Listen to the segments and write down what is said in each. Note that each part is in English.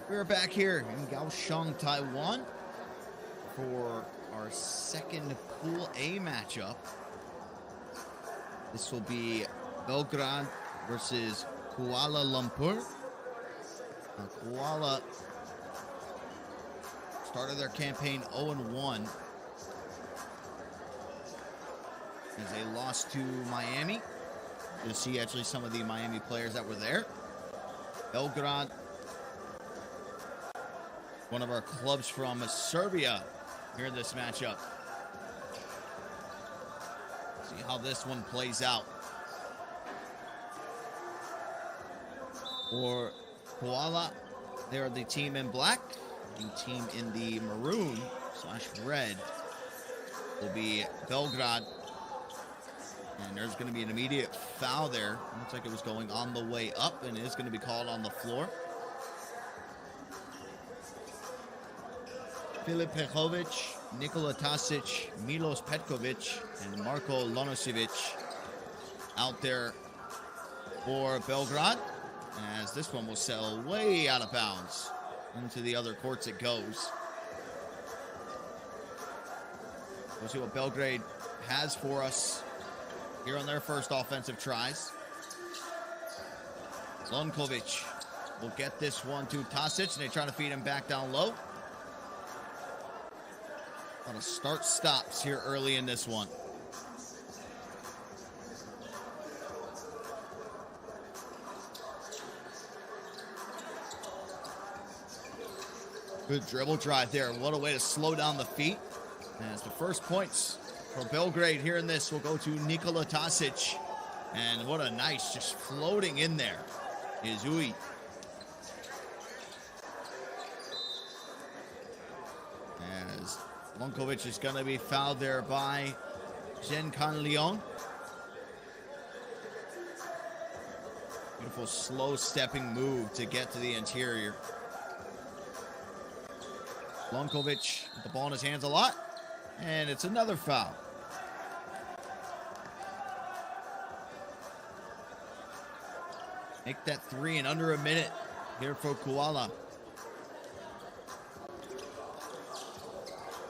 We're back here in Kaohsiung, Taiwan for our second Pool A matchup. This will be Belgrade versus Kuala Lumpur. Kuala started their campaign 0-1 as they lost to Miami. You'll see actually some of the Miami players that were there. Belgrade, one of our clubs from Serbia, here in this matchup. See how this one plays out. For Kuala, they are the team in black. The team in the maroon/red will be Belgrade. And there's going to be an immediate foul there. Looks like it was going on the way up, and it is going to be called on the floor. Filip Pejovic, Nikola Tasic, Milos Petkovic, and Marko Lonosivic out there for Belgrade. As this one will sail way out of bounds. Into the other courts it goes. We'll see what Belgrade has for us here on their first offensive tries. Lonkovic will get this one to Tasic, and they try to feed him back down low. A lot of start-stops here early in this one. Good dribble drive there. What a way to slow down the feet. As the first points for Belgrade here in this will go to Nikola Tasic. And what a nice, just floating in there is Ui. As Lonkovic is going to be fouled there by Zhenkan Leon. Beautiful slow stepping move to get to the interior. Lonkovic with the ball in his hands a lot. And it's another foul. Make that three in under a minute here for Kuala.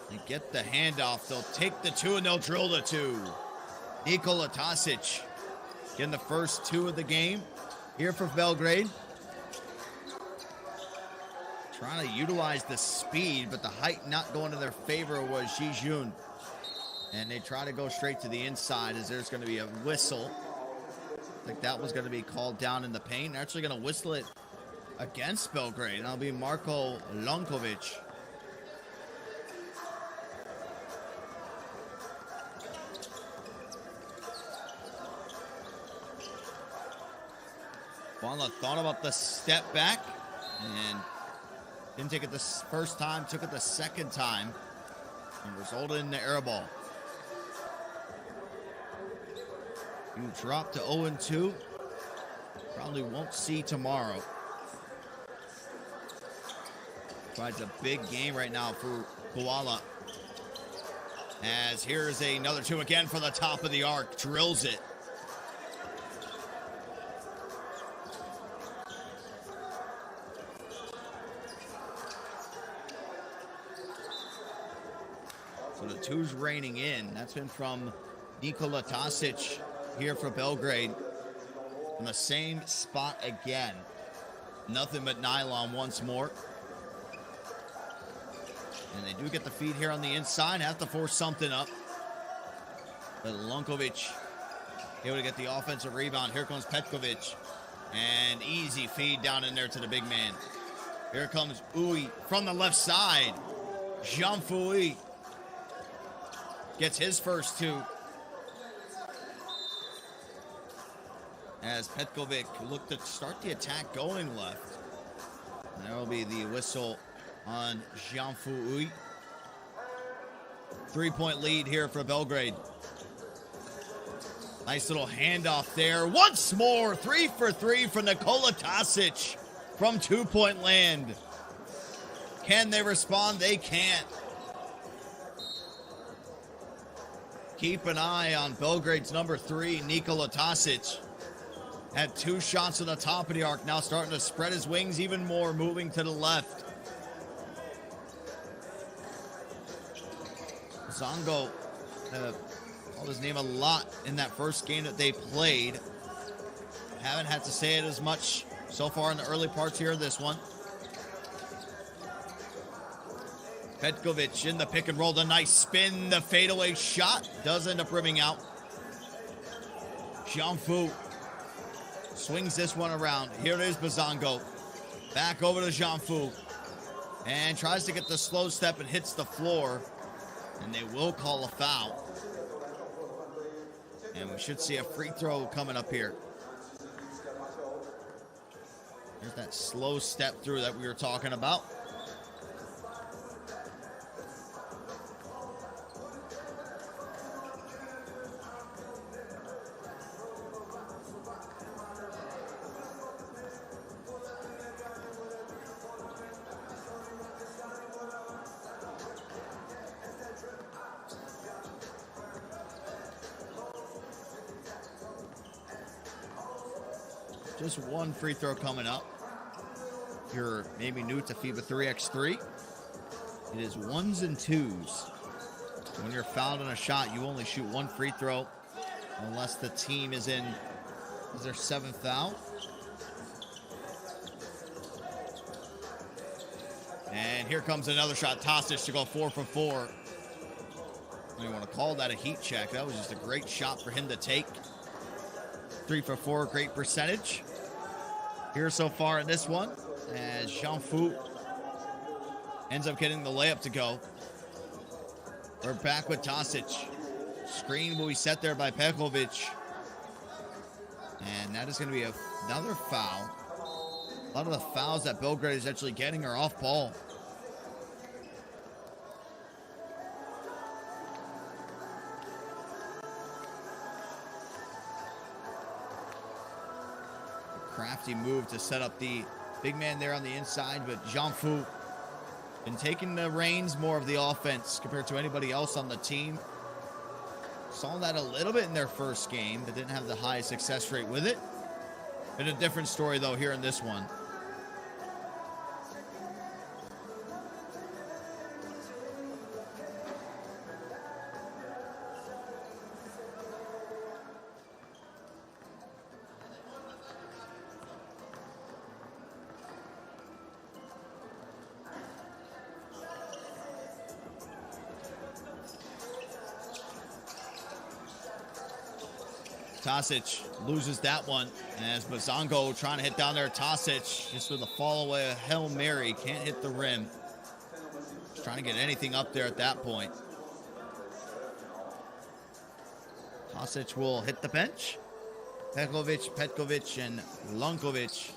They get the handoff. They'll take the two and they'll drill the two. Nikola Tasic getting the first two of the game here for Belgrade. Trying to utilize the speed, but the height not going in their favor was Jijun. And they try to go straight to the inside as there's going to be a whistle. I think that was going to be called down in the paint. They're actually going to whistle it against Belgrade. That'll be Marko Lonkovic. Kuala thought about the step back and didn't take it the first time, took it the second time, and resulted in the air ball. You drop to 0-2. Probably won't see tomorrow. But it's a big game right now for Kuala. As here's another two again for the top of the arc. Drills it. So the two's raining in. That's been from Nikola Tasic here for Belgrade. On the same spot again. Nothing but nylon once more. And they do get the feed here on the inside. Have to force something up. But Lunkovic able to get the offensive rebound. Here comes Petkovic. And easy feed down in there to the big man. Here comes Uy from the left side. Jean-Fouy gets his first two. As Petkovic looked to start the attack going left. And there will be the whistle on Jean-Fouy. 3-point lead here for Belgrade. Nice little handoff there. Once more, 3 for 3 for Nikola Tasic from 2-point land. Can they respond? They can't. Keep an eye on Belgrade's number 3, Nikola Tasic. Had 2 shots on the top of the arc, now starting to spread his wings even more, moving to the left. Zongo called his name a lot in that first game that they played. Haven't had to say it as much so far in the early parts here of this one. Petkovic in the pick and roll, the nice spin, the fadeaway shot does end up rimming out. Jean-Fouy swings this one around. Here it is, Bazongo. Back over to Jean-Fouy. And tries to get the slow step and hits the floor. And they will call a foul. And we should see a free throw coming up here. There's that slow step through that we were talking about. Just one free throw coming up. If you're maybe new to FIBA 3x3, it is 1s and 2s. When you're fouled on a shot, you only shoot one free throw unless the team is in their 7th foul. And here comes another shot. Tasic to go 4 for 4. I don't want to call that a heat check. That was just a great shot for him to take. 3 for 4, great percentage. Here so far in this one, as Jean-Fouy ends up getting the layup to go. We're back with Tasic. Screen will be set there by Petkovic. And that is going to be another foul. A lot of the fouls that Belgrade is actually getting are off ball. Crafty move to set up the big man there on the inside, but Jean-Fouy been taking the reins more of the offense compared to anybody else on the team. Saw that a little bit in their first game, but didn't have the high success rate with it. Been a different story, though, here in this one. Tasic loses that one as Bazongo trying to hit down there. Tasic just with a fall away, a Hail Mary, can't hit the rim. Just trying to get anything up there at that point. Tasic will hit the bench. Petkovic, and Lunkovic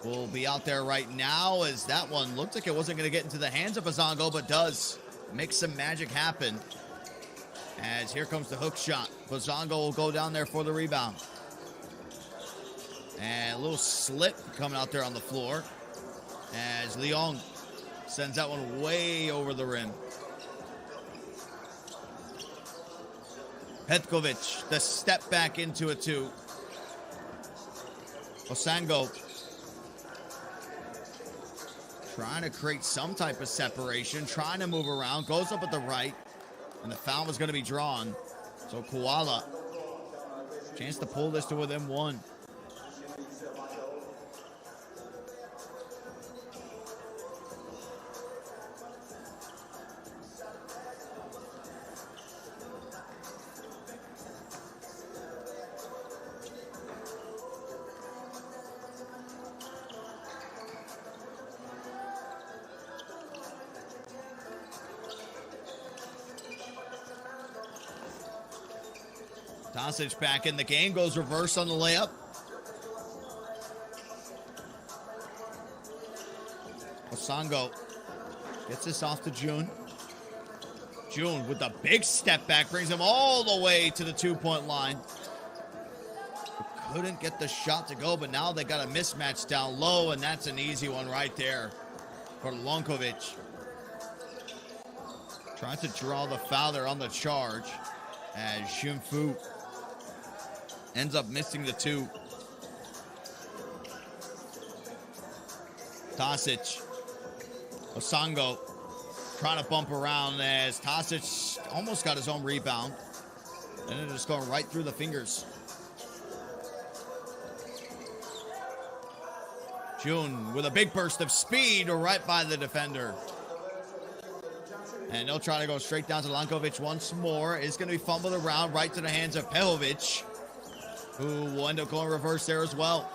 will be out there right now, as that one looked like it wasn't going to get into the hands of Bazongo, but does make some magic happen. As here comes the hook shot. Bazongo will go down there for the rebound. And a little slip coming out there on the floor as Leong sends that one way over the rim. Petkovic, the step back into it too. Osango trying to create some type of separation, trying to move around, goes up at the right, and the foul was going to be drawn. So Kuala, chance to pull this to within one. Tosic back in the game, goes reverse on the layup. Osango gets this off to June. June with the big step back, brings him all the way to the two-point line. Couldn't get the shot to go, but now they got a mismatch down low, and that's an easy one right there for Lonkovic. Trying to draw the foul there on the charge as Junfu ends up missing the two. Tosic, Osango trying to bump around as Tosic almost got his own rebound. And it just going right through the fingers. June with a big burst of speed right by the defender. And they'll try to go straight down to Lankovic once more. It's going to be fumbled around right to the hands of Pejovic, who will end up going reverse there as well.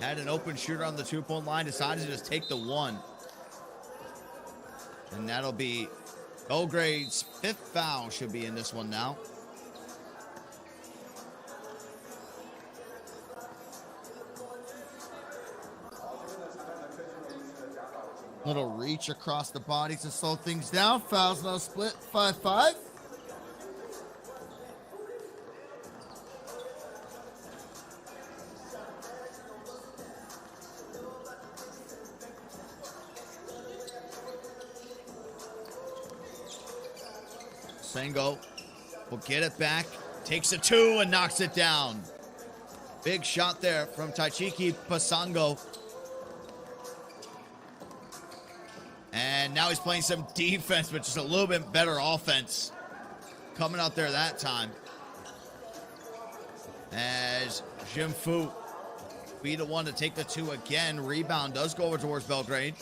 Had an open shooter on the two-point line, decided to just take the one. And that'll be Belgrade's fifth foul, should be in this one now. Little reach across the body to slow things down. Fouls now split 5-5. Sengo will get it back, takes a two and knocks it down. Big shot there from Taichiki Pasango. And now he's playing some defense, but just a little bit better offense coming out there that time. As Junfu be the one to take the two again. Rebound does go over towards Belgrade.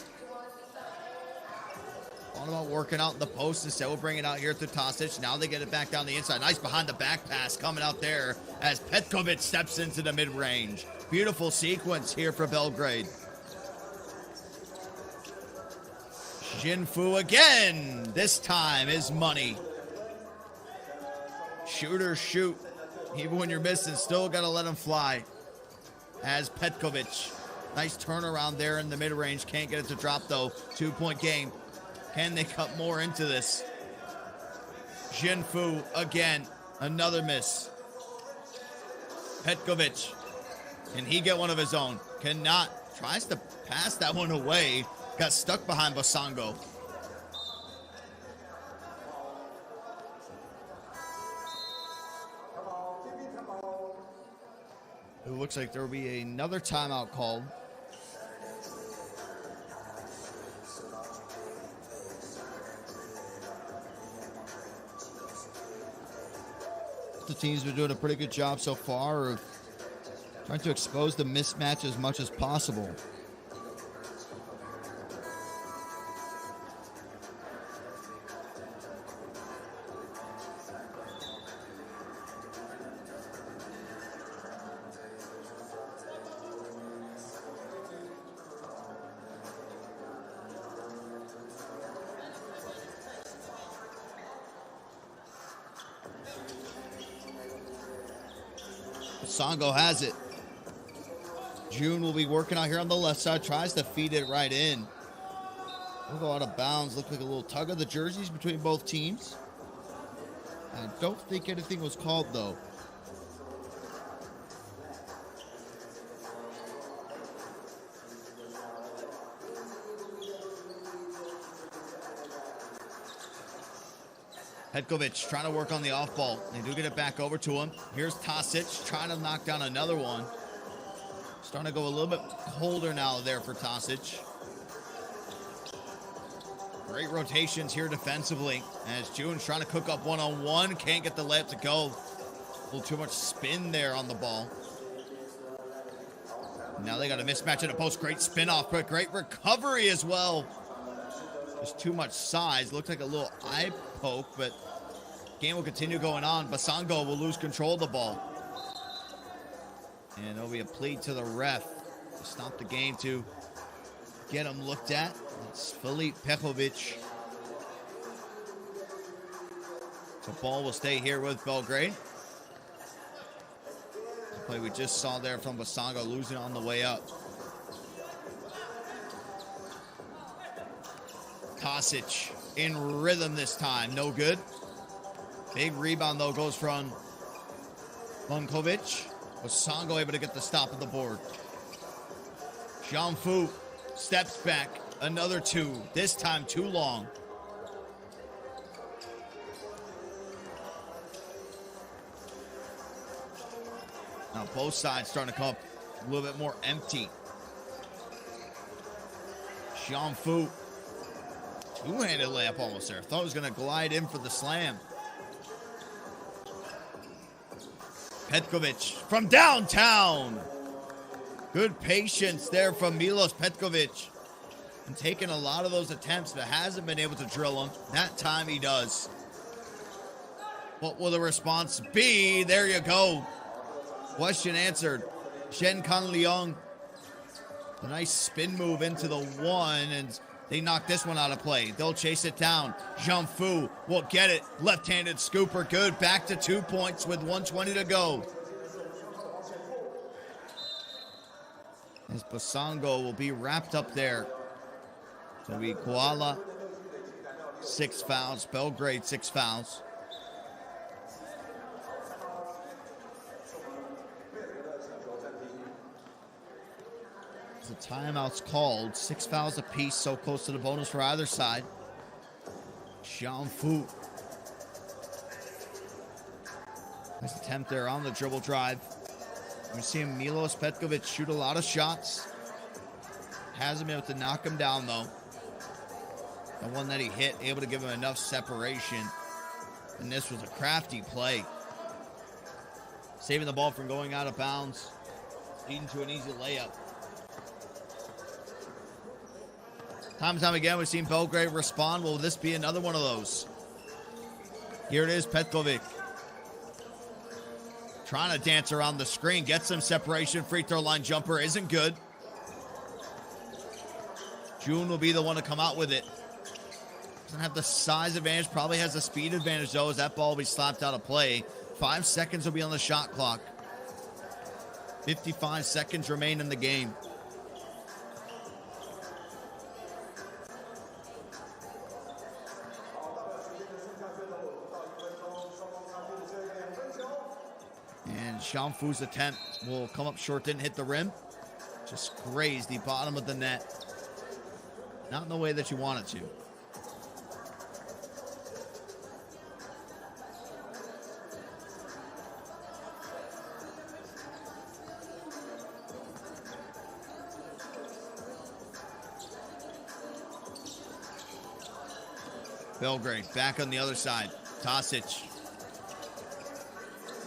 All about working out in the post instead. We'll bring it out here to Tosic. Now they get it back down the inside. Nice behind the back pass coming out there as Petkovic steps into the mid-range. Beautiful sequence here for Belgrade. Junfu again. This time is money. Shooters shoot. Even when you're missing, still got to let them fly. As Petkovic. Nice turnaround there in the mid-range. Can't get it to drop, though. 2-point game. Can they cut more into this? Junfu again. Another miss. Petkovic. Can he get one of his own? Cannot. Tries to pass that one away. Got stuck behind Basango. It looks like there will be another timeout called. The team's been doing a pretty good job so far of trying to expose the mismatch as much as possible. Songo has it. June will be working out here on the left side. Tries to feed it right in. We'll go out of bounds. Look like a little tug of the jerseys between both teams. I don't think anything was called, though. Petkovic trying to work on the off ball. They do get it back over to him. Here's Tasic trying to knock down another one. Starting to go a little bit colder now there for Tasic. Great rotations here defensively as June's trying to cook up one-on-one. Can't get the layup to go. A little too much spin there on the ball. Now they got a mismatch in the post. Great spin off, but great recovery as well. Just too much size. Looked like a little eye poke, but game will continue going on. Basango will lose control of the ball. And there'll be a plea to the ref to stop the game to get him looked at. It's Filip Pekovic. The ball will stay here with Belgrade. The play we just saw there from Basango, losing on the way up. Tasic in rhythm this time, no good. Big rebound though goes from Vonkovic. Basango able to get the stop of the board. Jianfu steps back, another two, this time too long. Now both sides starting to come up a little bit more empty. Jianfu, two-handed layup almost there. Thought he was going to glide in for the slam. Petkovic from downtown. Good patience there from Milos Petkovic. And taking a lot of those attempts, but hasn't been able to drill them. That time he does. What will the response be? There you go. Question answered. Shen Kan Leong. A nice spin move into the one, and they knock this one out of play. They'll chase it down. Jianfu will get it. Left-handed scooper, good. Back to 2 points with 1:20 to go. As Basango will be wrapped up there. So we Kuala, 6 fouls. Belgrade, 6 fouls. The timeout's called. 6 fouls apiece, so close to the bonus for either side. Jianfu. Nice attempt there on the dribble drive. We're seeing Milos Petkovic shoot a lot of shots. Hasn't been able to knock him down, though. The one that he hit, able to give him enough separation. And this was a crafty play. Saving the ball from going out of bounds. Leading to an easy layup. Time and time again, we've seen Belgrade respond. Will this be another one of those? Here it is, Petkovic. Trying to dance around the screen. Gets some separation. Free throw line jumper isn't good. June will be the one to come out with it. Doesn't have the size advantage. Probably has the speed advantage, though, as that ball will be slapped out of play. 5 seconds will be on the shot clock. 55 seconds remain in the game. And Jianfu's attempt will come up short. Didn't hit the rim. Just grazed the bottom of the net. Not in the way that you want it to. Belgrade back on the other side. Tasic.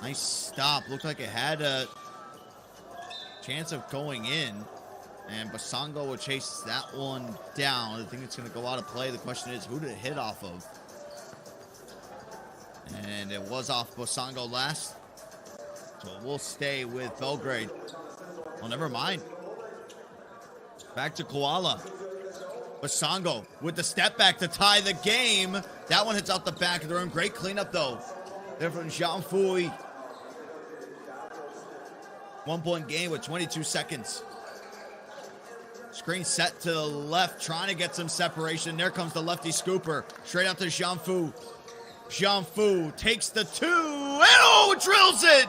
Nice stop. Looked like it had a chance of going in. And Basango will chase that one down. I think it's going to go out of play. The question is, who did it hit off of? And it was off Basango last. So it will stay with Belgrade. Well, never mind. Back to Kuala. Basango with the step back to tie the game. That one hits out the back of the rim. Great cleanup, though. There from Jianfu. 1 point game with 22 seconds. Screen set to the left, trying to get some separation. There comes the lefty scooper. Straight out to Jianfu. Jianfu takes the 2 and drills it!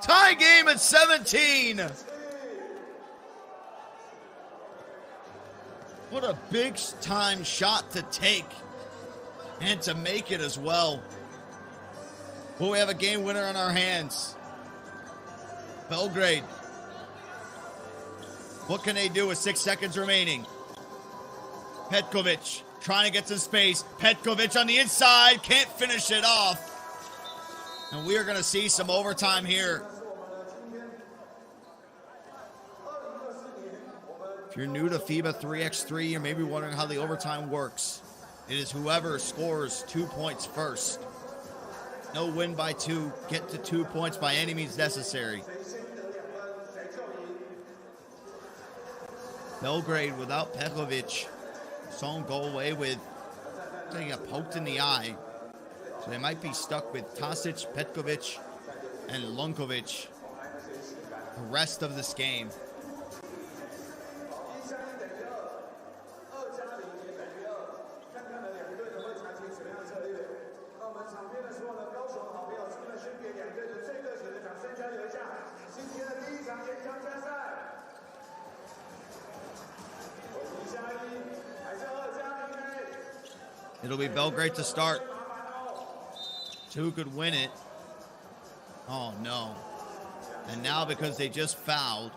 Tie game at 17. What a big time shot to take and to make it as well. Will we have a game winner on our hands? Belgrade. What can they do with 6 seconds remaining? Petkovic trying to get some space. Petkovic on the inside. Can't finish it off. And we are going to see some overtime here. If you're new to FIBA 3x3, you're maybe wondering how the overtime works. It is whoever scores 2 points first. No win by 2. Get to 2 points by any means necessary. Belgrade without Petkovic. Saw him go away with getting poked in the eye. So they might be stuck with Tasic, Petkovic, and Lunkovic the rest of this game. It'll be Belgrade to start. 2 could win it. Oh, no. And now because they just fouled,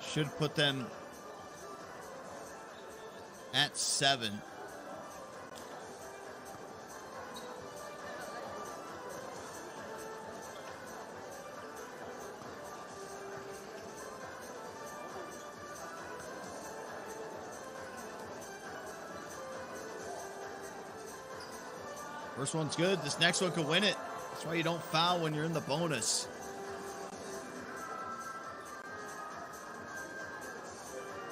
should put them at 7. First one's good. This next one could win it. That's why you don't foul when you're in the bonus.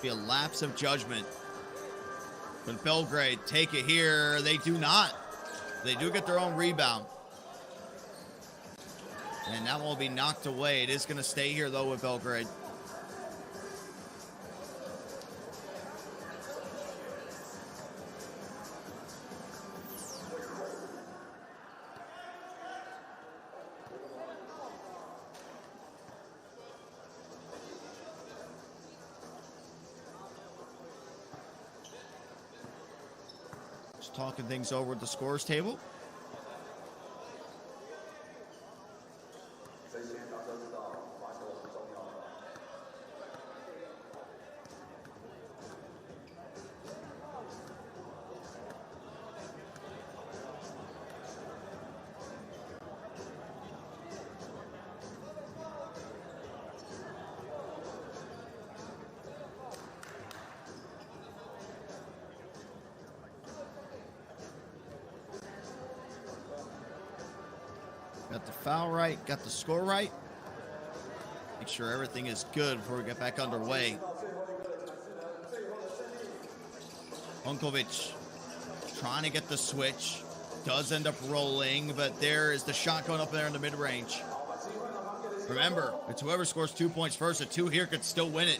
Be a lapse of judgment. But Belgrade take it here. They do not. They do get their own rebound. And that one will be knocked away. It is going to stay here, though, with Belgrade. Talking things over at the scores table. Got the foul right, got the score right. Make sure everything is good before we get back underway. Unkovic trying to get the switch. Does end up rolling, but there is the shot going up there in the mid-range. Remember, it's whoever scores 2 points first. A 2 here could still win it.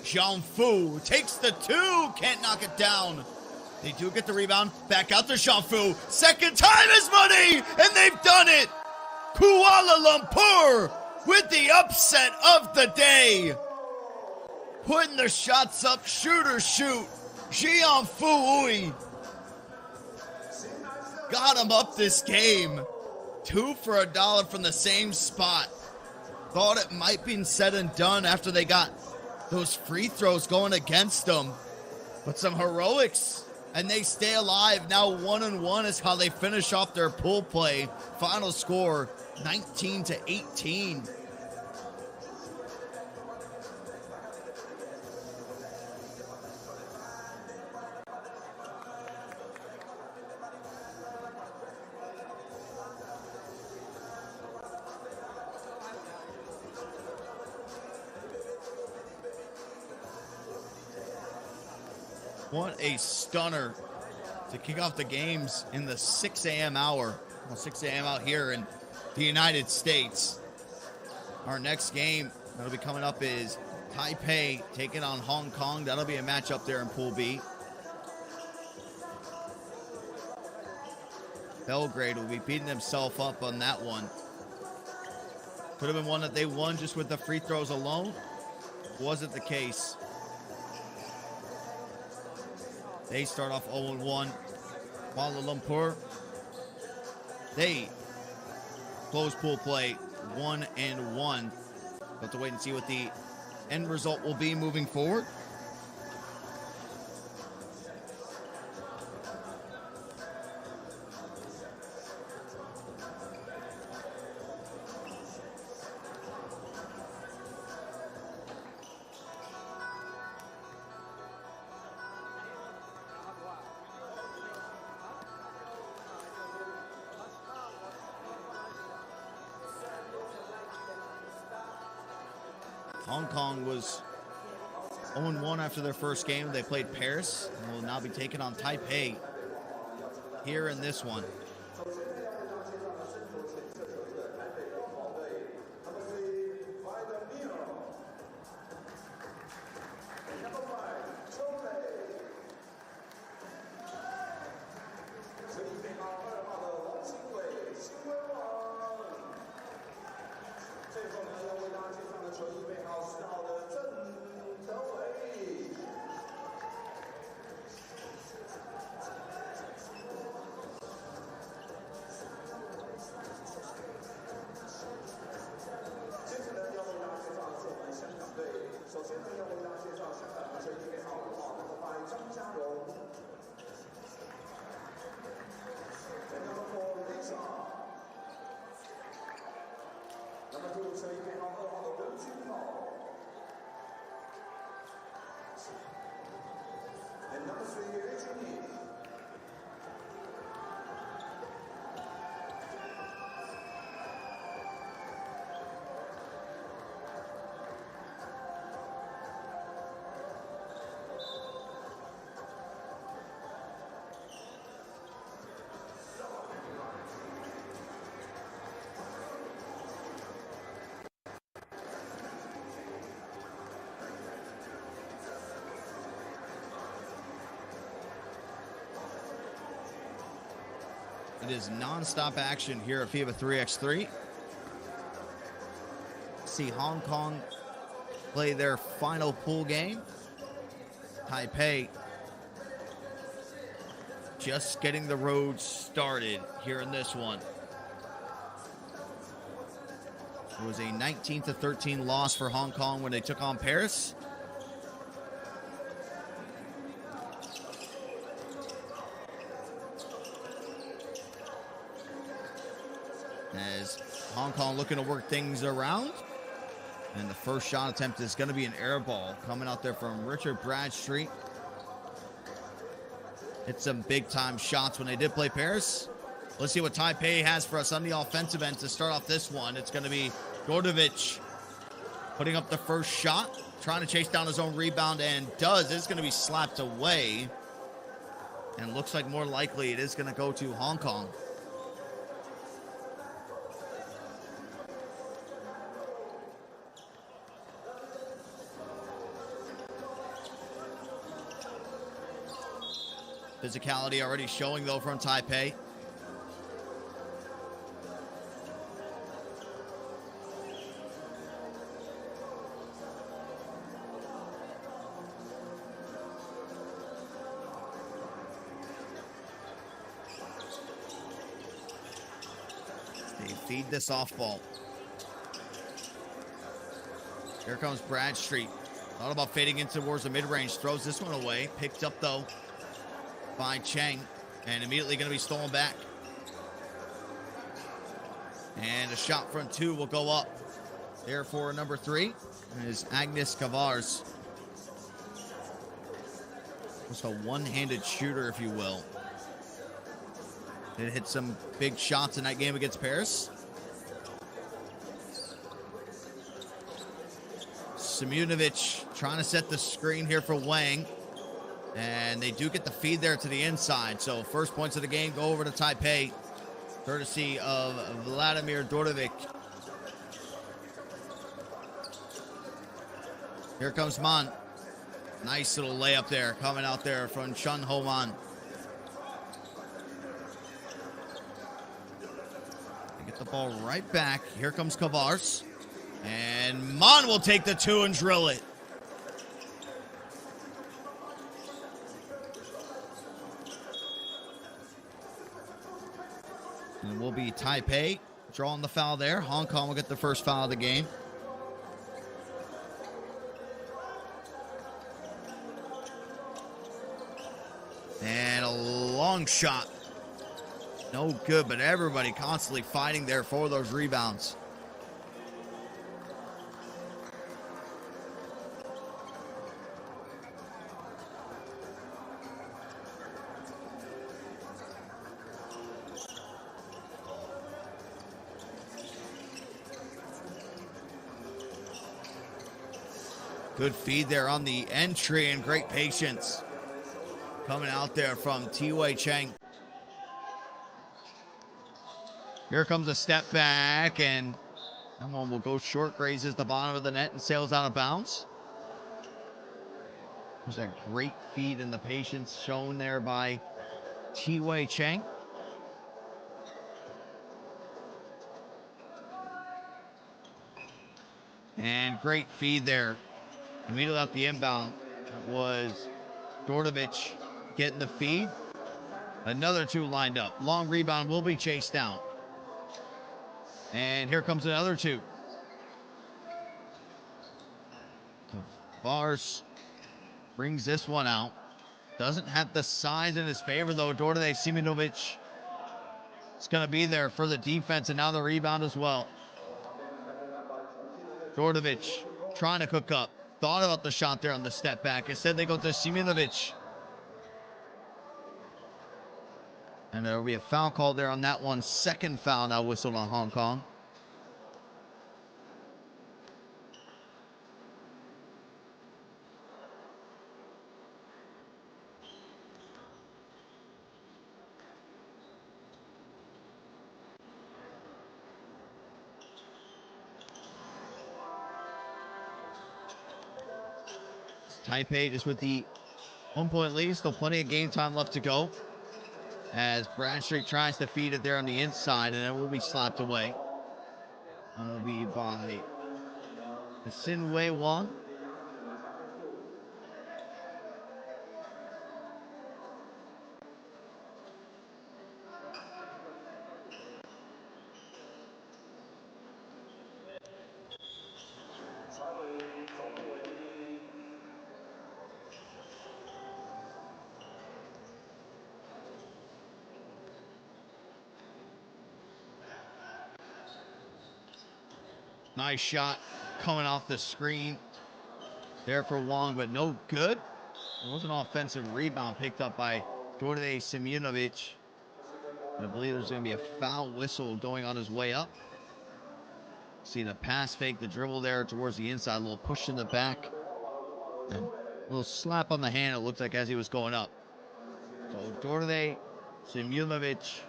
Jiangfu takes the 2. Can't knock it down. They do get the rebound. Back out to Jiangfu. Second time is money, and they've done it. Kuala Lumpur with the upset of the day. Putting the shots up, shoot or shoot. Jiangfu got him up this game. 2 for $1 from the same spot. Thought it might be said and done after they got those free throws going against them. But some heroics, and they stay alive. Now 1-1 is how they finish off their pool play. Final score, 19-18. What a stunner to kick off the games in the 6 a.m. hour. Well, 6 a.m. out here in the United States. Our next game that'll be coming up is Taipei taking on Hong Kong. That'll be a matchup there in Pool B. Belgrade will be beating themselves up on that one. Could have been one that they won just with the free throws alone. Wasn't the case. They start off 0-1. Kuala Lumpur They close pool play 1-1. We'll have to wait and see what the end result will be moving forward. Hong Kong was 0-1 after their first game. They played Paris and will now be taking on Taipei here in this one. It is non-stop action here at FIBA 3x3. See Hong Kong play their final pool game. Taipei just getting the road started here in this one. It was a 19-13 loss for Hong Kong when they took on Paris. As Hong Kong looking to work things around. And the first shot attempt is going to be an air ball coming out there from Richard Bradstreet. Hit some big-time shots when they did play Paris. Let's see what Taipei has for us on the offensive end to start off this one. It's going to be Gordovic putting up the first shot, trying to chase down his own rebound, and does. It's going to be slapped away. And looks like more likely it is going to go to Hong Kong. Physicality already showing, though, from Taipei. They feed this off ball. Here comes Bradstreet. Thought about fading in towards the mid-range. Throws this one away. Picked up, though, by Cheng, and immediately going to be stolen back. And a shot from two will go up there for number 3 is Agnes Cavars. Just a one-handed shooter, if you will. Did hit some big shots in that game against Paris. Simunovic trying to set the screen here for Wang. And they do get the feed there to the inside. So first points of the game go over to Taipei, courtesy of Vladimir Dordovic. Here comes Man. Nice little layup there coming out there from Chun Ho Man. They get the ball right back. Here comes Cavars. And Man will take the 2 and drill it. And it will be Taipei drawing the foul there. Hong Kong will get the first foul of the game. And a long shot. No good, but everybody constantly fighting there for those rebounds. Good feed there on the entry and great patience coming out there from Tiwei Cheng. Here comes a step back, and that one will go short, grazes the bottom of the net and sails out of bounds. There's that great feed and the patience shown there by Tiwei Cheng. And great feed there. Immediately out the inbound, that was Dordovich getting the feed. Another two lined up. Long rebound will be chased down. And here comes another two. Tavares brings this one out. Doesn't have the size in his favor, though. Dordovich Siminovic is going to be there for the defense, and now the rebound as well. Dordovich trying to cook up. Thought about the shot there on the step back. Instead, they go to Siminovic. And there will be a foul call there on that one. Second foul now whistled on Hong Kong. Taipei just with the 1-point lead. Still plenty of game time left to go. As Bradstreet tries to feed it there on the inside, and it will be slapped away. It'll be by the Sin Wei Wang. Nice shot coming off the screen there for Wong, but no good. It was an offensive rebound picked up by Dordovich Siminovic. I believe there's going to be a foul whistle going on his way up. See the pass fake, the dribble there towards the inside, a little push in the back. And a little slap on the hand, it looked like, as he was going up. So Dordovich Siminovic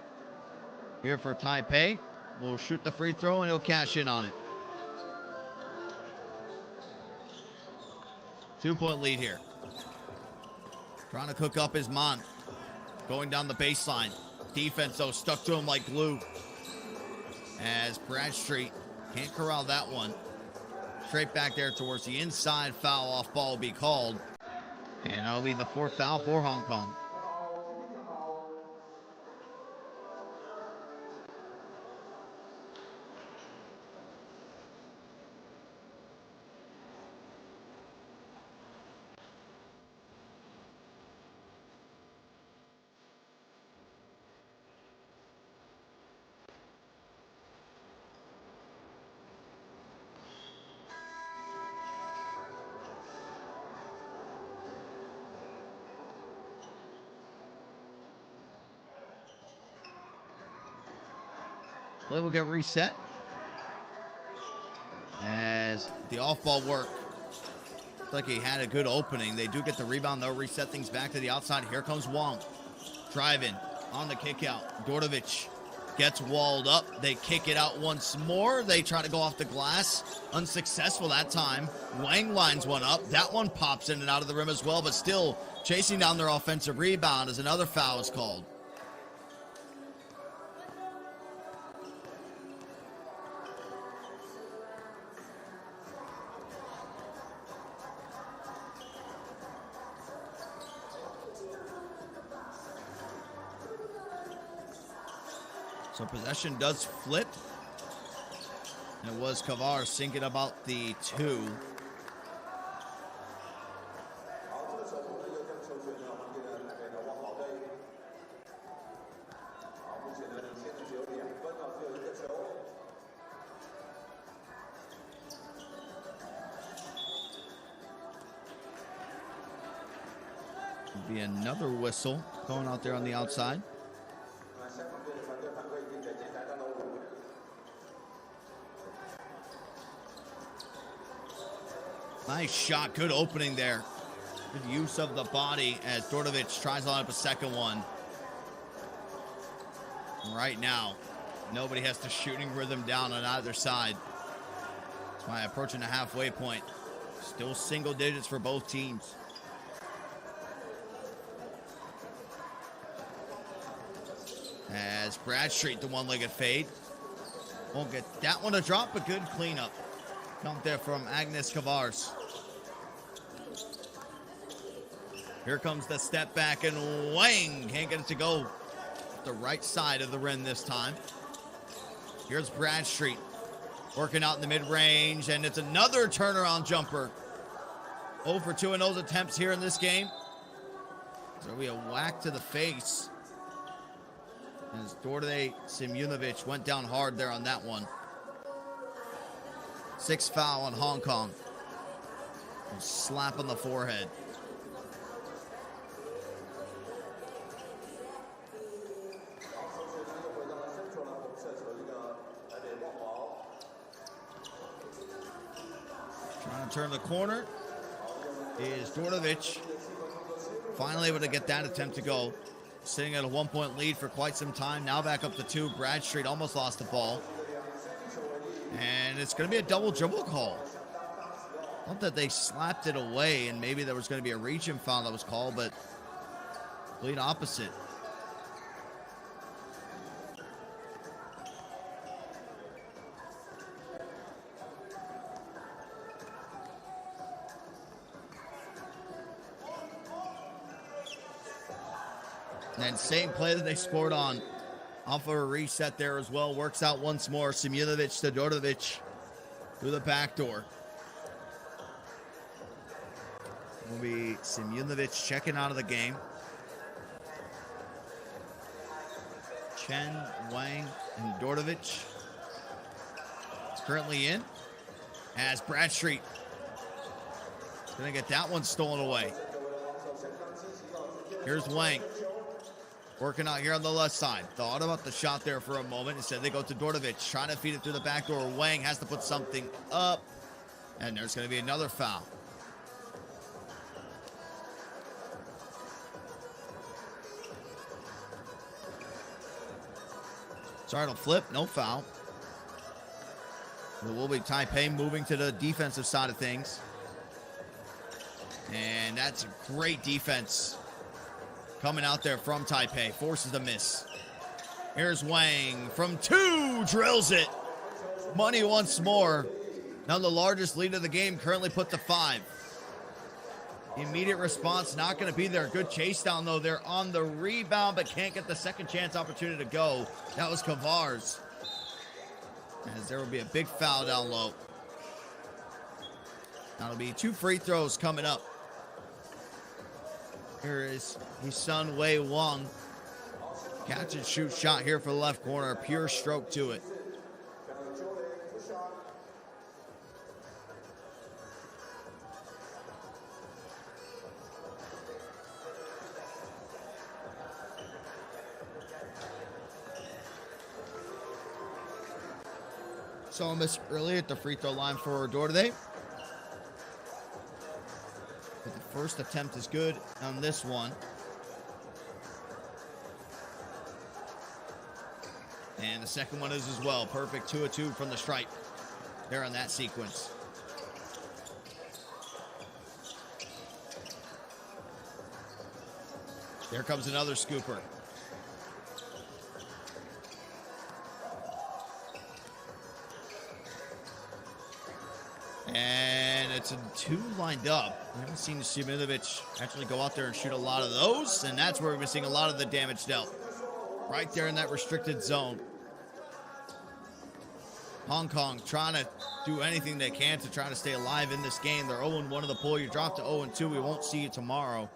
here for Taipei will shoot the free throw, and he'll cash in on it. 2-point lead here. Trying to cook up his man. Going down the baseline. Defense, though, stuck to him like glue. As Bradstreet can't corral that one. Straight back there towards the inside. Foul off ball will be called. And that'll be the fourth foul for Hong Kong. Play will get reset. As the off-ball work. Looks like he had a good opening. They do get the rebound. They'll reset things back to the outside. Here comes Wong. Driving on the kick out. Dordovich gets walled up. They kick it out once more. They try to go off the glass. Unsuccessful that time. Wang lines one up. That one pops in and out of the rim as well, but still chasing down their offensive rebound as another foul is called. So possession does flip. And it was Kavar sinking about the 2. Be another whistle going out there on the outside. Nice shot, good opening there. Good use of the body as Dordovic tries to line up a second one. Right now, nobody has the shooting rhythm down on either side. That's why approaching the halfway point. Still single digits for both teams. As Bradstreet, the one-legged fade. Won't get that one to drop, but good cleanup. Come there from Agnes Kavars. Here comes the step back, and Wang can't get it to go the right side of the rim this time. Here's Bradstreet working out in the mid-range, and it's another turnaround jumper. 0 for 2 in those attempts here in this game. So we a whack to the face. As Dorde Simunovic went down hard there on that one. 6th foul on Hong Kong. Slap on the forehead. Trying to turn the corner is Dordovic. Finally able to get that attempt to go. Sitting at a 1-point lead for quite some time. Now back up to 2. Bradstreet almost lost the ball. And it's going to be a double dribble call. Not that they slapped it away and maybe there was going to be a reach-in foul that was called, but complete opposite. And same play that they scored on off of a reset there as well. Works out once more. Simunovic to Dordovic through the back door. Will be Simunovic checking out of the game. Chen, Wang, and Dordovic is currently in. As Bradstreet is going to get that one stolen away. Here's Wang. Working out here on the left side. Thought about the shot there for a moment. Instead, they go to Dordovic. Trying to feed it through the back door. Wang has to put something up. And there's going to be another foul. Sorry to flip. No foul. It will be Taipei moving to the defensive side of things. And that's a great defense coming out there from Taipei. Forces the miss. Here's Wang from 2. Drills it. Money once more. Now the largest lead of the game currently put to 5. The immediate response not going to be there. Good chase down though. They're on the rebound but can't get the second chance opportunity to go. That was Kavars. As there will be a big foul down low. That'll be 2 free throws coming up. Here is Hisun Wei Wang. Catch and shoot shot here for the left corner. Pure stroke to it. Saw him miss early at the free throw line for Dordovic. But the first attempt is good on this one. And the second one is as well. Perfect 2 of 2 from the stripe there on that sequence. There comes another scooper. And it's a 2 lined up. I haven't seen Simunovic actually go out there and shoot a lot of those. And that's where we've been seeing a lot of the damage dealt. Right there in that restricted zone. Hong Kong trying to do anything they can to try to stay alive in this game. They're 0-1 in the pool. You drop to 0-2. We won't see you tomorrow.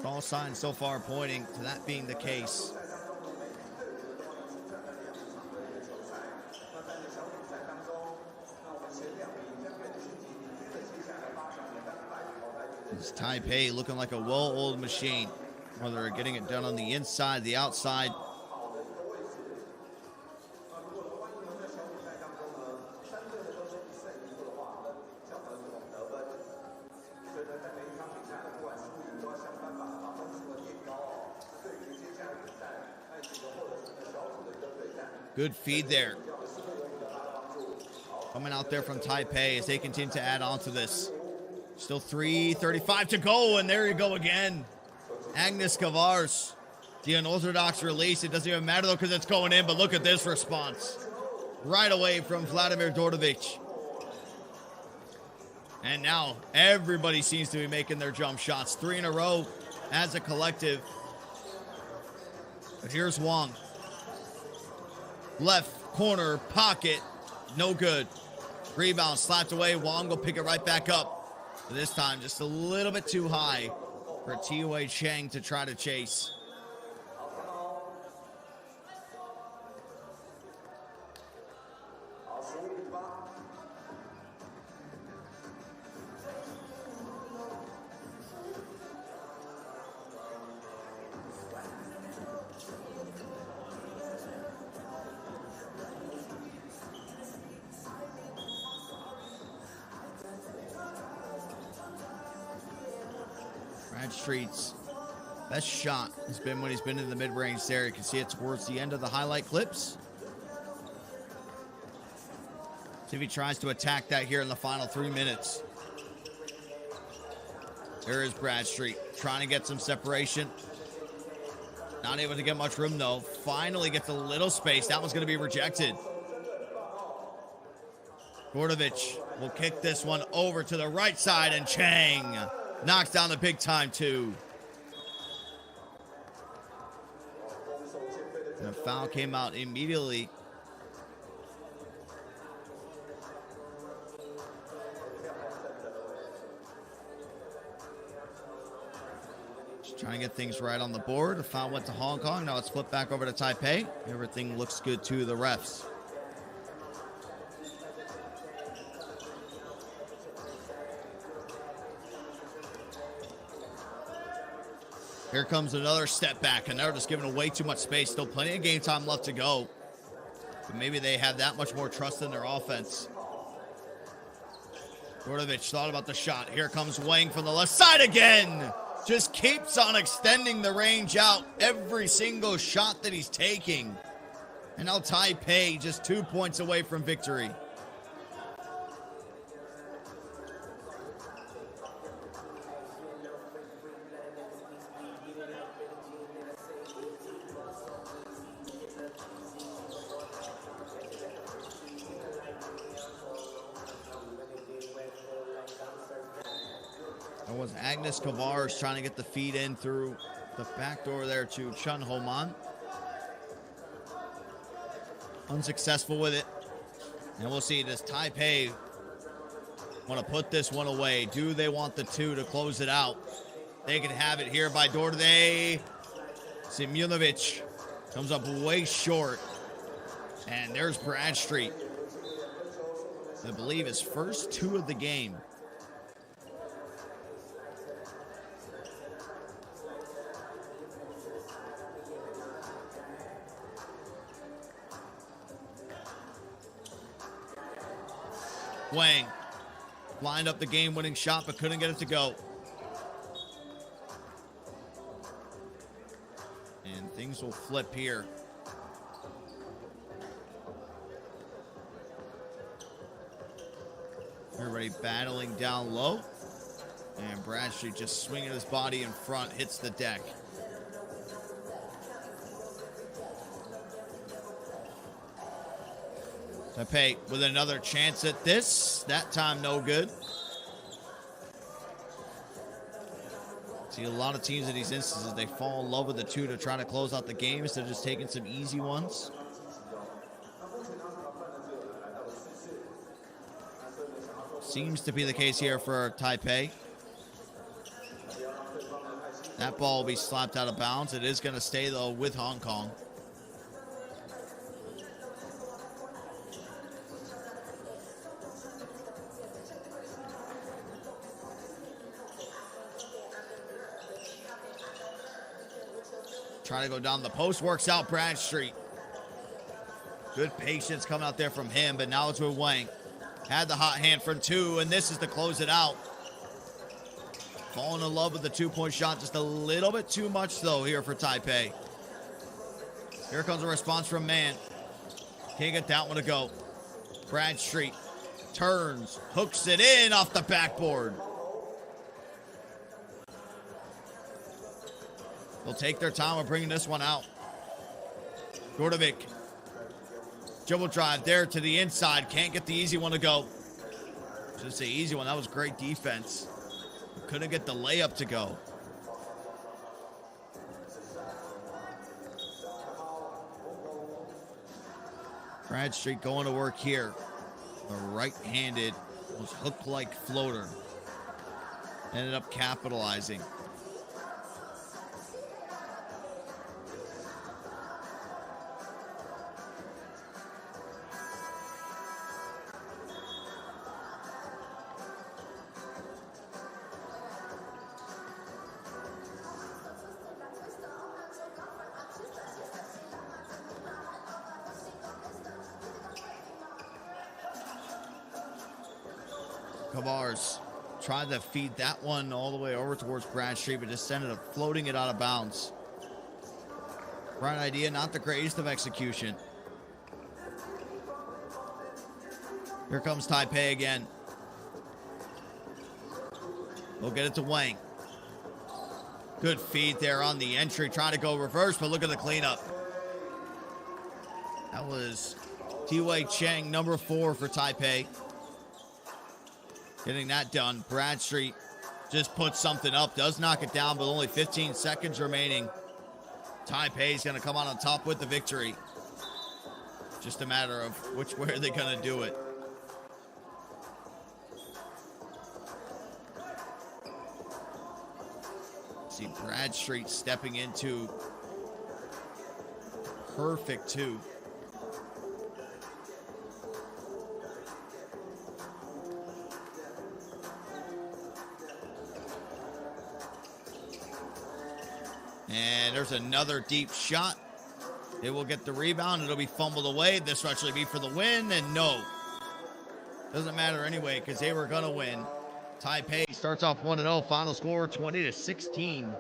All signs so far pointing to that being the case. It's Taipei looking like a well-oiled machine. Whether they're getting it done on the inside, the outside. Good feed there. Coming out there from Taipei as they continue to add on to this. Still 3:35 to go, and there you go again. Agnes Kavars, the unorthodox release. It doesn't even matter, though, because it's going in, but look at this response. Right away from Vladimir Dordovic. And now everybody seems to be making their jump shots. 3 in a row as a collective. But here's Wang. Left corner pocket, no good. Rebound slapped away. Wang will pick it right back up. But this time just a little bit too high for Tiwei Cheng to try to chase. Bradstreet's best shot has been when he's been in the mid-range there. You can see it towards the end of the highlight clips. See if he tries to attack that here in the final 3 minutes. There is Bradstreet trying to get some separation. Not able to get much room, though. Finally gets a little space. That one's going to be rejected. Gordovic will kick this one over to the right side, and Chang knocks down the big time, too. The foul came out immediately. Just trying to get things right on the board. The foul went to Hong Kong. Now it's flipped back over to Taipei. Everything looks good to the refs. Here comes another step back, and they're just giving away too much space. Still plenty of game time left to go. But maybe they have that much more trust in their offense. Gordovic thought about the shot. Here comes Wang from the left side again. Just keeps on extending the range out every single shot that he's taking. And now Taipei just 2 points away from victory. That was Agnes Kavars trying to get the feed in through the back door there to Chun Ho-man. Unsuccessful with it. And we'll see, does Taipei want to put this one away? Do they want the 2 to close it out? They can have it here by Dorde. Simunovic comes up way short. And there's Bradstreet. I believe his first 2 of the game. Wang lined up the game-winning shot, but couldn't get it to go. And things will flip here. Everybody battling down low. And Bradstreet just swinging his body in front, hits the deck. Taipei with another chance at this. That time no good. See a lot of teams in these instances, they fall in love with the 2 to try to close out the game instead of just taking some easy ones. Seems to be the case here for Taipei. That ball will be slapped out of bounds. It is going to stay, though, with Hong Kong. Trying to go down the post. Works out Bradstreet. Good patience coming out there from him, but now it's with Wang. Had the hot hand from two, and this is to close it out. Falling in love with the two-point shot just a little bit too much, though, here for Taipei. Here comes a response from Man. Can't get that one to go. Bradstreet turns, hooks it in off the backboard. They'll take their time with bringing this one out. Gordovic. Dribble drive there to the inside. Can't get the easy one to go. Should say easy one. That was great defense. Couldn't get the layup to go. Bradstreet going to work here. The right-handed, was hook-like floater. Ended up capitalizing. Kavars tried to feed that one all the way over towards Bradstreet, but just ended up floating it out of bounds. Right idea, not the greatest of execution. Here comes Taipei again. We'll get it to Wang. Good feed there on the entry. Trying to go reverse, but look at the cleanup. That was T-Wei Cheng, number 4 for Taipei. Getting that done. Bradstreet just puts something up. Does knock it down, but only 15 seconds remaining. Taipei's going to come out on top with the victory. Just a matter of which way are they going to do it. See Bradstreet stepping into perfect 2. And there's another deep shot. It will get the rebound. It'll be fumbled away. This will actually be for the win. And no. Doesn't matter anyway because they were going to win. Taipei starts off 1-0. Final score 20-16.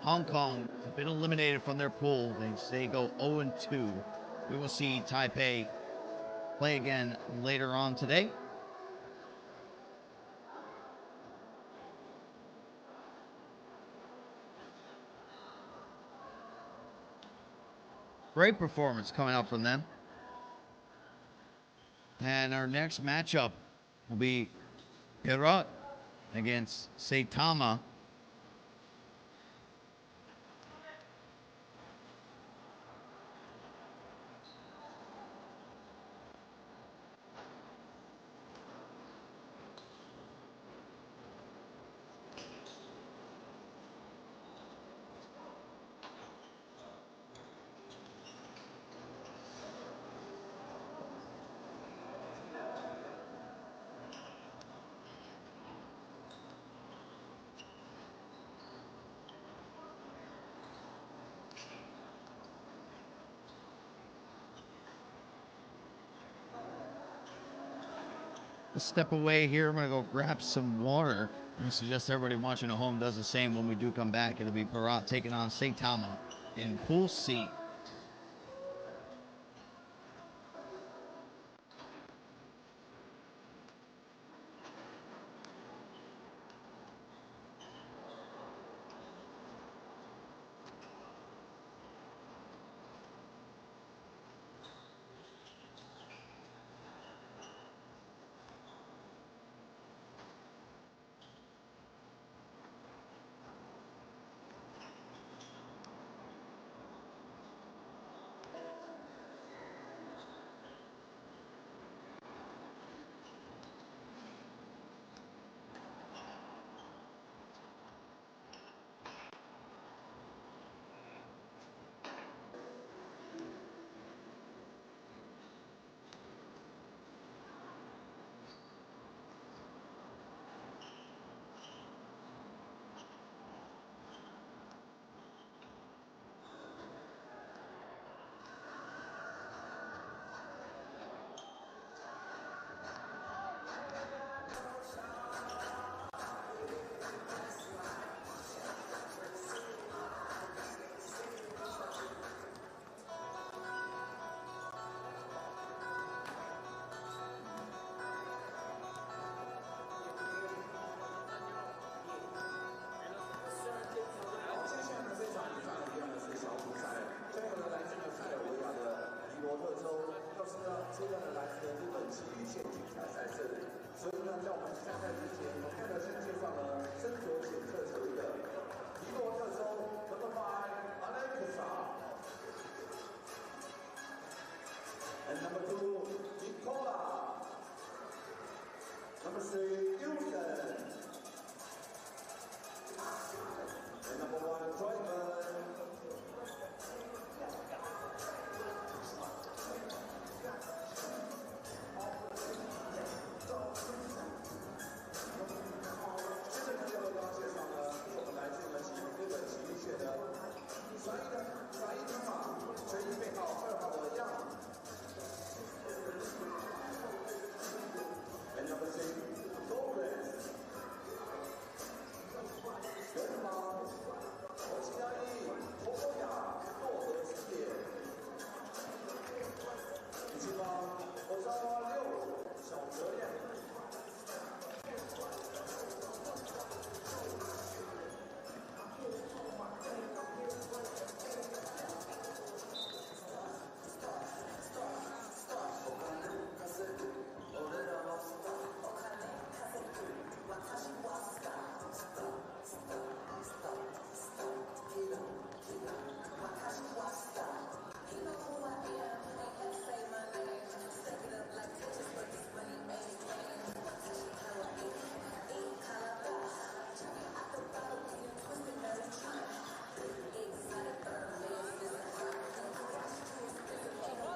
Hong Kong have been eliminated from their pool. They go 0-2. We will see Taipei play again later on today. Great performance coming out from them. And our next matchup will be Pirot against Saitama. Let's step away here. I'm going to go grab some water. I suggest everybody watching at home does the same. When we do come back, it'll be Pirot taking on Saitama in Pool C. And number 2, Kuala. Number 3, Lausanne. And number 1, Turība. 'em.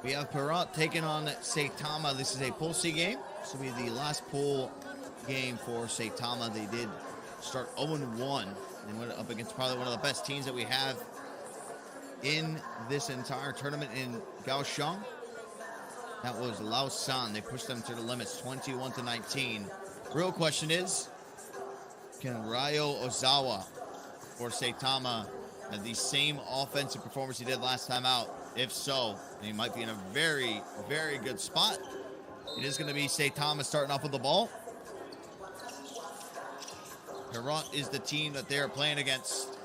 We have Pirot taking on Saitama. This is a Pool C game. This will be the last pool game for Saitama. They did start 0-1 and went up against probably one of the best teams that we have in this entire tournament in Kaohsiung. That was Lausanne. They pushed them to the limits, 21-19. Real question is, can Ryo Ozawa or Saitama have the same offensive performance he did last time out? If so, he might be in a very, very good spot. It is going to be Saitama starting off with the ball. Pirot is the team that they're playing against,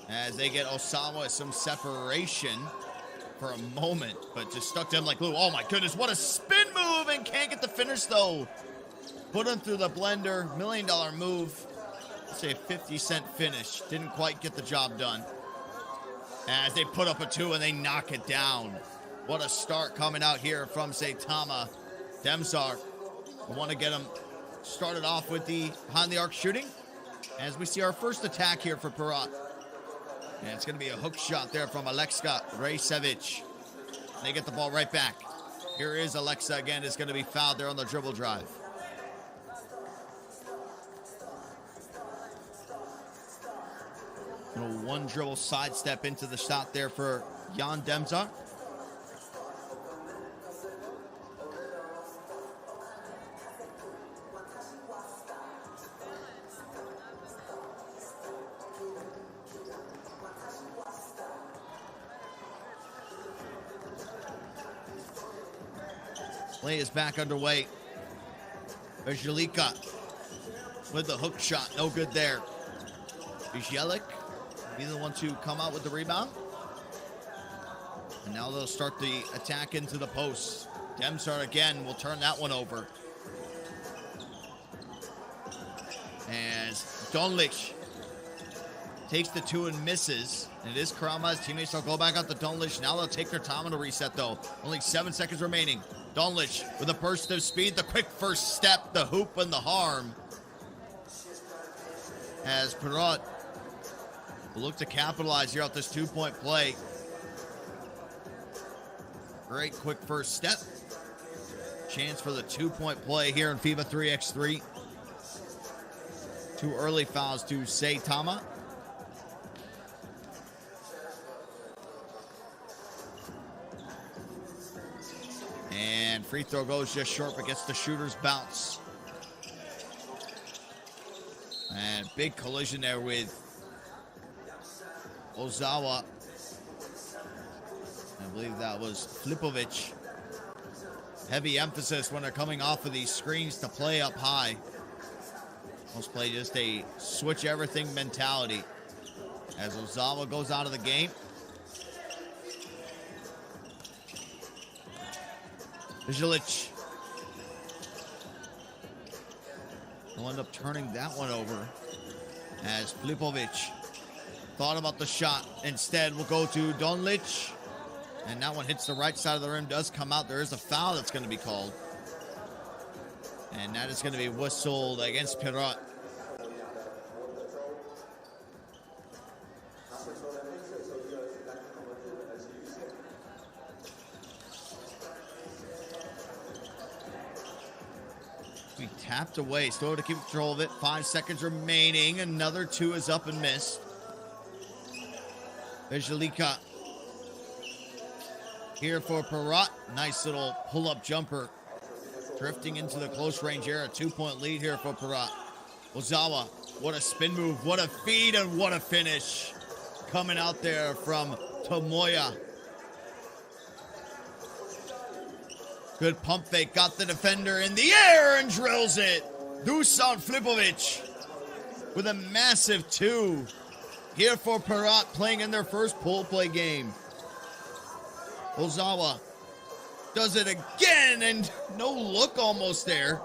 as they get Osawa some separation for a moment, but just stuck to him like glue. Oh my goodness, what a spin move, and can't get the finish though. Put him through the blender, $1 million move. Say a 50-cent finish. Didn't quite get the job done. As they put up a 2 and they knock it down. What a start coming out here from Saitama. Demsar, we want to get him started off with the behind the arc shooting, as we see our first attack here for Pirot. And it's going to be a hook shot there from Alexa Rejcevic. They get the ball right back. Here is Alexa again. Is going to be fouled there on the dribble drive. Little one dribble sidestep into the shot there for Jan Demsar. Play is back underway. Vezhelika with the hook shot. No good there. Vizhelik be the one to come out with the rebound. And now they'll start the attack into the post. Demsar again will turn that one over. As Donlich takes the 2 and misses. And it is Karama's teammates. They'll go back out to Donlich. Now they'll take their time on the reset though. Only 7 seconds remaining. Donlich with a burst of speed, the quick first step, the hoop and the harm. As Pirot will look to capitalize here off this 2-point play. Great quick first step. Chance for the 2-point play here in FIBA 3x3. 2 early fouls to Saitama. And free throw goes just short, but gets the shooter's bounce. And big collision there with Ozawa. I believe that was Flipovic. Heavy emphasis when they're coming off of these screens to play up high. Most play just a switch everything mentality. As Ozawa goes out of the game. Vizilic. He'll end up turning that one over as Flipovic thought about the shot. Instead, we'll go to Donlic. And that one hits the right side of the rim, does come out. There is a foul that's going to be called. And that is going to be whistled against Pirot. We tapped away, still to keep control of it. 5 seconds remaining. Another 2 is up and missed. Vizilica here for Pirot. Nice little pull-up jumper. Drifting into the close range area. 2-point lead here for Pirot. Ozawa, what a spin move, what a feed, and what a finish. Coming out there from Tomoya. Good pump fake, got the defender in the air and drills it. Dusan Flipovic with a massive 2. Here for Pirot, playing in their first pull play game. Ozawa does it again, and no look almost there.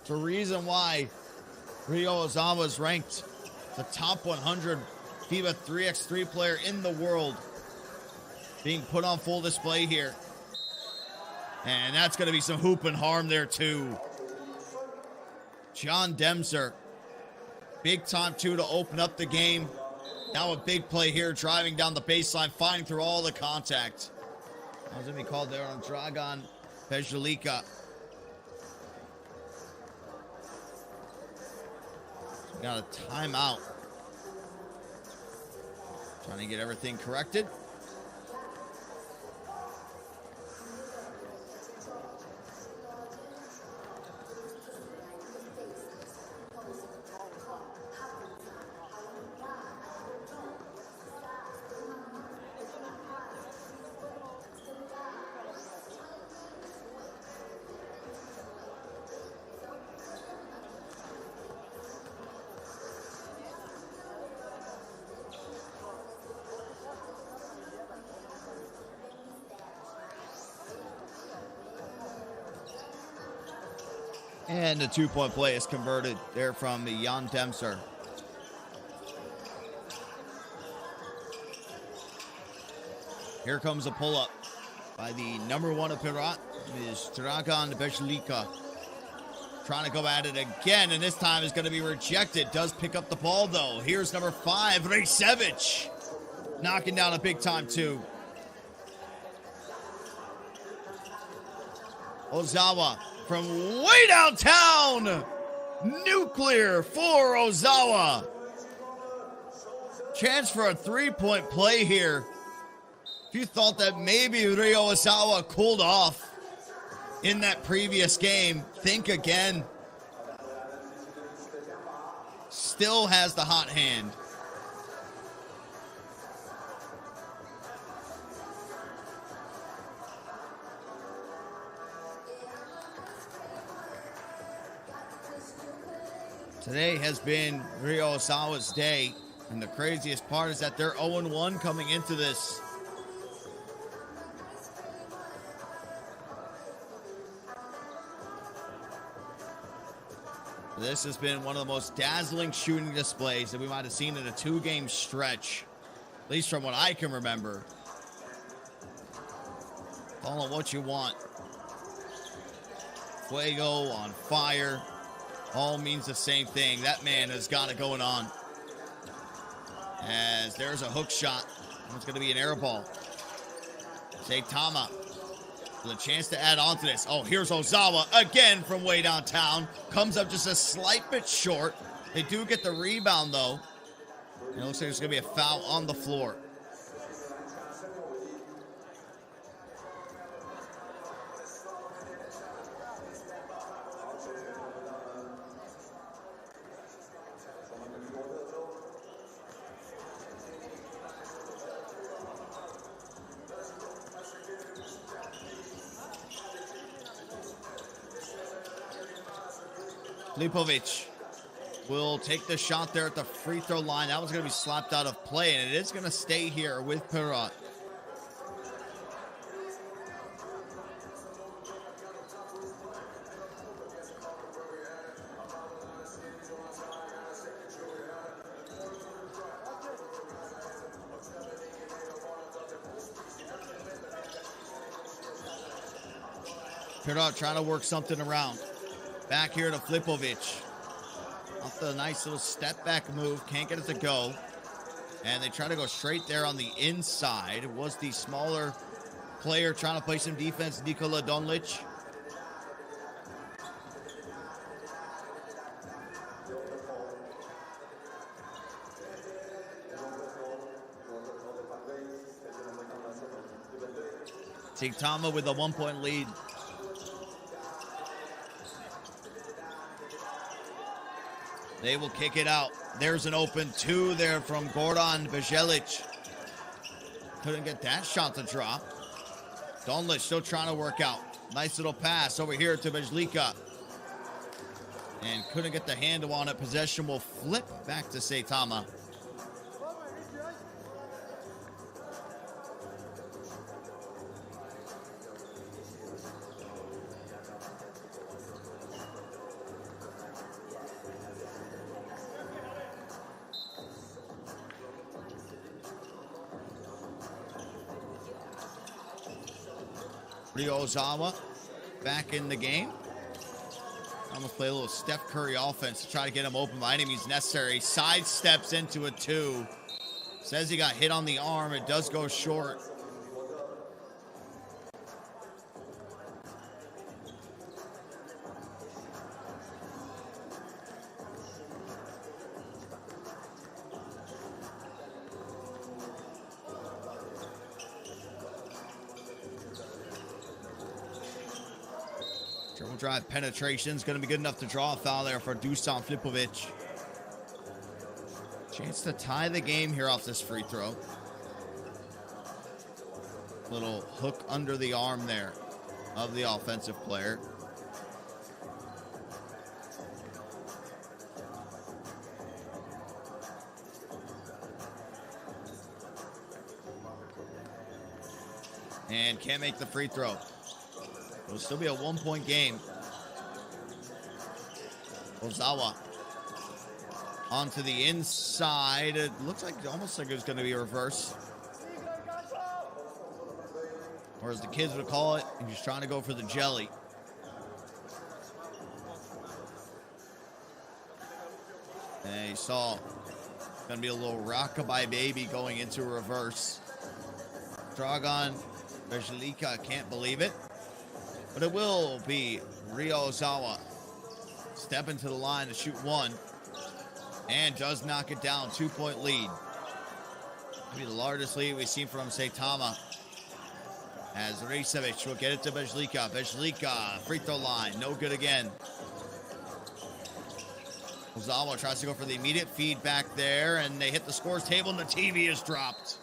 It's a reason why Ryo Ozawa is ranked the top 100 FIBA 3x3 player in the world. Being put on full display here. And that's going to be some hoop and harm there too. John Demser. Big time 2 to open up the game. Now a big play here, driving down the baseline, fighting through all the contact. That was going to be called there on Dragan Vizilica. Got a timeout. Trying to get everything corrected. And the 2-point play is converted there from Jan Demser. Here comes a pull-up by the number 1 of Pirot, is Dragan Vizilica. Trying to go at it again, and this time is going to be rejected. Does pick up the ball, though. Here's number 5, Rejcevic. Knocking down a big-time 2. Ozawa from way downtown. Nuclear for Ozawa. Chance for a 3-point play here. If you thought that maybe Ryo Ozawa cooled off in that previous game, think again. Still has the hot hand. Today has been Ryo Ozawa's day, and the craziest part is that they're 0-1 coming into this. This has been one of the most dazzling shooting displays that we might have seen in a 2-game stretch, at least from what I can remember. Call it what you want. Fuego, on fire. All means the same thing. That man has got it going on. As there's a hook shot. It's going to be an air ball. Saitama with a chance to add on to this. Oh, here's Ozawa again from way downtown. Comes up just a slight bit short. They do get the rebound, though. And it looks like there's going to be a foul on the floor. Lipovic will take the shot there at the free throw line. That was going to be slapped out of play, and it is going to stay here with Pirot. Pirot trying to work something around. Back here to Flipovic. Off the nice little step back move. Can't get it to go. And they try to go straight there on the inside. It was the smaller player trying to play some defense, Nikola Donlic. Saitama with a 1-point lead. They will kick it out. There's an open 2 there from Goran Bjelic. Couldn't get that shot to drop. Donlic still trying to work out. Nice little pass over here to Bjelica. And couldn't get the handle on it. Possession will flip back to Saitama. Ryozawa back in the game. I'm going to play a little Steph Curry offense to try to get him open by any means necessary. Sidesteps into a 2. Says he got hit on the arm. It does go short. Dribble drive penetration is going to be good enough to draw a foul there for Dusan Flipovic. Chance to tie the game here off this free throw. Little hook under the arm there of the offensive player. And can't make the free throw. It'll still be a 1-point game. Ozawa onto the inside. It looks like almost like it was going to be a reverse. Or as the kids would call it, he's trying to go for the jelly. And you saw going to be a little rockabye baby going into a reverse. Dragan Bjelica can't believe it. But it will be Ryozawa stepping to the line to shoot 1. And does knock it down. 2-point lead. Maybe the largest lead we've seen from Saitama. As Risevic will get it to Bjelica. Bjelica, free throw line. No good again. Ozawa tries to go for the immediate feed back there. And they hit the scores table and the TV is dropped.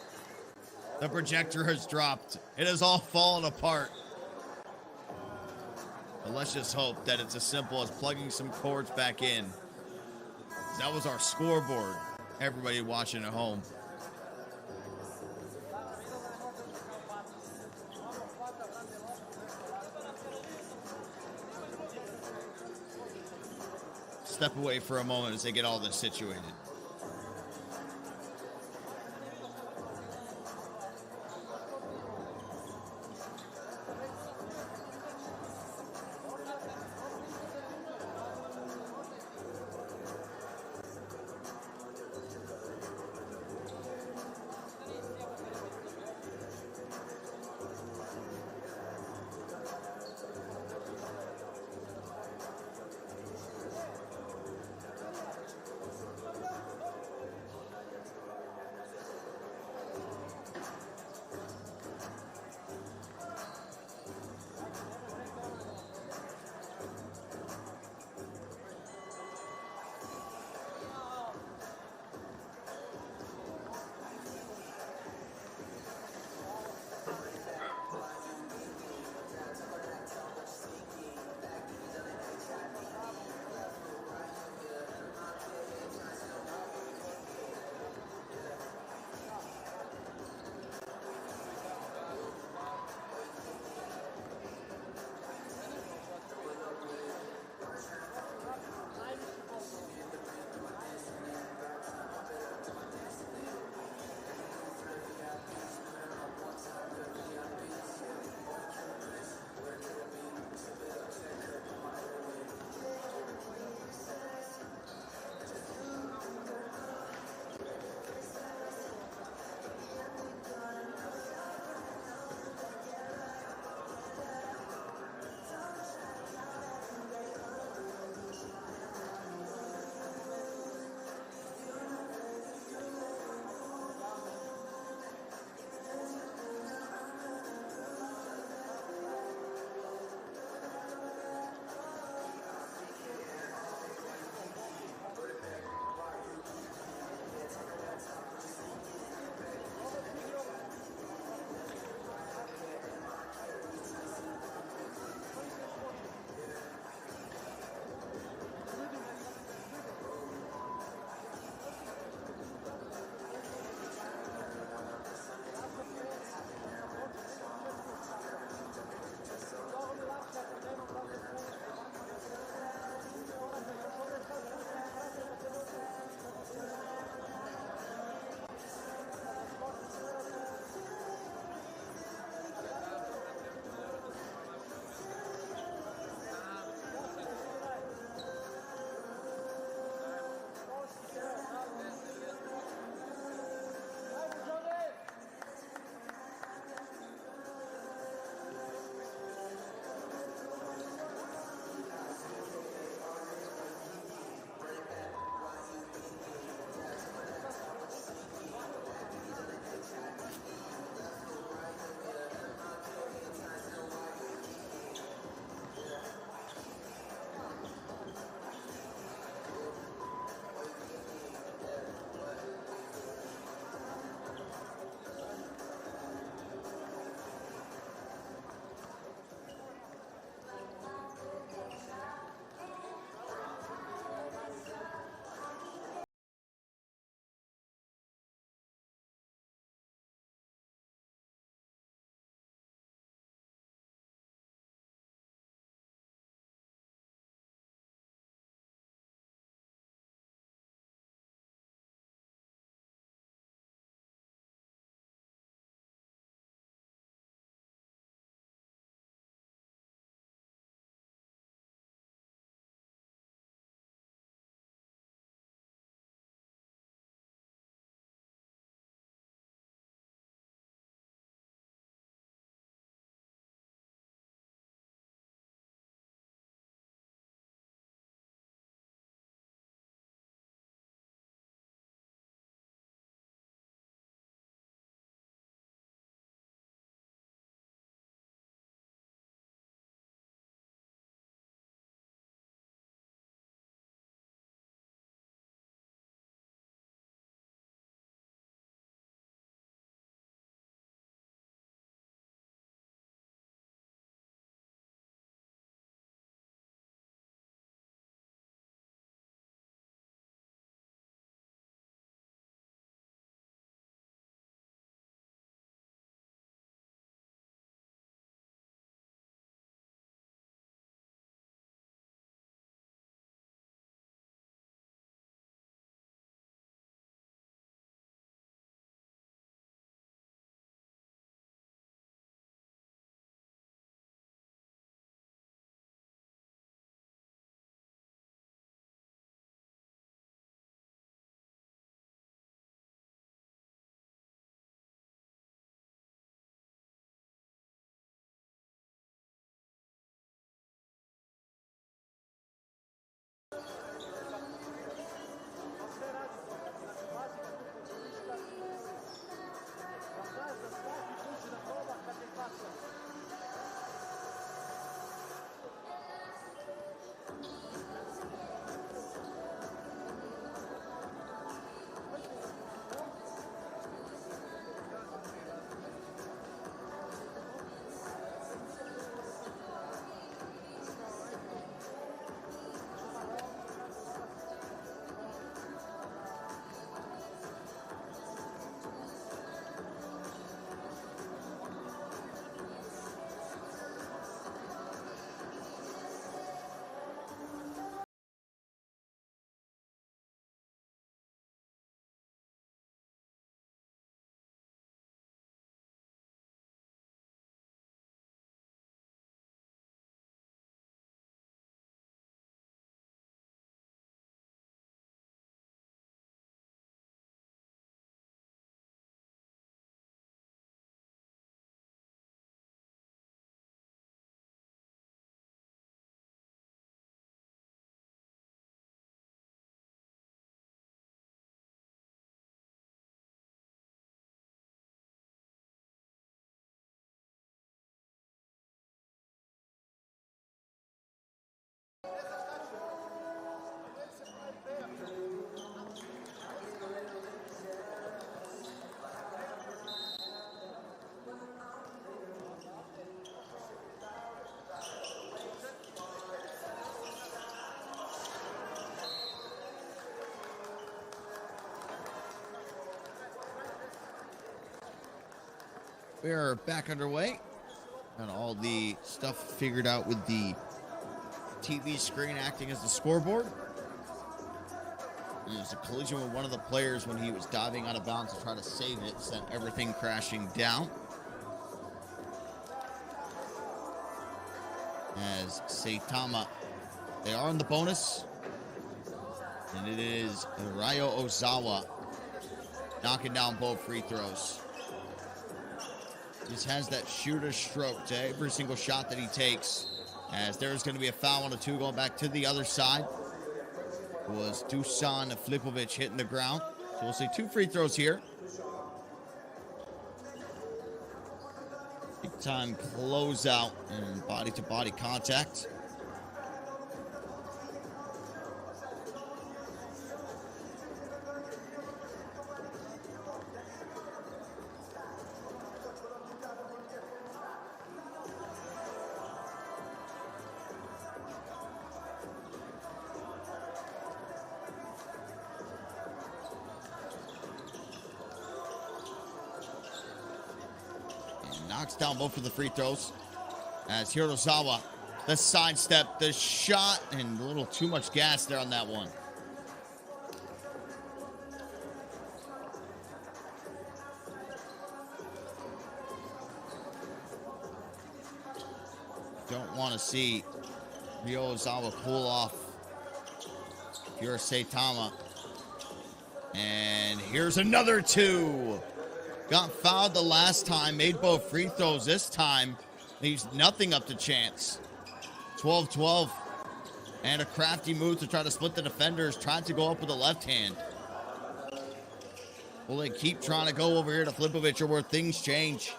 The projector has dropped. It has all fallen apart. But let's just hope that it's as simple as plugging some cords back in. That was our scoreboard. Everybody watching at home. Step away for a moment as they get all this situated. We're back underway. Got all the stuff figured out with the TV screen acting as the scoreboard. And there's a collision with one of the players when he was diving out of bounds to try to save it, sent everything crashing down. As Saitama, they are in the bonus. And it is Ryo Ozawa knocking down both free throws. Just has that shooter stroke to every single shot that he takes. As there's going to be a foul on the two going back to the other side. It was Dusan Flipovic hitting the ground. So we'll see 2 free throws here. Big time closeout and body-to-body contact. Knocks down both of the free throws. As Hirozawa, the sidestep, the shot, and a little too much gas there on that one. Don't want to see Hirozawa pull off. Here's Saitama. And here's another 2. Got fouled the last time, made both free throws this time. Leaves nothing up to chance. 12-12. And a crafty move to try to split the defenders. Tried to go up with the left hand. Will they keep trying to go over here to Flipovic or where things change?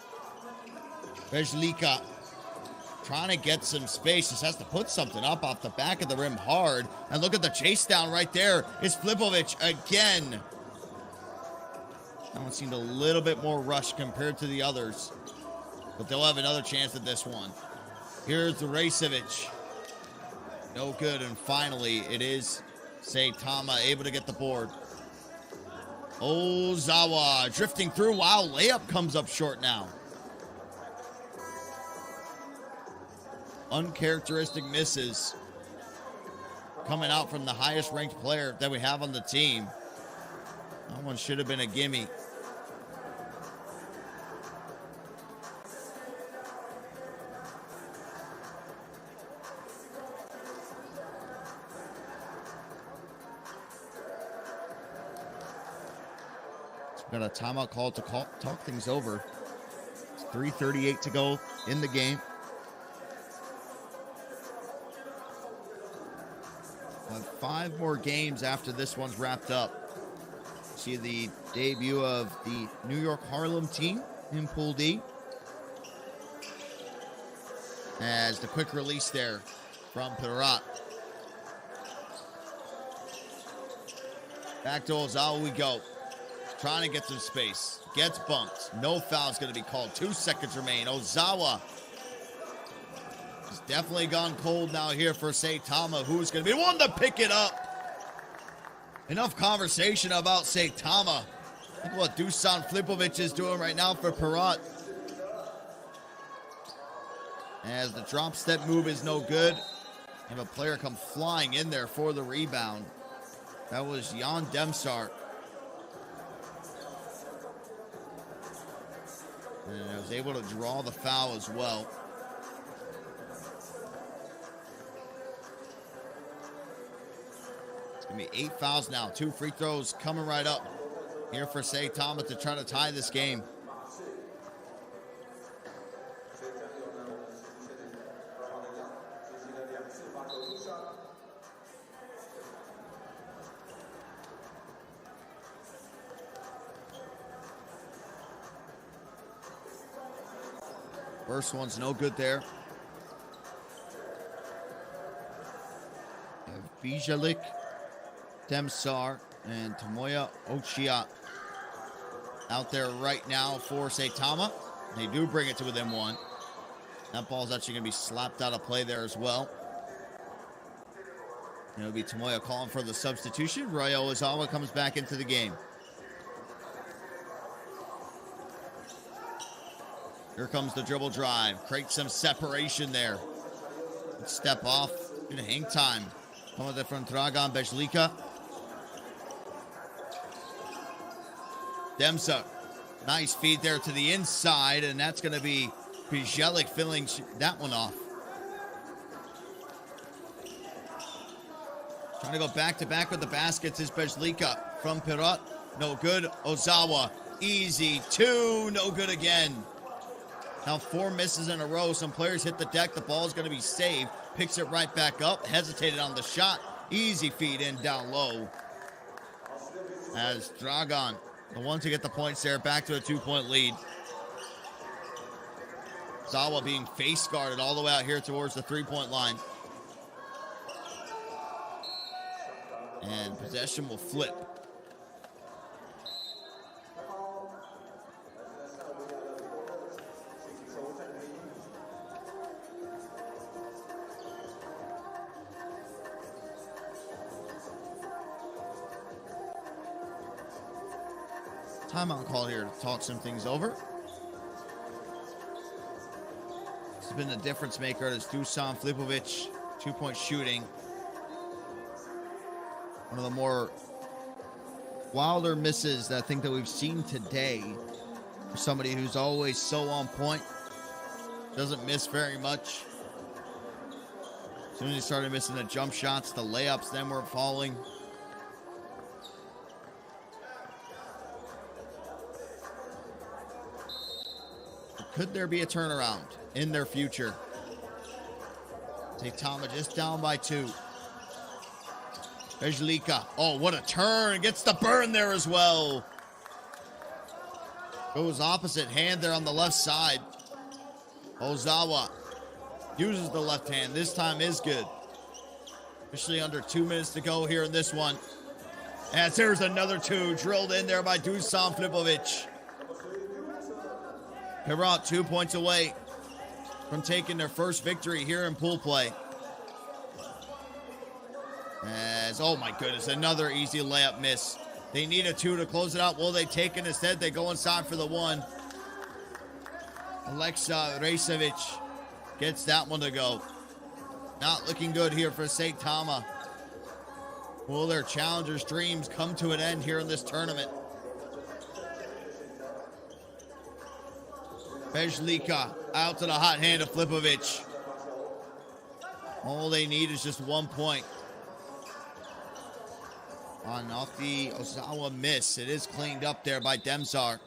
Vezlika trying to get some space. Just has to put something up off the back of the rim hard. And look at the chase down right there. It's Flipovic again. That one seemed a little bit more rushed compared to the others. But they'll have another chance at this one. Here's the Racevic. No good. And finally, it is Saitama able to get the board. Ozawa drifting through. Wow, layup comes up short now. Uncharacteristic misses coming out from the highest ranked player that we have on the team. That one should have been a gimme. Got a timeout call to talk things over. It's 3:38 to go in the game. We'll have 5 more games after this one's wrapped up. See the debut of the New York Harlem team in Pool D. As the quick release there from Pirot. Back to Ozawa we go. Trying to get some space. Gets bumped. No foul's going to be called. 2 seconds remain. Ozawa has definitely gone cold now here for Saitama, who's going to be one to pick it up. Enough conversation about Saitama. Look what Dusan Flipovic is doing right now for Pirot. As the drop step move is no good. And a player come flying in there for the rebound. That was Jan Demsar. And I was able to draw the foul as well. It's going to be 8 fouls now. 2 free throws coming right up here for Saitama to try to tie this game. First one's no good there. Bijalik, Demsar, and Tomoya Ochia out there right now for Saitama. They do bring it to within 1. That ball's actually going to be slapped out of play there as well. It'll be Tomoya calling for the substitution. Ryo Ozawa comes back into the game. Here comes the dribble drive. Creates some separation there. Step off. Good hang time. Coming there from Dragan Bezlika. Demsa. Nice feed there to the inside, and that's going to be Bijelik filling that one off. Trying to go back-to-back with the baskets is Bezlika from Pirot. No good. Ozawa. Easy. 2. No good again. Now 4 misses in a row. Some players hit the deck. The ball is going to be saved. Picks it right back up. Hesitated on the shot. Easy feed in down low. As Dragan, the one to get the points there, back to a 2-point lead. Zawa being face guarded all the way out here towards the 3-point line. And possession will flip. Timeout call here to talk some things over. This has been the difference maker. It's Dusan Flipovic, 2-point shooting. One of the more wilder misses that I think that we've seen today. For somebody who's always so on point. Doesn't miss very much. As soon as he started missing the jump shots, the layups then weren't falling. Could there be a turnaround in their future? Saitama just down by 2. Bezlika. Oh, what a turn. Gets the burn there as well. Goes opposite hand there on the left side. Ozawa uses the left hand. This time is good. Officially under 2 minutes to go here in this one. As there's another 2 drilled in there by Dusan Flipovic. Pirot 2 points away from taking their first victory here in pool play. As, oh my goodness, another easy layup miss. They need a 2 to close it out. Will they take it instead? They go inside for the 1. Alexa Rejcevic gets that one to go. Not looking good here for Saitama. Will their challengers' dreams come to an end here in this tournament? Bezlika out to the hot hand of Flipovic. All they need is just 1 point. Off the Ozawa miss. It is cleaned up there by Demsar.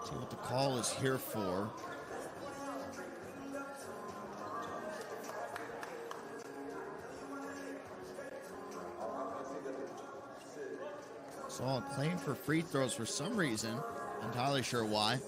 See what the call is here for. Saw a claim for free throws for some reason. Not entirely sure why.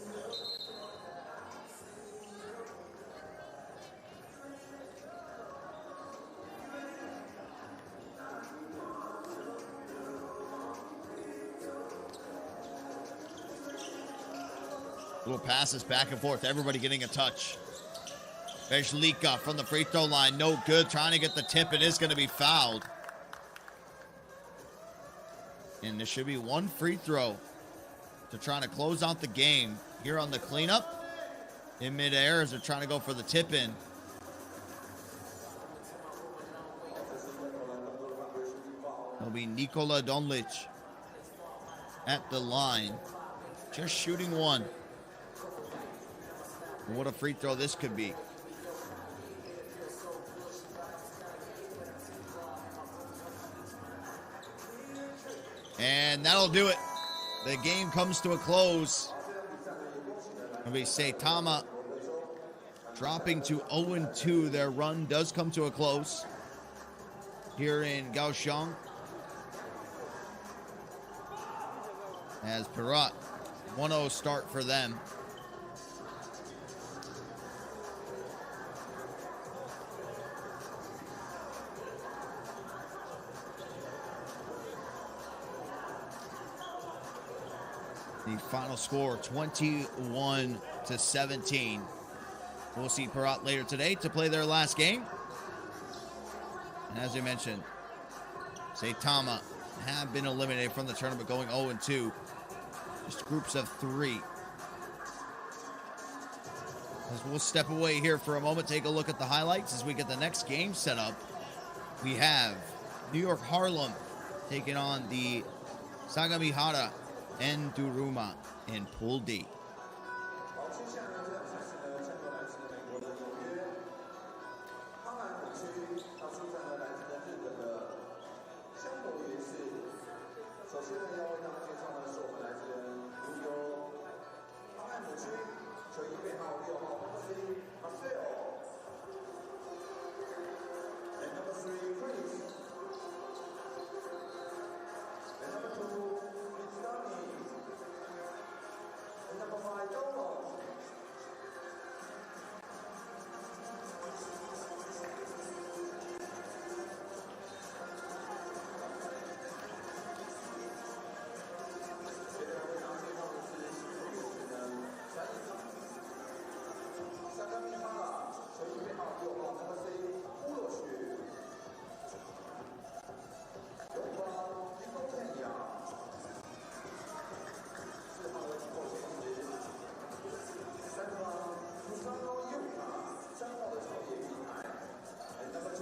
Little passes back and forth. Everybody getting a touch. Bezlika from the free throw line. No good. Trying to get the tip. It is going to be fouled. And there should be 1 free throw to try to close out the game here on the cleanup. In midair as they're trying to go for the tip in. It'll be Nikola Donlic at the line. Just shooting 1. And what a free throw this could be. And that'll do it. The game comes to a close. It'll be Saitama dropping to 0-2. Their run does come to a close here in Kaohsiung. As Pirot, 1-0 start for them. The final score, 21-17. We'll see Pirot later today to play their last game. And as we mentioned, Saitama have been eliminated from the tournament, going 0-2. Just groups of 3. As we'll step away here for a moment, take a look at the highlights as we get the next game set up. We have New York Harlem taking on the Sagamihara Enndaruma in Pool D. 好，接下来这场赛事呢，将由来自美国的纽约哈兰姆区要出战了来自日本的香国爵士。首先呢，要为大家介绍的是我们来自纽约哈兰姆区球衣编号6号 Number 3 Marcel and Number 3 Chris and Number 2 it's Danny and Number 5 Dolo. 接着为大家介绍的是新球员的Sagamihara球衣编号6号 Number 3 Pirot。WanBao Kaohsiung 4号的破前时，3号3号的草野平台 and Number 2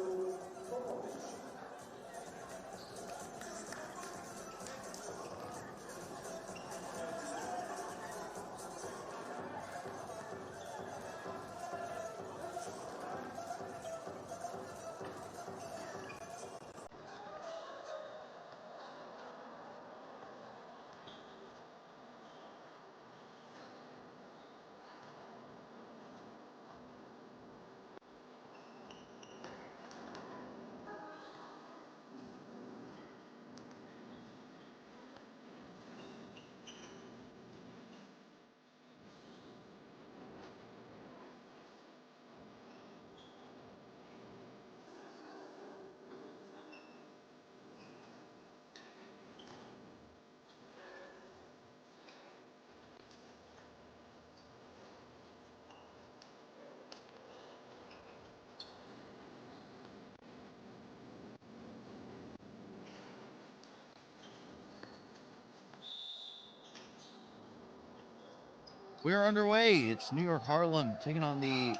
Popovich。We're underway. It's New York Harlem taking on the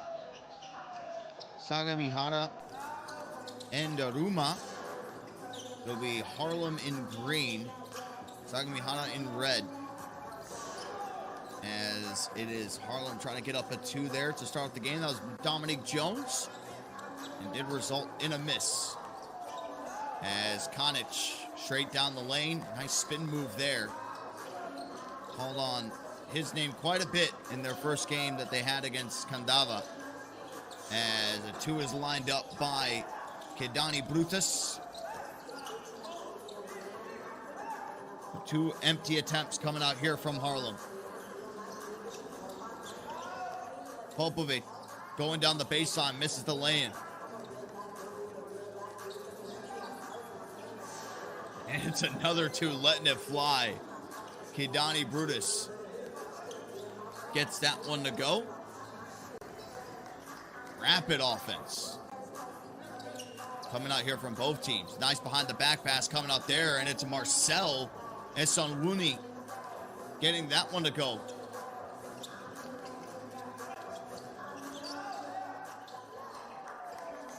Sagamihara Enndaruma. It'll be Harlem in green, Sagamihara in red. As it is Harlem trying to get up a 2 there to start the game. That was Dominic Jones and did result in a miss. As Konic straight down the lane. Nice spin move there. Called on his name quite a bit in their first game that they had against Kandava. As a 2 is lined up by Kedani Brutus. 2 empty attempts coming out here from Harlem. Popovic going down the baseline, misses the lay-in. And it's another 2 letting it fly. Kedani Brutus gets that one to go. Rapid offense coming out here from both teams. Nice behind the back pass coming out there, and it's Marcel Esonwuni getting that one to go.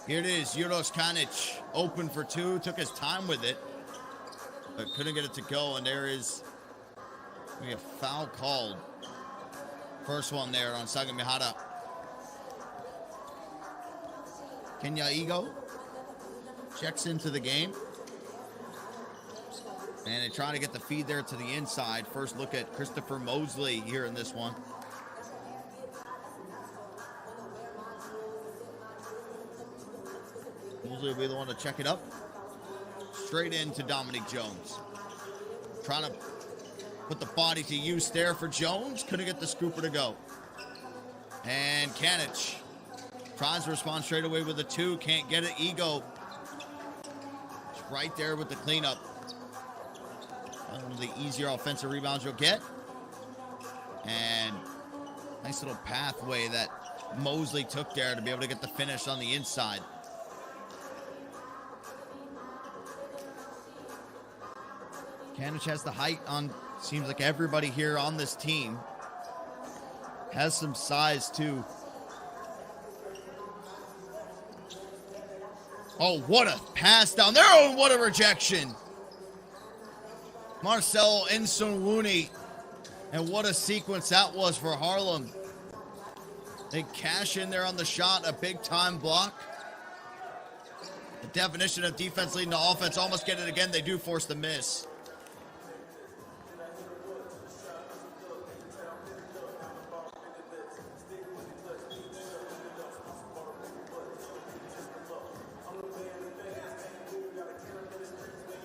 Here it is, Juros Kanic open for 2, took his time with it, but couldn't get it to go, and there is a foul called. First one there on Sagamihara. Kenya Ego checks into the game. And they try to get the feed there to the inside. First look at Christopher Mosley here in this one. Mosley will be the one to check it up. Straight into Dominic Jones. Trying to put the body to use there for Jones. Couldn't get the scooper to go. And Kanic tries to respond straight away with a 2. Can't get it. Ego right there with the cleanup. One of the easier offensive rebounds you'll get. And nice little pathway that Mosley took there to be able to get the finish on the inside. Kanic has the height on, seems like everybody here on this team has some size too. Oh, what a pass down there. Oh, what a rejection. Marcelo Nsonwuni. And what a sequence that was for Harlem. They cash in there on the shot, a big time block. The definition of defense leading to offense, almost get it again. They do force the miss.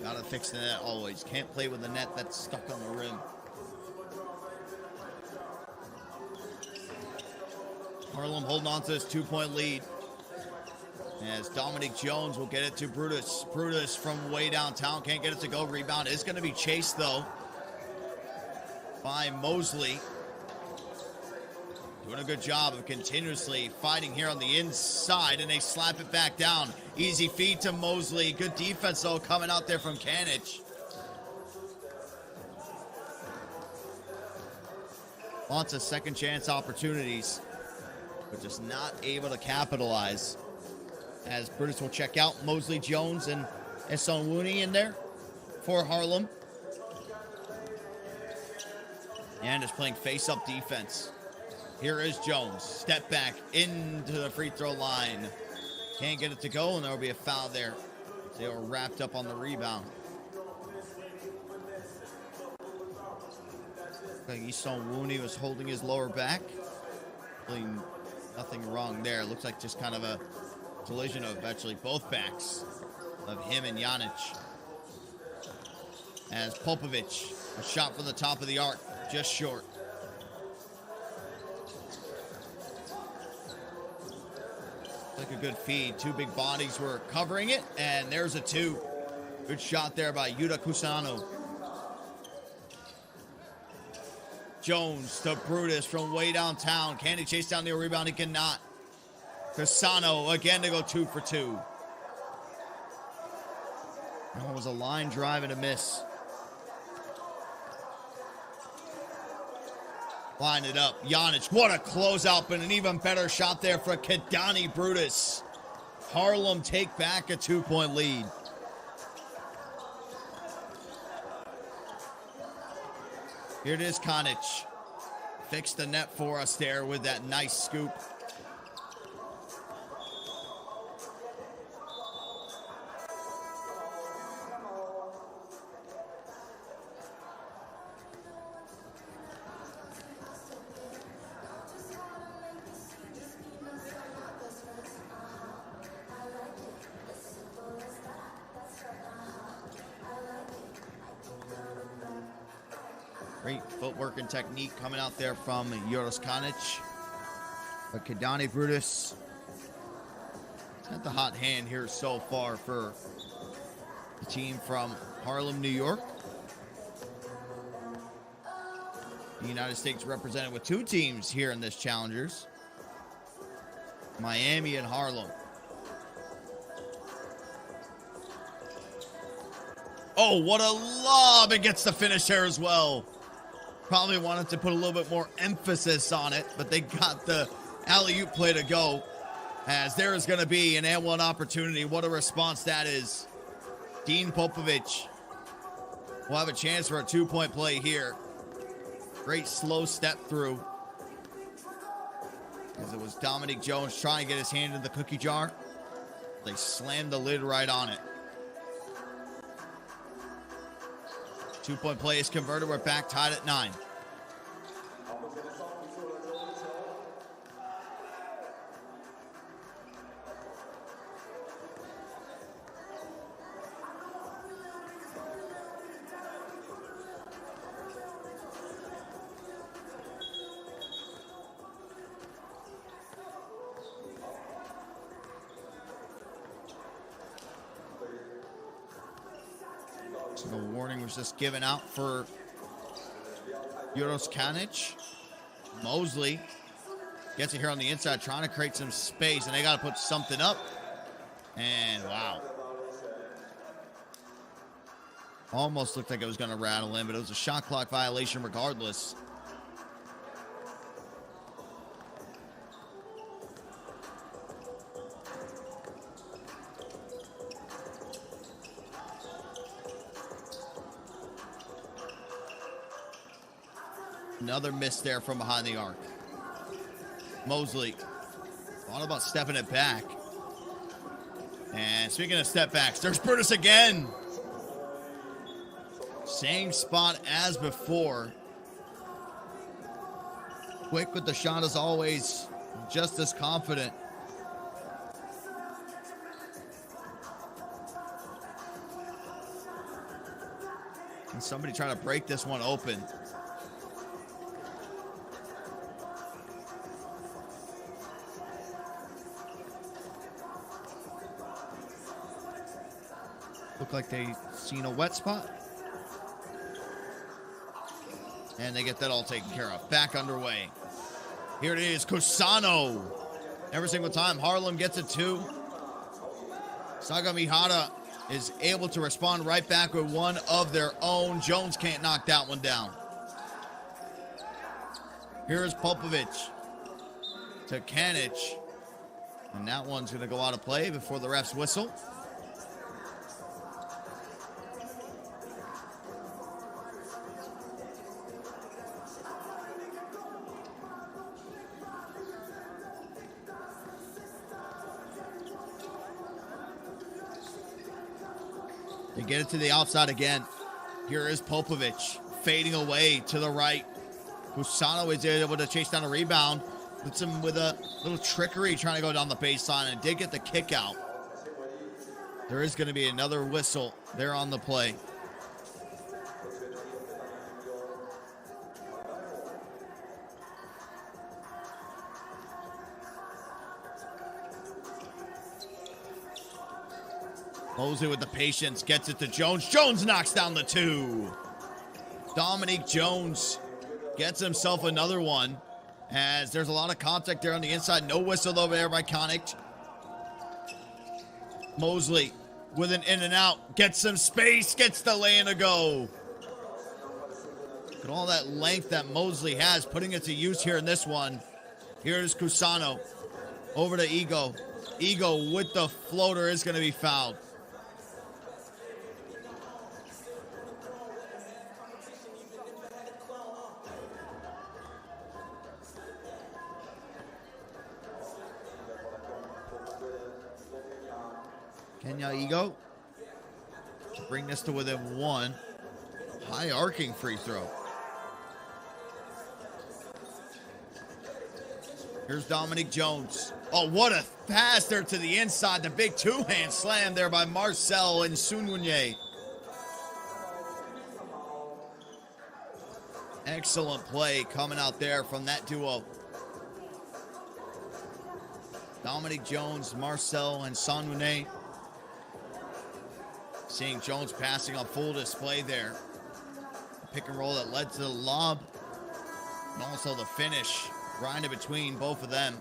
Gotta fix the net always. Can't play with the net that's stuck on the rim. Harlem holding on to this 2-point lead. As Dominic Jones will get it to Brutus. Brutus from way downtown can't get it to go. Rebound is going to be chased though by Mosley. Doing a good job of continuously fighting here on the inside, and they slap it back down. Easy feed to Mosley. Good defense, though, coming out there from Kanic. Lots of second chance opportunities, but just not able to capitalize. As Brutus will check out, Mosley, Jones, and Nsonwuni in there for Harlem. And is playing face-up defense. Here is Jones. Step back into the free throw line. Can't get it to go, and there will be a foul there. They were wrapped up on the rebound. Nsonwuni was holding his lower back. Really nothing wrong there. Looks like just kind of a collision of actually both backs of him and Janic. As Popovic, a shot from the top of the arc, just short. Like a good feed. Two big bodies were covering it, and there's a two. Good shot there by Yuta Kusano. Jones to Brutus from way downtown. Can he chase down the rebound? He cannot. Kusano again to go 2 for 2. That was a line drive and a miss. Line it up. Janic, what a closeout, but an even better shot there for Kadani Brutus. Harlem take back a 2-point lead. Here it is, Kanic. Fixed the net for us there with that nice scoop. Great footwork and technique coming out there from Joros Kanic. But Kadani Brutus had the hot hand here so far for the team from Harlem, New York. The United States represented with two teams here in this Challengers. Miami and Harlem. Oh, what a lob! It gets the finish there as well. Probably wanted to put a little bit more emphasis on it, but they got the alley-oop play to go. As there is going to be an and one opportunity. What a response that is. Dean Popovic will have a chance for a 2-point play here. Great slow step through. As it was Dominic Jones trying to get his hand in the cookie jar. They slammed the lid right on it. 2-point play is converted. We're back tied at 9. So the warning was just given out for Joros Kanic. Mosley gets it here on the inside, trying to create some space, and they got to put something up. And wow. Almost looked like it was going to rattle in, but it was a shot clock violation regardless. Another miss there from behind the arc. Mosley thought about stepping it back. And speaking of step backs, there's Brutus again. Same spot as before. Quick with the shot as always. Just as confident. And somebody trying to break this one open. Look like they seen a wet spot. And they get that all taken care of. Back underway. Here it is, Kusano. Every single time Harlem gets it too. Sagamihara is able to respond right back with one of their own. Jones can't knock that one down. Here's Popovic to Kanic. And that one's going to go out of play before the refs whistle. They get it to the outside again. Here is Popovic fading away to the right. Kusano is able to chase down a rebound. Puts him with a little trickery trying to go down the baseline and did get the kick out. There is going to be another whistle there on the play. Mosley with the patience, gets it to Jones. Jones knocks down the two. Dominique Jones gets himself another one, as there's a lot of contact there on the inside. No whistle over there by Kanic. Mosley with an in and out, gets some space, gets the lay in a go. Look at all that length that Mosley has, putting it to use here in this one. Here's Kusano over to Ego. Ego with the floater is going to be fouled. Kenya Ego to bring this to within one. High arcing free throw. Here's Dominique Jones. Oh, what a pass there to the inside. The big two-hand slam there by Marcel and Sunwunye. Excellent play coming out there from that duo. Dominique Jones, Marcel, and Sunwunye. Seeing Jones passing on full display there. Pick and roll that led to the lob. And also the finish. Grinded between both of them.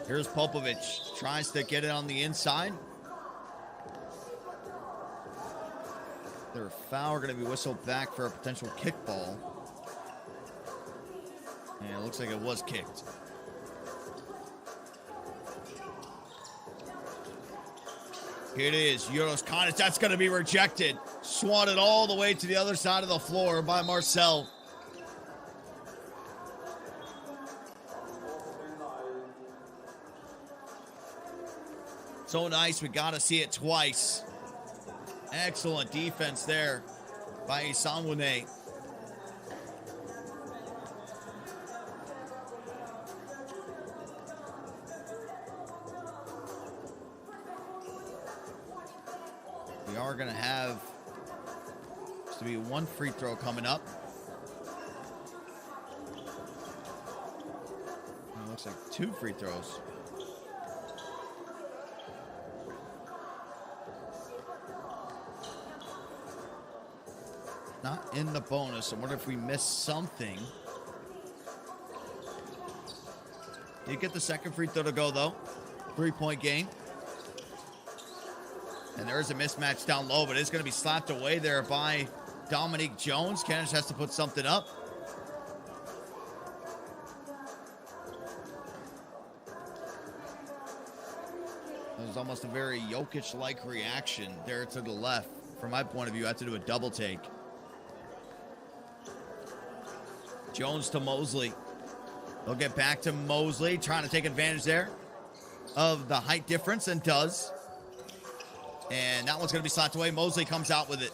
Here's Popovic, tries to get it on the inside. Their foul going to be whistled back for a potential kickball. And it looks like it was kicked. Here it is, Euros Kanic, that's going to be rejected. Swatted all the way to the other side of the floor by Marcel. So nice, we got to see it twice. Excellent defense there by Sunwunye. We are going to have be one free throw coming up. It looks like two free throws. Not in the bonus. I wonder if we missed something. Did get the second free throw to go, though. 3-point game. And there is a mismatch down low, but it's going to be slapped away there by Dominique Jones. Kanish has to put something up. It was almost a very Jokic-like reaction there to the left. From my point of view, I had to do a double take. Jones to Mosley. They'll get back to Mosley, trying to take advantage there of the height difference, and does. And that one's going to be slapped away. Mosley comes out with it.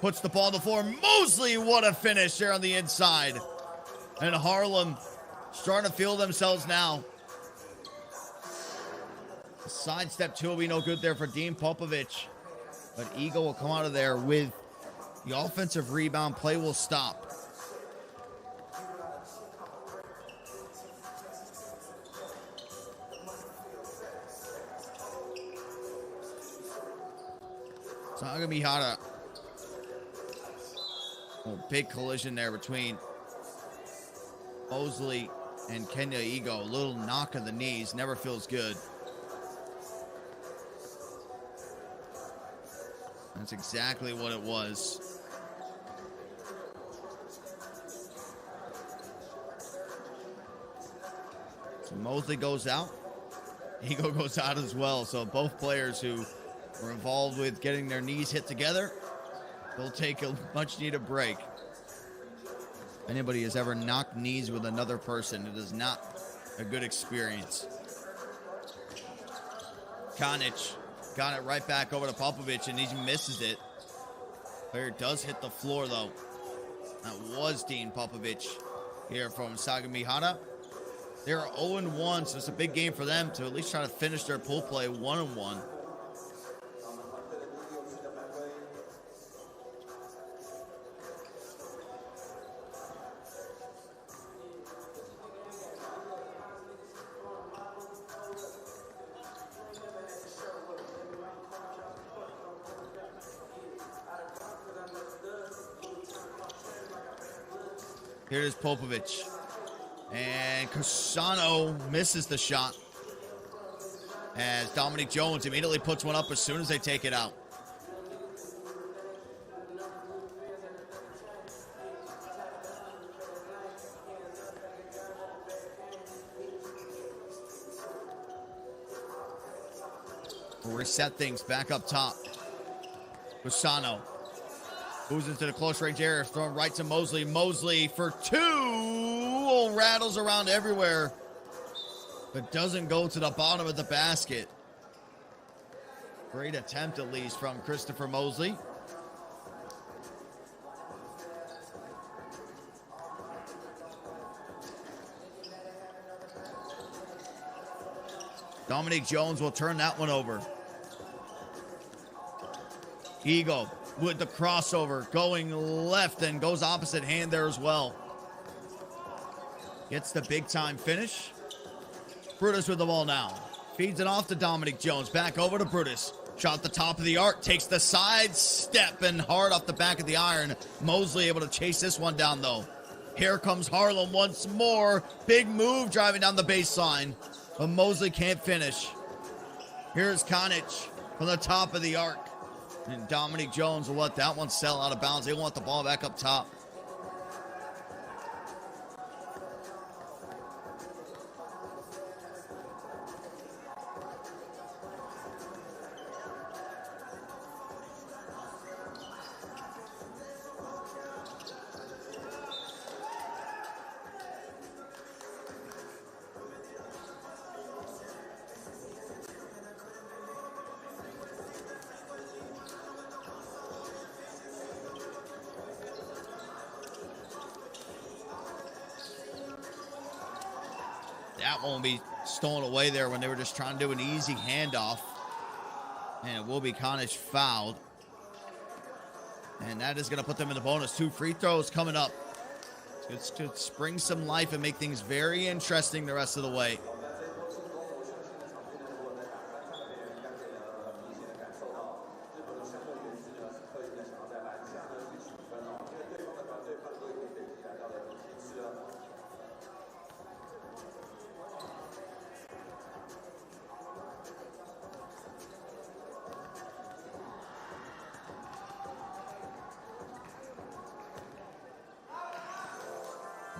Puts the ball on the floor. Mosley, what a finish there on the inside. And Harlem starting to feel themselves now. The sidestep two will be no good there for Dean Popovich. But Eagle will come out of there with the offensive rebound. Play will stop. Sagamihara. Oh, big collision there between Mosley and Kenya Ego. A little knock of the knees. Never feels good. That's exactly what it was. So Mosley goes out. Ego goes out as well. So both players who were involved with getting their knees hit together, they'll take a much-needed break. If anybody has ever knocked knees with another person, it is not a good experience. Kanic got it right back over to Popovich, and he misses it. Player does hit the floor, though. That was Dean Popovich here from Sagamihara. They're 0-1, so it's a big game for them to at least try to finish their pool play 1-1. Here is Popovich. And Cassano misses the shot. As Dominique Jones immediately puts one up as soon as they take it out. We'll reset things back up top. Cassano moves into the close range area, thrown right to Mosley. Mosley for two. Oh, rattles around everywhere, but doesn't go to the bottom of the basket. Great attempt, at least, from Christopher Mosley. Dominique Jones will turn that one over. Ego with the crossover, going left and goes opposite hand there as well. Gets the big-time finish. Brutus with the ball now. Feeds it off to Dominique Jones. Back over to Brutus. Shot the top of the arc. Takes the side step and hard off the back of the iron. Mosley able to chase this one down, though. Here comes Harlem once more. Big move driving down the baseline. But Mosley can't finish. Here's Kanic from the top of the arc. And Dominique Jones will let that one sail out of bounds. They want the ball back up top. That won't be stolen away there when they were just trying to do an easy handoff. And it will be Kanic fouled. And that is going to put them in the bonus. 2 free throws coming up. It's going to spring some life and make things very interesting the rest of the way.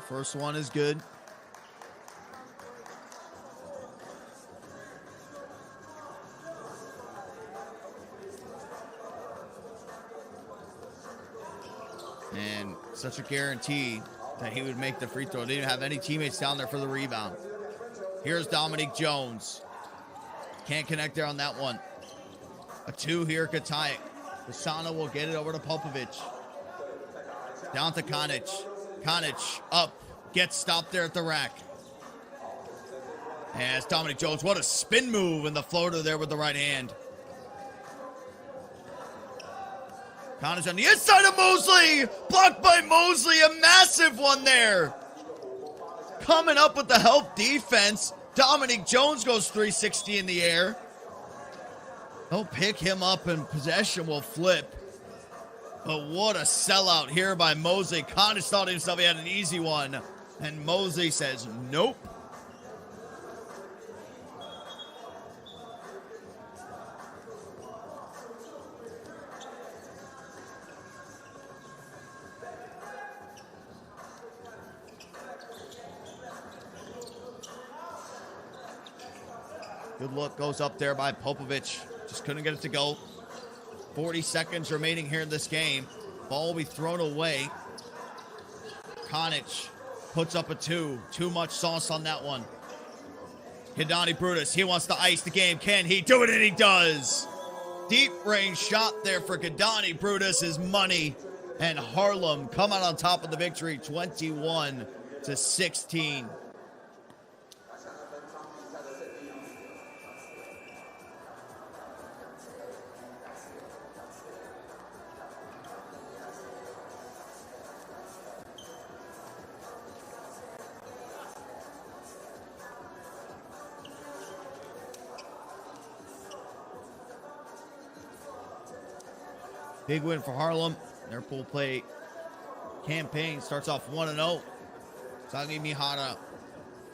First one is good. And such a guarantee that he would make the free throw. They didn't have any teammates down there for the rebound. Here's Dominique Jones. Can't connect there on that one. A 2 here could tie it. Kasana will get it over to Popovic. Down to Kanic. Kanic up. Gets stopped there at the rack. And it's Dominic Jones. What a spin move in the floater there with the right hand. Kanic on the inside of Mosley. Blocked by Mosley. A massive one there. Coming up with the help defense. Dominic Jones goes 360 in the air. They'll pick him up and possession will flip. But what a sellout here by Mosley. Kanic thought himself he had an easy one. And Mosley says, nope. Good look goes up there by Popovic. Just couldn't get it to go. 40 seconds remaining here in this game. Ball will be thrown away. Kanic puts up a 2. Too much sauce on that one. Hidani Brutus, he wants to ice the game. Can he do it? And he does. Deep range shot there for Hidani Brutus is money. And Harlem come out on top of the victory, 21-16. Big win for Harlem. Their pool play campaign starts off 1-0. Sagamihara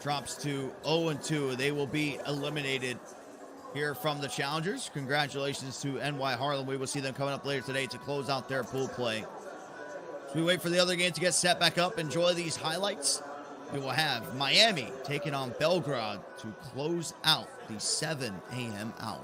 drops to 0-2. They will be eliminated here from the challengers. Congratulations to NY Harlem. We will see them coming up later today to close out their pool play. As we wait for the other game to get set back up, enjoy these highlights. We will have Miami taking on Belgrade to close out the 7 a.m. hour.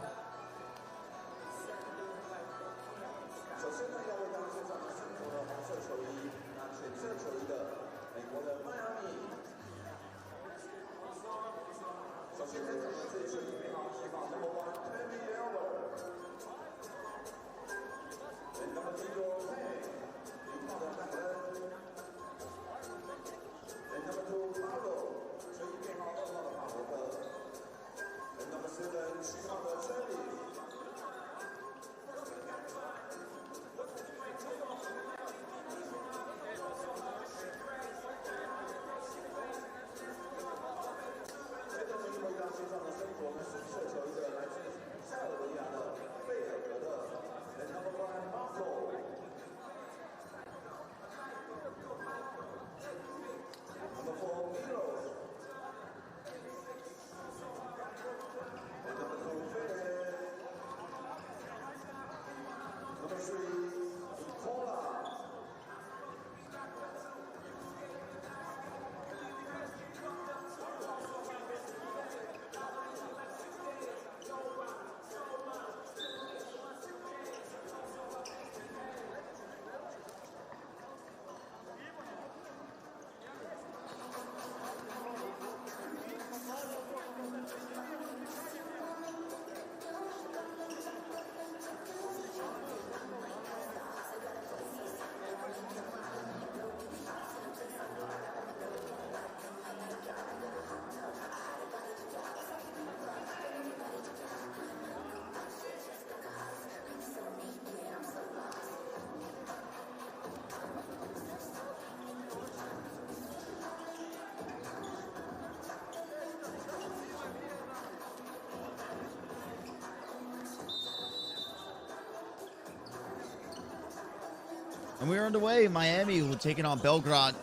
And we are underway. Miami will taking on Belgrade.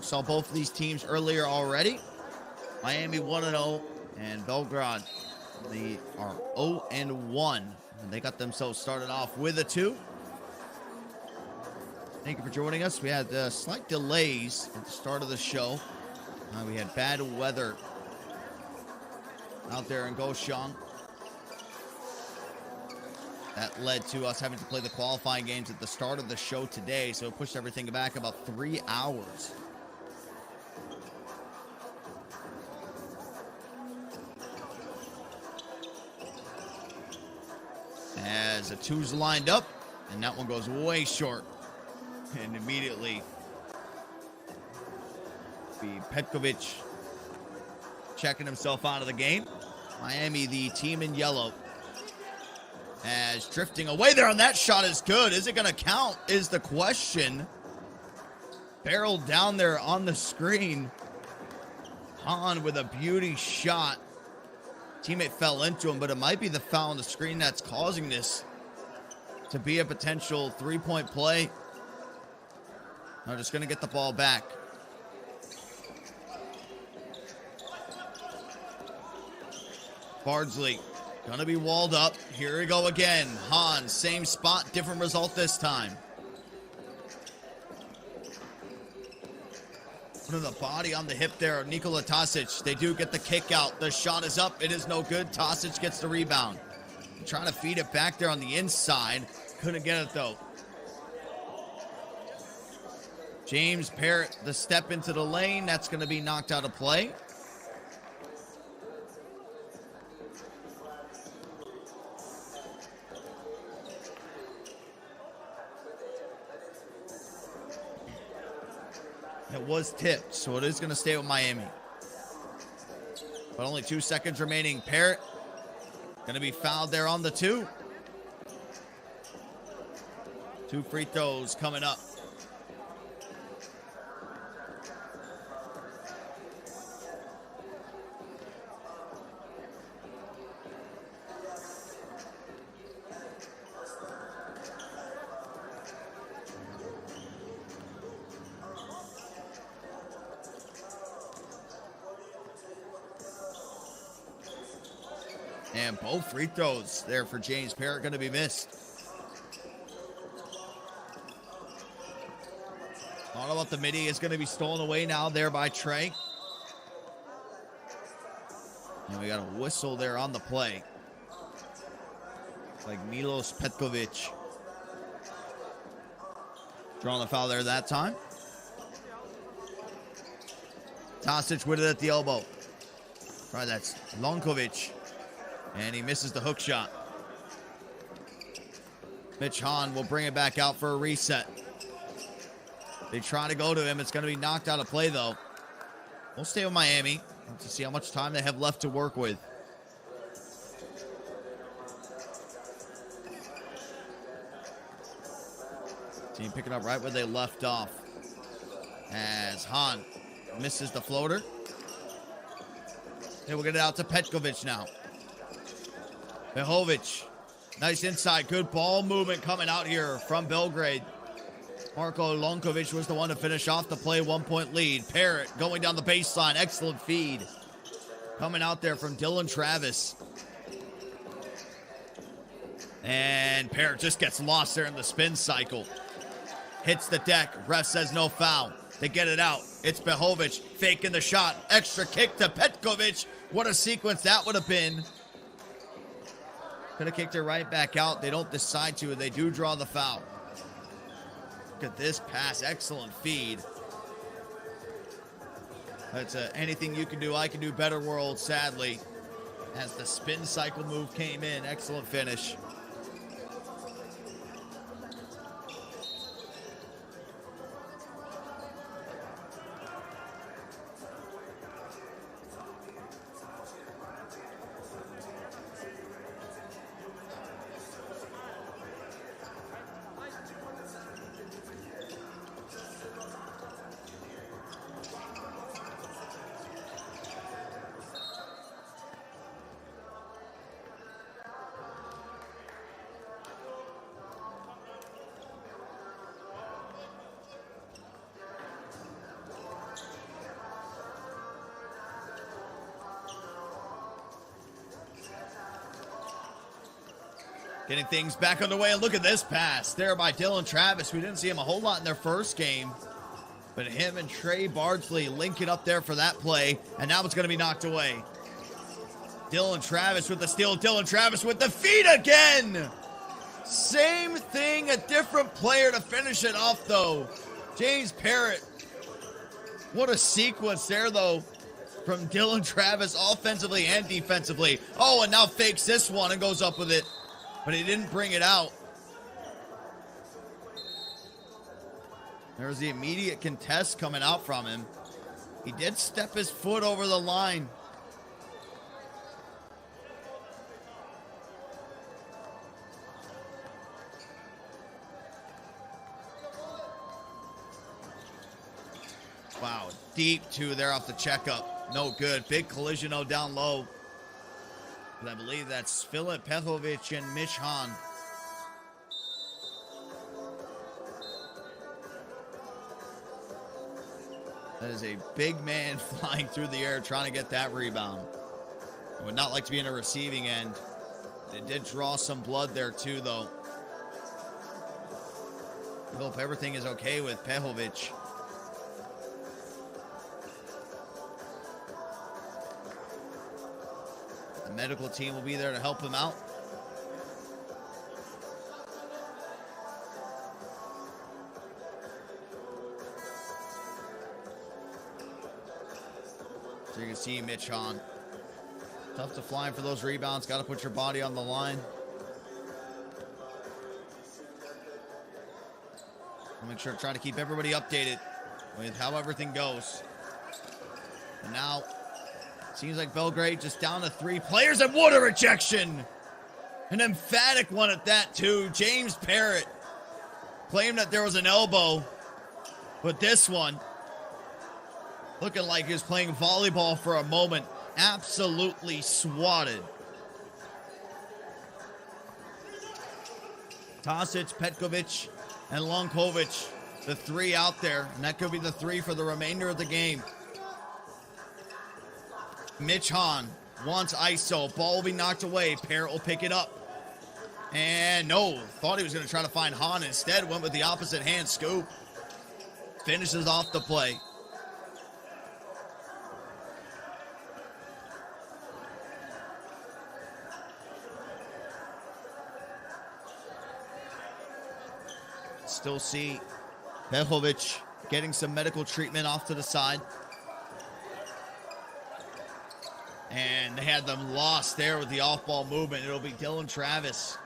Saw both of these teams earlier already. Miami 1-0, and Belgrade, they are 0-1. And they got themselves started off with a 2. Thank you for joining us. We had slight delays at the start of the show. We had bad weather out there in Kaohsiung. That led to us having to play the qualifying games at the start of the show today, so it pushed everything back about 3 hours. As a 2's lined up, and that one goes way short. And immediately, Petkovic checking himself out of the game. Miami, the team in yellow, as drifting away there, and that shot is good. Is it going to count is the question. Barreled down there on the screen. Han with a beauty shot. Teammate fell into him, but it might be the foul on the screen that's causing this to be a potential 3-point play. They're just going to get the ball back. Bardsley going to be walled up. Here we go again. Han, same spot, different result this time. Putting the body on the hip there, Nikola Tasic. They do get the kick out. The shot is up. It is no good. Tasic gets the rebound. Trying to feed it back there on the inside. Couldn't get it though. James Pirot, the step into the lane. That's going to be knocked out of play. It was tipped, so it is going to stay with Miami. But only 2 seconds remaining. Pirot going to be fouled there on the 2. 2 free throws coming up. And both free throws there for James Pirot going to be missed. Thought about the midi is going to be stolen away now there by Trey. And we got a whistle there on the play. Like Milos Petkovic drawing the foul there that time. Tasic with it at the elbow. Right, that's Lonkovic. And he misses the hook shot. Mitch Hahn will bring it back out for a reset. They try to go to him. It's going to be knocked out of play, though. We'll stay with Miami to see how much time they have left to work with. Team picking up right where they left off. As Hahn misses the floater. And we'll get it out to Petkovic now. Behovic, nice inside, good ball movement coming out here from Belgrade. Marko Lonkovic was the one to finish off the play, 1-point lead. Pirot going down the baseline, excellent feed. Coming out there from Dylan Travis. And Pirot just gets lost there in the spin cycle. Hits the deck, ref says no foul. They get it out, it's Behovic faking the shot. Extra kick to Petkovic. What a sequence that would have been. Could have kicked it right back out. They don't decide to, and they do draw the foul. Look at this pass. Excellent feed. That's anything you can do, I can do better world, sadly. As the spin cycle move came in. Excellent finish. Getting things back underway, and look at this pass there by Dylan Travis. We didn't see him a whole lot in their first game, but him and Trey Bardsley linking up there for that play, and now it's going to be knocked away. Dylan Travis with the steal. Dylan Travis with the feed again. Same thing, a different player to finish it off, though. James Pirot. What a sequence there, though, from Dylan Travis offensively and defensively. Oh, and now fakes this one and goes up with it, but he didn't bring it out. There's the immediate contest coming out from him. He did step his foot over the line. Wow, deep two there off the checkup. No good. Big collision, though, down low. But I believe that's Filip Pehovic and Mitch Hahn. That is a big man flying through the air trying to get that rebound. I would not like to be in a receiving end. It did draw some blood there, too, though. I hope everything is okay with Pehovic. The medical team will be there to help him out. So you can see Mitch Hahn. Tough to fly in for those rebounds. Got to put your body on the line. I'll make sure to try to keep everybody updated with how everything goes. And now, seems like Belgrade just down to 3 players, and what a rejection! An emphatic one at that, too. James Pirot claimed that there was an elbow, but this one, looking like he was playing volleyball for a moment, absolutely swatted. Tasic, Petkovic, and Lonkovic, the 3 out there, and that could be the 3 for the remainder of the game. Mitch Hahn wants ISO. Ball will be knocked away. Pirot will pick it up. And no, thought he was going to try to find Hahn. Instead, went with the opposite hand scoop. Finishes off the play. Still see Pehovic getting some medical treatment off to the side. And they had them lost there with the off-ball movement. It'll be Dylan Travis.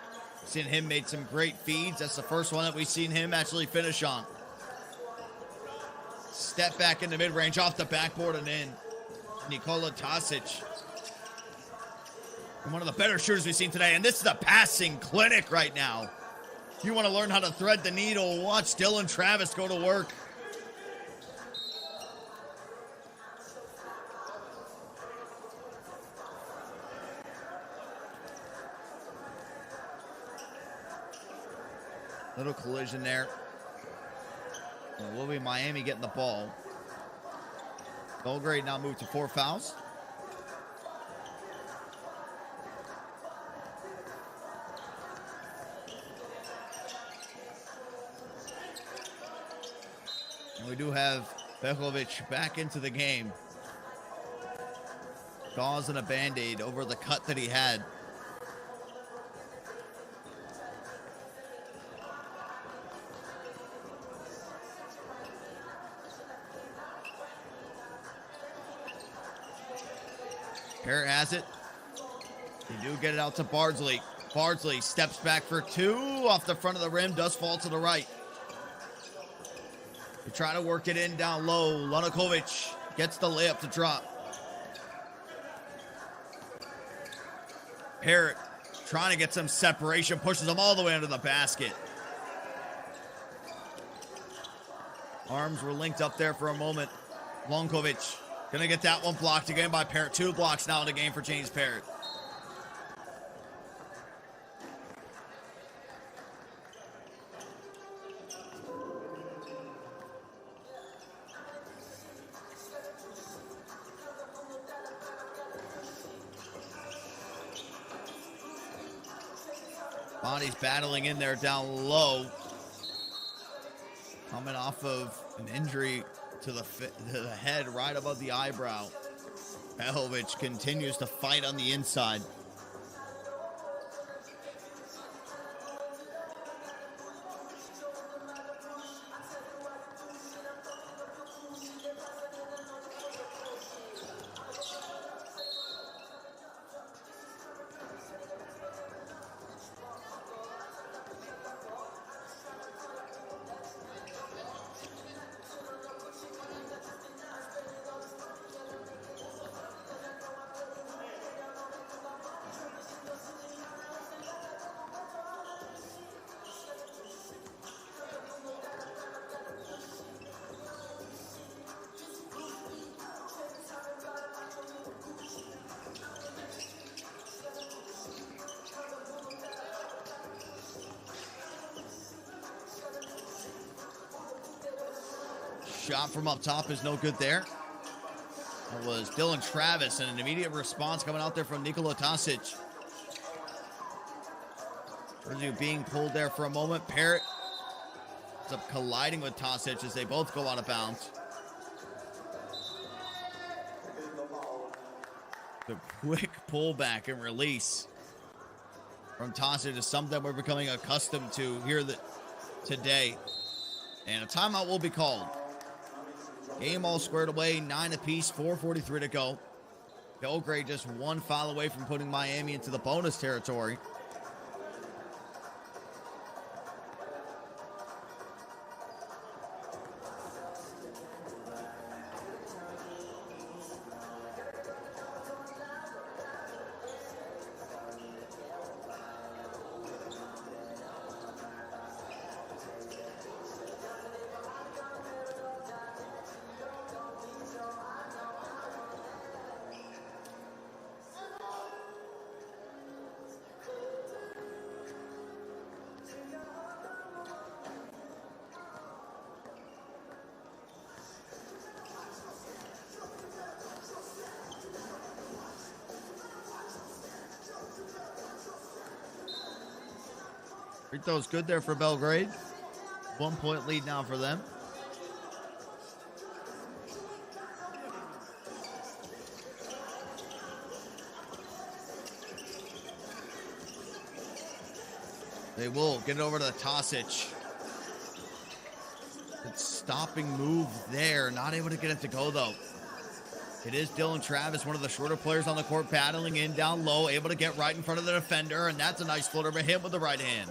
Seen him made some great feeds. That's the first one that we've seen him actually finish on. Step back in the mid-range, off the backboard and in. Nikola Tasic. And one of the better shooters we've seen today. And this is a passing clinic right now. If you want to learn how to thread the needle, watch Dylan Travis go to work. Little collision there. And will be Miami getting the ball. Belgrade now moved to 4 fouls. And we do have Pehovic back into the game. Gauze and a Band-Aid over the cut that he had. Pirot has it. They do get it out to Bardsley. Bardsley steps back for 2 off the front of the rim. Does fall to the right. They try to work it in down low. Lunakovic gets the layup to drop. Pirot trying to get some separation. Pushes them all the way under the basket. Arms were linked up there for a moment. Lonkovic gonna get that one blocked again by Pirot. 2 blocks now in the game for James Pirot. Bonnie's battling in there down low. Coming off of an injury to the head right above the eyebrow. Pehovic continues to fight on the inside. Shot from up top is no good there. That was Dylan Travis, and an immediate response coming out there from Nikola Tasic. Being pulled there for a moment. Pirot ends up colliding with Tasic as they both go out of bounds. The quick pullback and release from Tasic is something we're becoming accustomed to here today. And a timeout will be called. Game all squared away, 9 apiece, 4:43 to go. Belgrade just one foul away from putting Miami into the bonus territory. Free throw's good there for Belgrade. 1 point lead now for them. They will get it over to the Tasic. Good stopping move there. Not able to get it to go, though. It is Dylan Travis, one of the shorter players on the court, battling in down low, able to get right in front of the defender, and that's a nice floater, but hit with the right hand.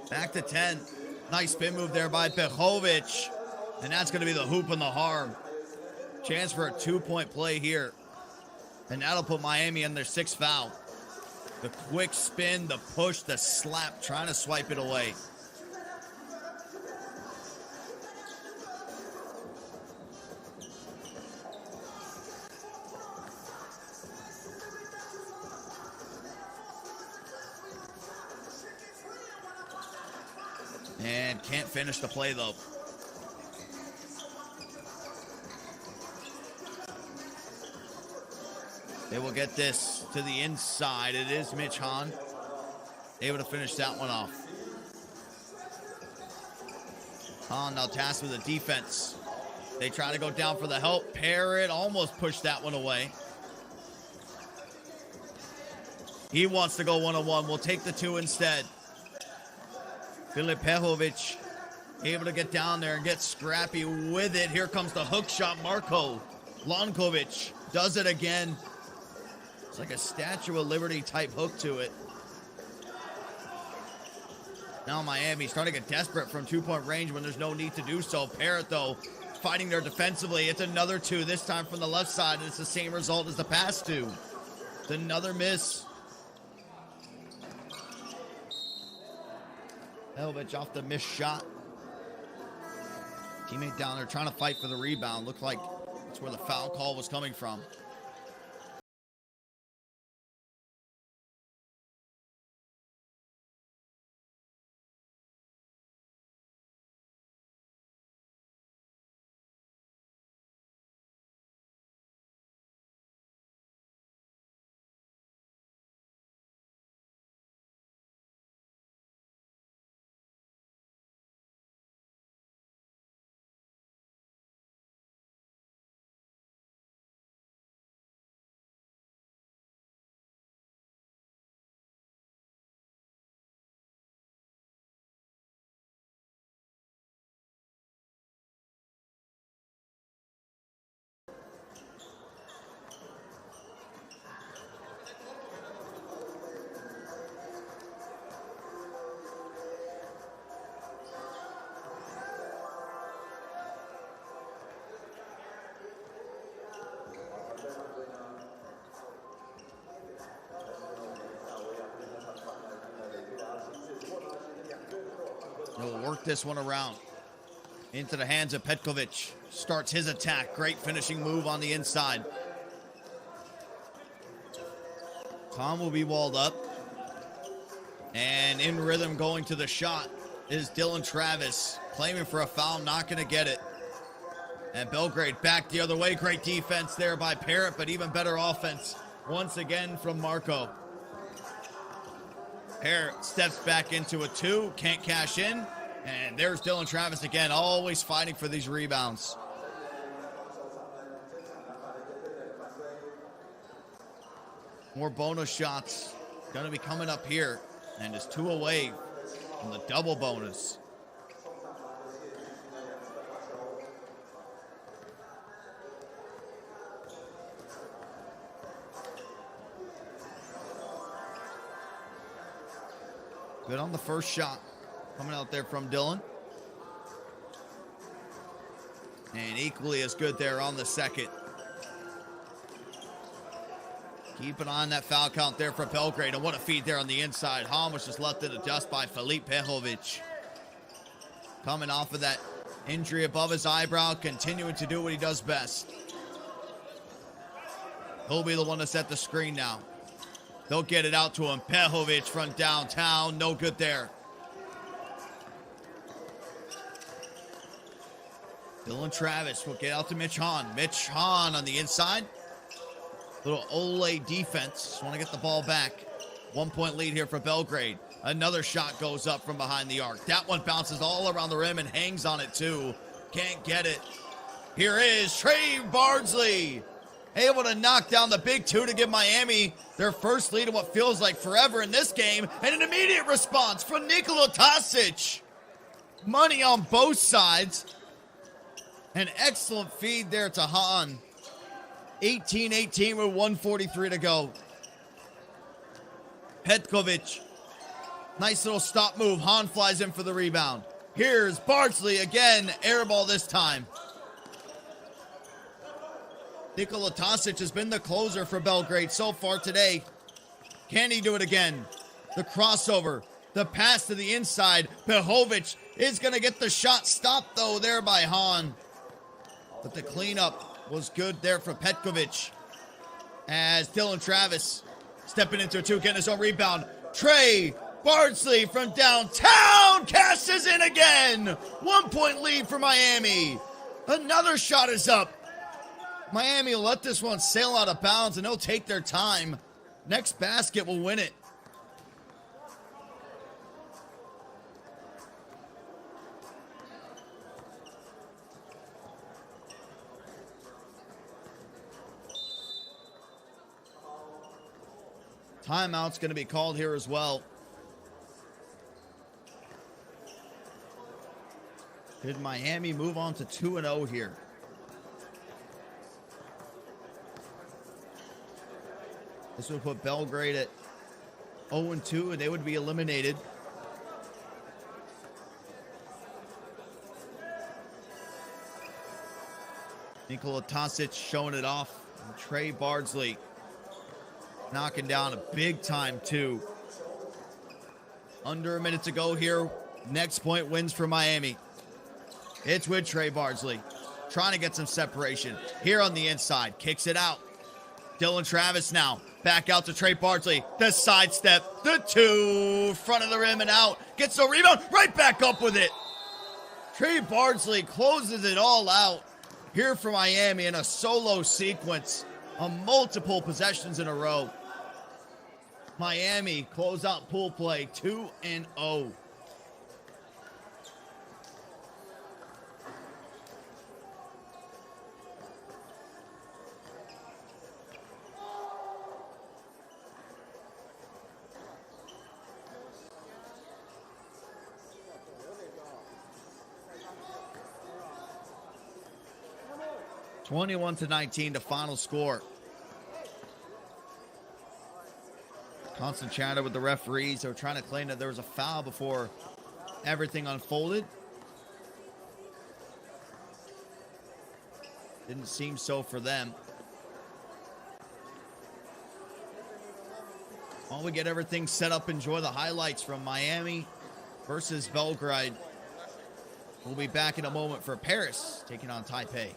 Back to 10. Nice spin move there by Pehovic. And that's going to be the hoop and the harm. Chance for a 2-point play here. And that'll put Miami in their 6th foul. The quick spin, the push, the slap, trying to swipe it away. And can't finish the play, though. They will get this to the inside. It is Mitch Hahn able to finish that one off. Hahn now tasked with the defense. They try to go down for the help. Pirot almost pushed that one away. He wants to go one-on-one. We'll take the 2 instead. Filip Pehovic able to get down there and get scrappy with it. Here comes the hook shot. Marko Lonkovic does it again. It's like a Statue of Liberty type hook to it. Now Miami starting to get desperate from 2-point range when there's no need to do so. Pirot, though, fighting there defensively. It's another 2, this time from the left side, and it's the same result as the past 2. It's another miss. Pehovic off the missed shot. Teammate down there trying to fight for the rebound. Looked like that's where the foul call was coming from. He'll work this one around. Into the hands of Petkovic. Starts his attack. Great finishing move on the inside. Tom will be walled up. And in rhythm going to the shot is Dylan Travis. Claiming for a foul, not going to get it. And Belgrade back the other way. Great defense there by Pirot, but even better offense once again from Marco. Pirot steps back into a 2, can't cash in. And there's Dylan Travis again, always fighting for these rebounds. More bonus shots going to be coming up here. And is 2 away from the double bonus. Good on the first shot coming out there from Dylan. And equally as good there on the second. Keep an eye on that foul count there for Belgrade. And what a feed there on the inside. Hahn was just left in the dust by Filip Pehovic. Coming off of that injury above his eyebrow, continuing to do what he does best. He'll be the one to set the screen now. They'll get it out to him. Pehovic from downtown. No good there. Dylan Travis will get out to Mitch Hahn. Mitch Hahn on the inside. Little Ole defense. Just want to get the ball back. 1 point lead here for Belgrade. Another shot goes up from behind the arc. That one bounces all around the rim and hangs on it too. Can't get it. Here is Trey Bardsley. Able to knock down the big 2 to give Miami their first lead in what feels like forever in this game. And an immediate response from Nikola Tasic. Money on both sides. An excellent feed there to Hahn. 18-18 with 1:43 to go. Petkovic. Nice little stop move. Hahn flies in for the rebound. Here's Bardsley again. Air ball this time. Nikola Tasic has been the closer for Belgrade so far today. Can he do it again? The crossover. The pass to the inside. Pehovic is going to get the shot stopped, though, there by Hahn. But the cleanup was good there for Petkovic. As Dylan Travis stepping into a 2, getting his own rebound. Trey Bardsley from downtown cashes in again. 1 point lead for Miami. Another shot is up. Miami will let this one sail out of bounds, and they'll take their time. Next basket will win it. Timeout's going to be called here as well. Did Miami move on to 2-0 here? This would put Belgrade at 0-2, and they would be eliminated. Nikola Tasic showing it off. And Trey Bardsley knocking down a big time 2. Under a minute to go here. Next point wins for Miami. It's with Trey Bardsley. Trying to get some separation. Here on the inside. Kicks it out. Dylan Travis now. Back out to Trey Bardsley. The sidestep. The 2. Front of the rim and out. Gets the rebound. Right back up with it. Trey Bardsley closes it all out here for Miami in a solo sequence on multiple possessions in a row. Miami close out pool play 2-0. (21-19) the final score. Constant chatter with the referees. They were trying to claim that there was a foul before everything unfolded. Didn't seem so for them. While we get everything set up, enjoy the highlights from Miami versus Belgrade. We'll be back in a moment for Paris taking on Taipei.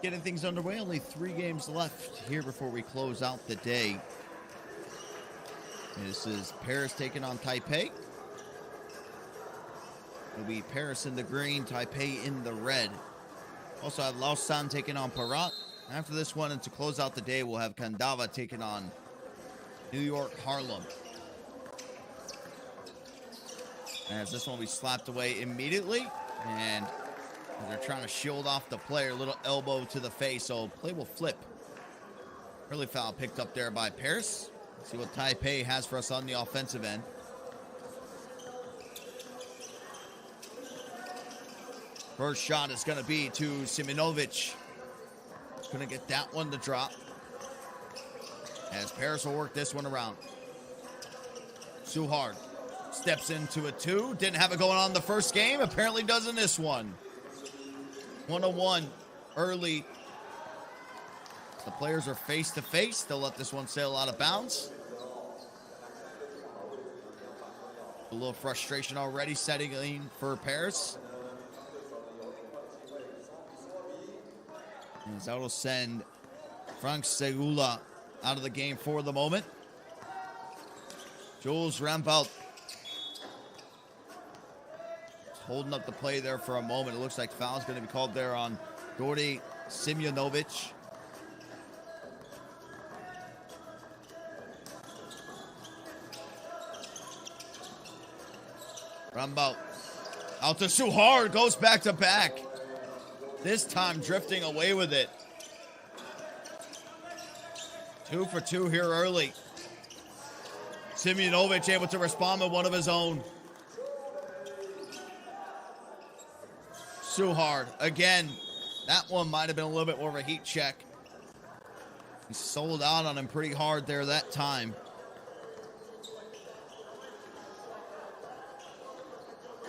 getting things underway. Only 3 games left here before we close out the day. This is Paris taking on Taipei. It'll be Paris in the green, Taipei in the red. Also have Lausanne taking on Pirot. After this one, and to close out the day, we'll have Kandava taking on New York Harlem. As this one will be slapped away immediately. And they're trying to shield off the player. Little elbow to the face, so play will flip. Early foul picked up there by Paris. Let's see what Taipei has for us on the offensive end. First shot is going to be to Siminovic. Going to get that one to drop. As Paris will work this one around. Suhard steps into a 2. Didn't have it going on the first game. Apparently does in this one. 101 early. The players are face to face. They'll let this one sail out of bounds. A little frustration already setting in for Paris. And that will send Frank Segula out of the game for the moment. Jules Rambout holding up the play there for a moment. It looks like foul's going to be called there on Dori Simjonovic. Rambout out to Suhard, goes back to back. This time drifting away with it. 2 for 2 here early. Simjonovic able to respond with one of his own. Suhard again. That one might have been a little bit more of a heat check. He sold out on him pretty hard there that time.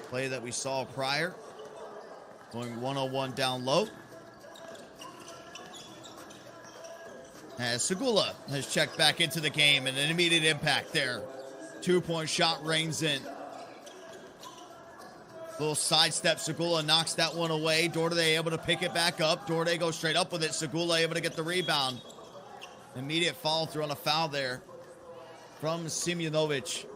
Play that we saw prior. Going 101 down low. As Segula has checked back into the game and an immediate impact there. 2-point shot rains in. Little sidestep. Segula knocks that one away. Dorde able to pick it back up. Dorde goes straight up with it. Segula able to get the rebound. Immediate follow through on a foul there from Simjonovic.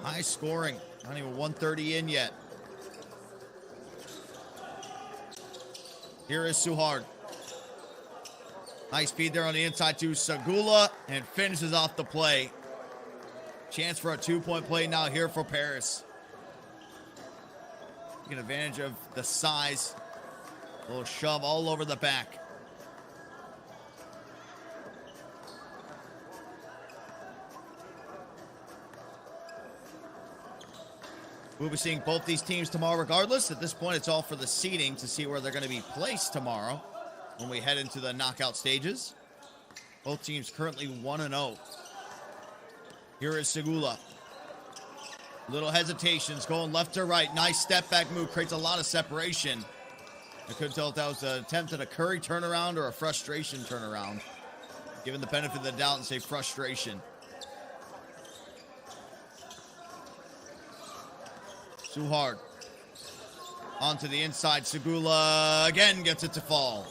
High scoring. Not even 130 in yet. Here is Suhard. Nice feed there on the inside to Segula and finishes off the play. Chance for a 2-point play now here for Paris. Taking advantage of the size. A little shove all over the back. We'll be seeing both these teams tomorrow regardless. At this point, it's all for the seeding to see where they're going to be placed tomorrow when we head into the knockout stages. Both teams currently 1-0. Here is Segula. Little hesitations, going left to right. Nice step back move, creates a lot of separation. I couldn't tell if that was an attempt at a Curry turnaround or a frustration turnaround. Given the benefit of the doubt and say frustration. Suhard onto the inside. Segula again gets it to fall.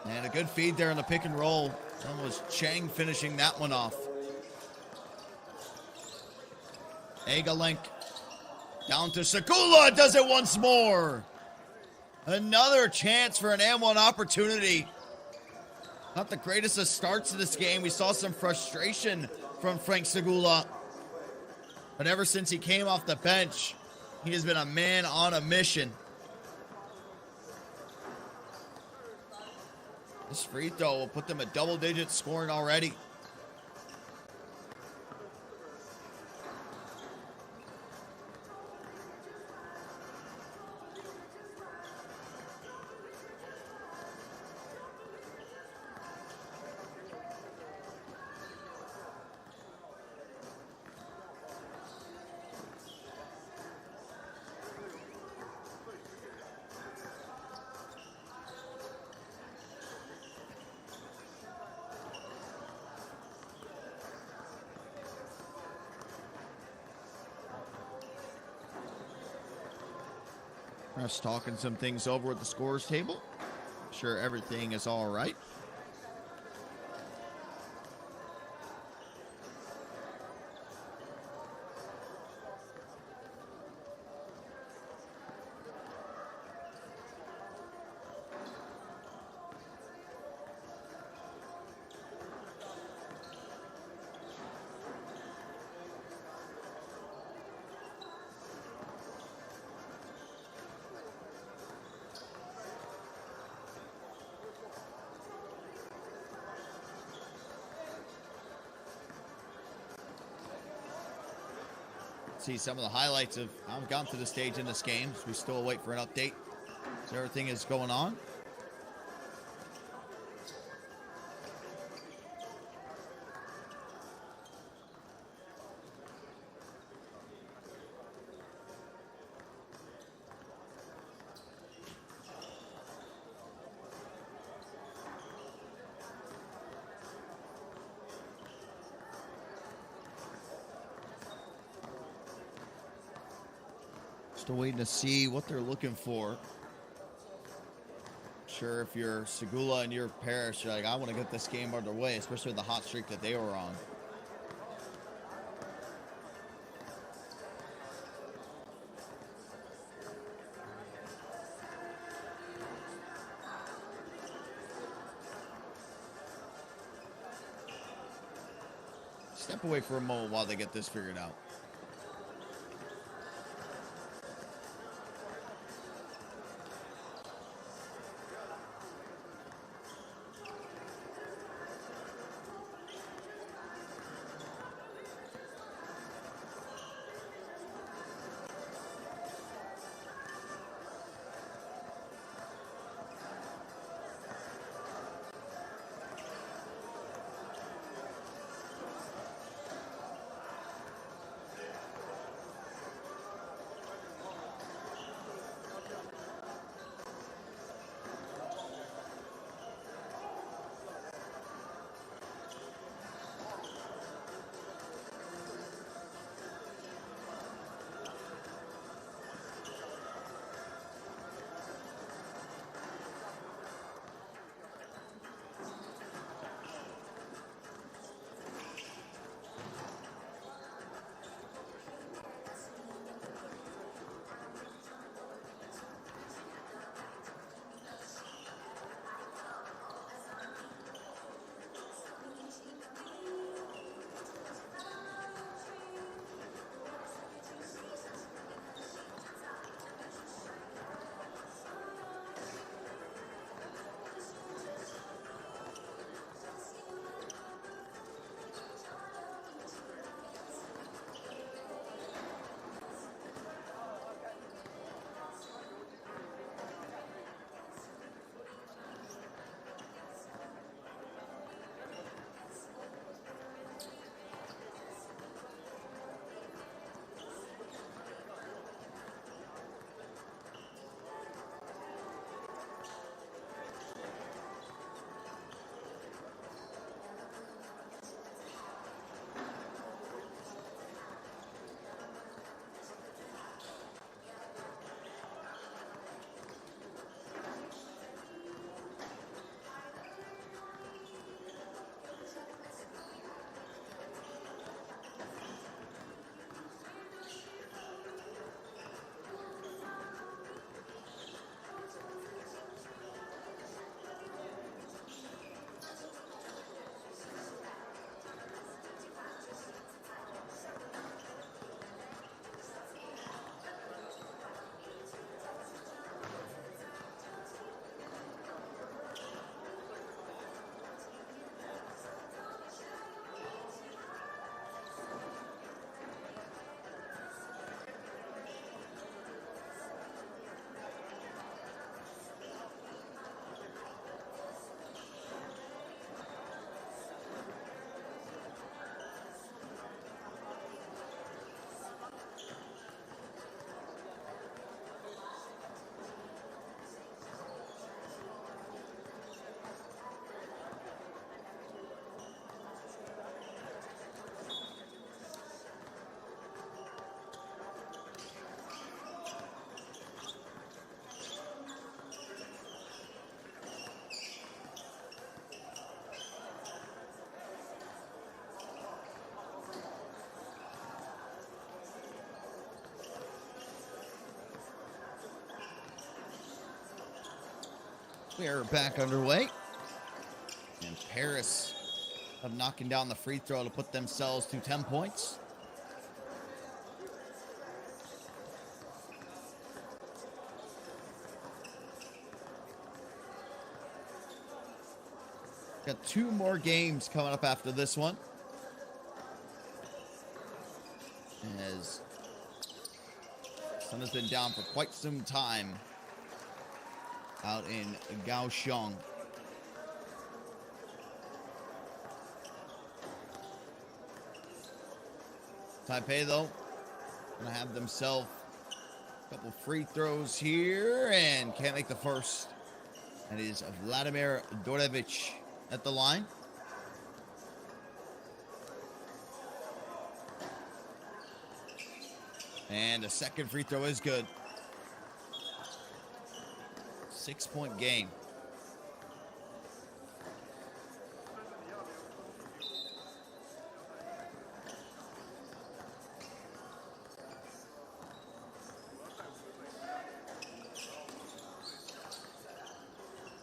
And a good feed there in the pick and roll. That was Chang finishing that one off. Egalink down to Segula, does it once more. Another chance for an M1 opportunity. Not the greatest of starts to this game. We saw some frustration from Frank Segula. But ever since he came off the bench, he has been a man on a mission. This free throw will put them at double digits scoring already. Refs talking some things over at the scores table. Sure everything is all right. See some of the highlights of how I've gone to the stage in this game. So we still wait for an update. So everything is going on. Still waiting to see what they're looking for. Sure, if you're Segula and you're Paris, you're like, I want to get this game underway, especially the hot streak that they were on. Step away for a moment while they get this figured out. We are back underway. And Paris of knocking down the free throw to put themselves to 10 points. Got 2 more games coming up after this one. As sun has been down for quite some time out in Kaohsiung. Taipei, though, gonna have themselves a couple free throws here and can't make the first. That is Vladimir Dorevich at the line. And the second free throw is good. 6-point game.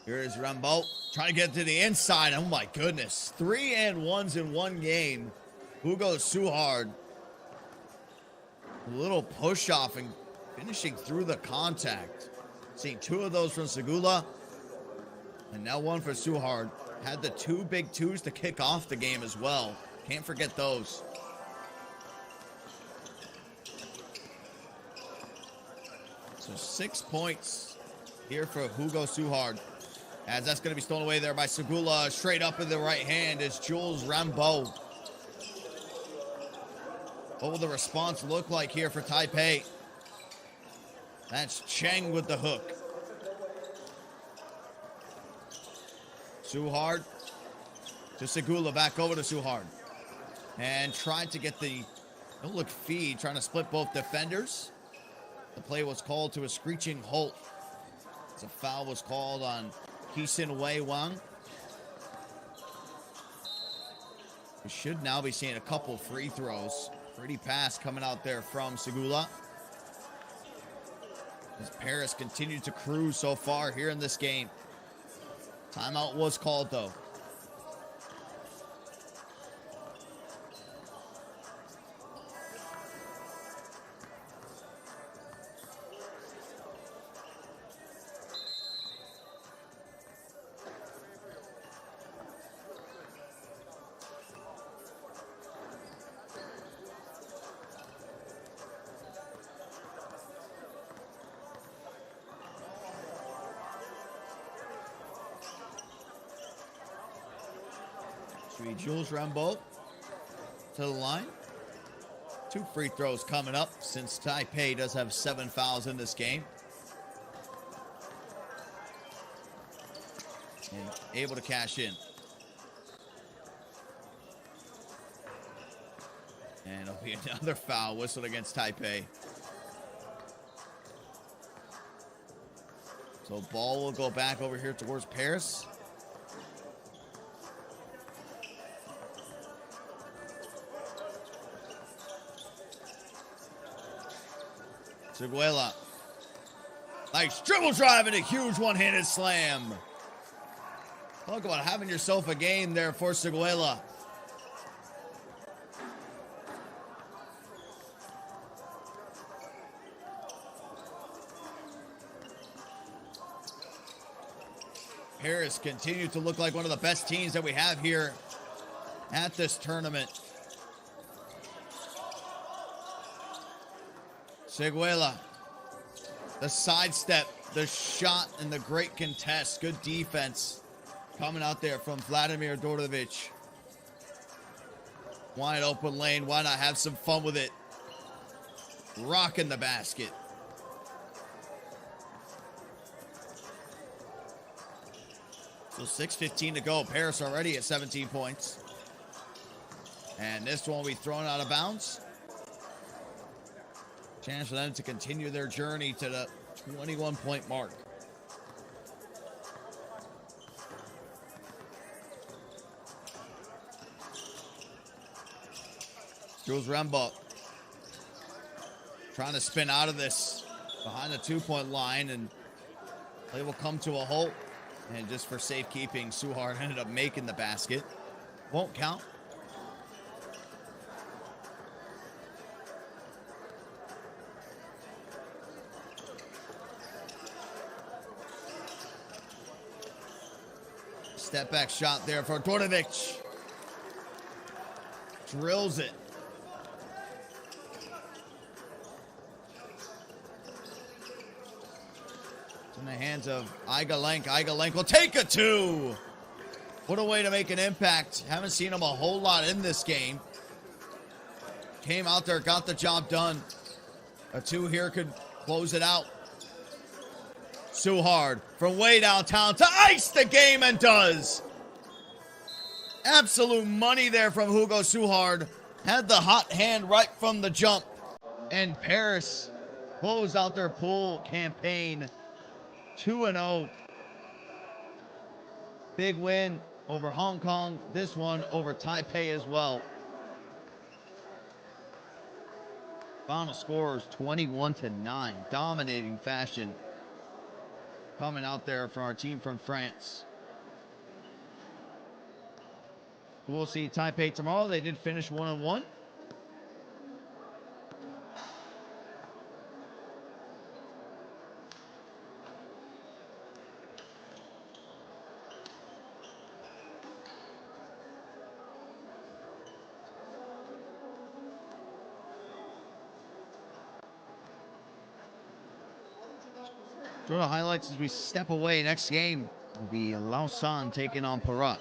Here is WanBao trying to get to the inside. Oh my goodness. 3 and 1s in one game. Hugo Suhard. A little push off and finishing through the contact. Seeing 2 of those from Segula. And now 1 for Suhard. Had the 2 big twos to kick off the game as well. Can't forget those. So 6 points here for Hugo Suhard. As that's going to be stolen away there by Segula. Straight up in the right hand is Jules WanBao. What will the response look like here for Taipei? That's Cheng with the hook. Suhard to Segula, back over to Suhard. And trying to get the no-look feed, trying to split both defenders. The play was called to a screeching halt. As a foul was called on Kisin Wei Wang. We should now be seeing a couple free throws. Pretty pass coming out there from Segula. As Paris continued to cruise so far here in this game. Timeout was called though. Jules WanBao to the line. 2 free throws coming up since Taipei does have 7 fouls in this game. And able to cash in. And it'll be another foul whistled against Taipei. So ball will go back over here towards Paris. Seguela. Nice dribble drive and a huge one-handed slam. Talk about having yourself a game there for Seguela. Paris continued to look like one of the best teams that we have here at this tournament. Seguela, the sidestep, the shot, and the great contest. Good defense coming out there from Vladimir Dorevich. Wide open lane. Why not have some fun with it? Rocking the basket. So 6:15 to go. Paris already at 17 points. And this one will be thrown out of bounds. Chance for them to continue their journey to the 21-point mark. Jules WanBao trying to spin out of this behind the 2-point line, and play will come to a halt. And just for safekeeping, Suhard ended up making the basket. Won't count. Step back shot there for Dordovic. Drills it. It's in the hands of Igalenk. Igalenk will take a two. What a way to make an impact. Haven't seen him a whole lot in this game. Came out there, got the job done. A two here could close it out. Suhard from way downtown to ice the game, and does. Absolute money there from Hugo Suhard. Had the hot hand right from the jump. And Paris closed out their pool campaign 2-0. Big win over Hong Kong. This one over Taipei as well. Final score is 21-9. Dominating fashion coming out there from our team from France. We'll see Taipei tomorrow. They did finish 1-1. One of the highlights as we step away. Next game will be Lausanne taking on Pirot.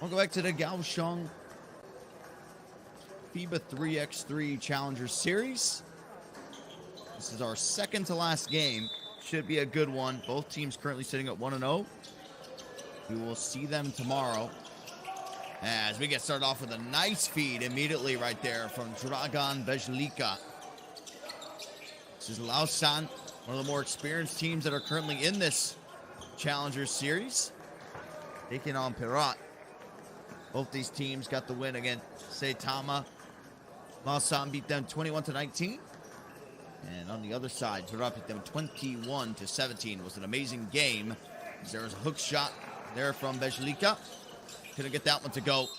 Welcome back to the Kaohsiung FIBA 3x3 Challenger Series. This is our second to last game. Should be a good one. Both teams currently sitting at 1-0. We will see them tomorrow as we get started off with a nice feed immediately right there from Dragan Bezlika. This is Lausanne, one of the more experienced teams that are currently in this Challenger Series, taking on Pirot. Both these teams got the win against Saitama. Lausanne beat them 21-19. And on the other side, Pirot beat them 21-17. It was an amazing game. There was a hook shot there from Bezlika. Couldn't get that one to go.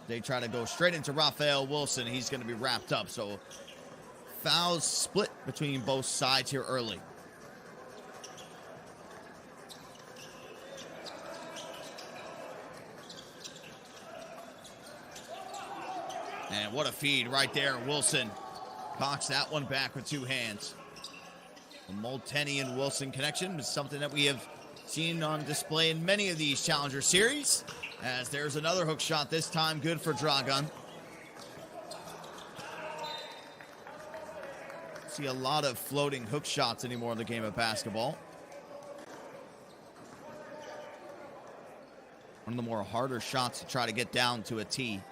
They try to go straight into Raphael Wilson. He's going to be wrapped up. So fouls split between both sides here early. And what a feed right there. Wilson cocks that one back with two hands. The Molteni and Wilson connection is something that we have seen on display in many of these Challenger Series. As there's another hook shot, this time good for Dragan. See a lot of floating hook shots anymore in the game of basketball. One of the more harder shots to try to get down to a tee.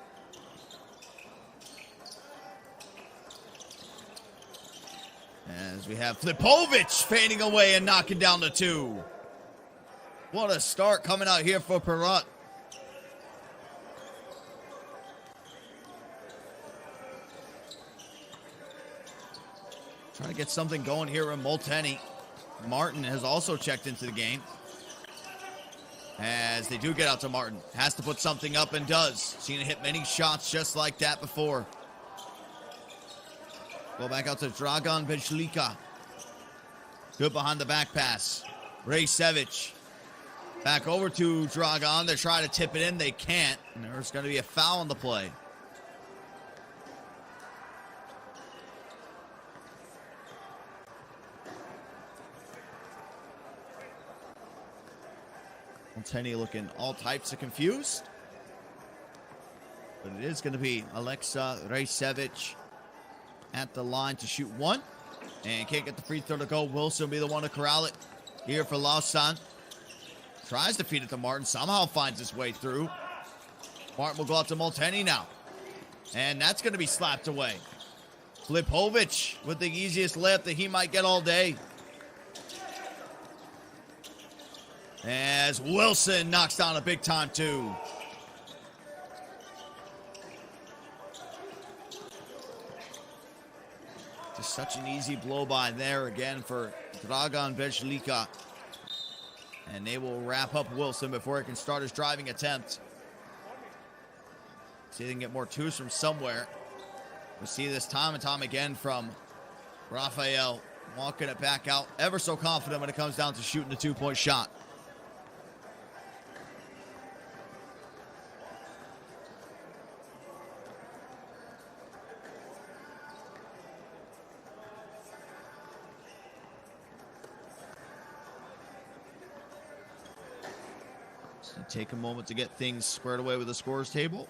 As we have Flipovic fading away and knocking down the two. What a start coming out here for Pirot. Trying to get something going here in Molteni. Martin has also checked into the game. As they do get out to Martin. Has to put something up and does. Seen it hit many shots just like that before. Go back out to Dragan Bezlika. Good behind the back pass. Rejcevic. Back over to Dragan. They're trying to tip it in. They can't. And there's going to be a foul on the play. Molteni looking all types of confused. But it is going to be Alexa Rejcevic at the line to shoot one. And can't get the free throw to go. Wilson will be the one to corral it here for Lausanne. Tries to feed it to Martin. Somehow finds his way through. Martin will go out to Molteni now. And that's going to be slapped away. Flipovic with the easiest layup that he might get all day. As Wilson knocks down a big time two. Just such an easy blow by there again for Dragan Bezlika. And they will wrap up Wilson before he can start his driving attempt. See if they can get more twos from somewhere. We see this time and time again from Raphael. Walking it back out. Ever so confident when it comes down to shooting the two-point shot. Take a moment to get things squared away with the scores table.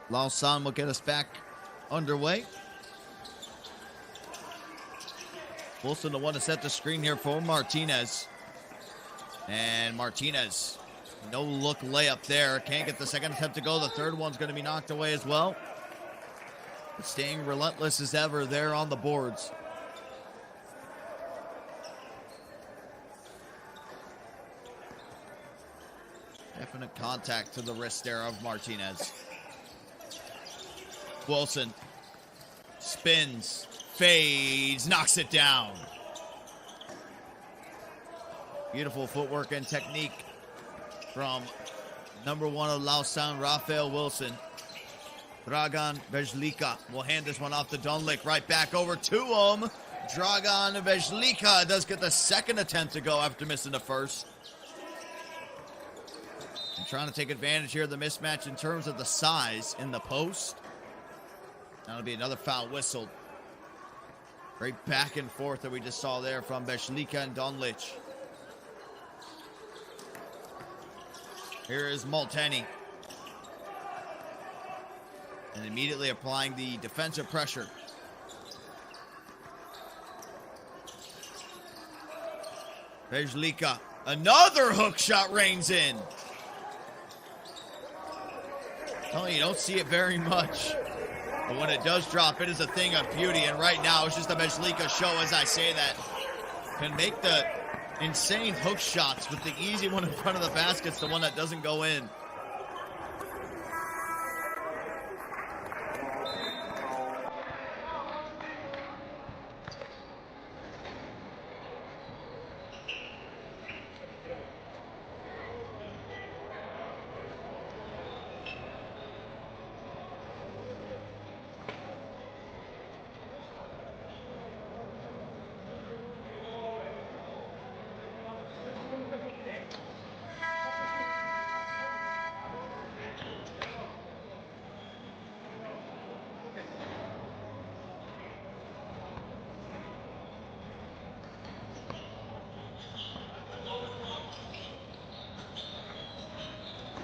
Lausanne will get us back underway. Wilson the one to set the screen here for Martinez. And Martinez, no look layup there. Can't get the second attempt to go. The third one's going to be knocked away as well. But staying relentless as ever there on the boards. Definite contact to the wrist there of Martinez. Wilson spins, fades, knocks it down. Beautiful footwork and technique from Number 1 of Lausanne, Raphael Wilson. Dragan Vejlika will hand this one off to Donlik. Right back over to him. Dragan Vejlika does get the second attempt to go after missing the first. And trying to take advantage here of the mismatch in terms of the size in the post. That'll be another foul whistled. Great back and forth that we just saw there from Vejlika and Donlich. Here is Molteni. And immediately applying the defensive pressure. Vejlika, another hook shot rains in. Oh, you don't see it very much. But when it does drop, it is a thing of beauty. And right now, it's just a Vejlika show as I say that. Can make the insane hook shots, but the easy one in front of the basket's the one that doesn't go in.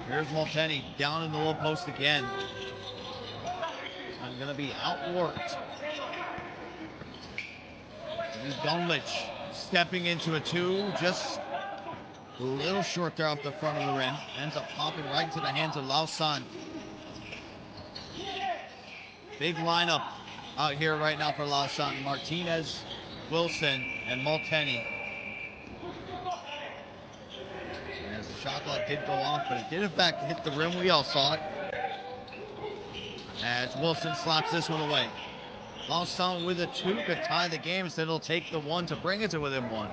Here's Molteni down in the low post again. I'm going to be outworked. Donlich stepping into a 2, just a little short there off the front of the rim. Ends up popping right into the hands of Lausanne. Big lineup out here right now for Lausanne. Martinez, Wilson, and Molteni. Shot clock did go off, but it did in fact hit the rim. We all saw it. As Wilson slaps this one away. Lausanne with a 2 could tie the game, so it'll take the 1 to bring it to within 1.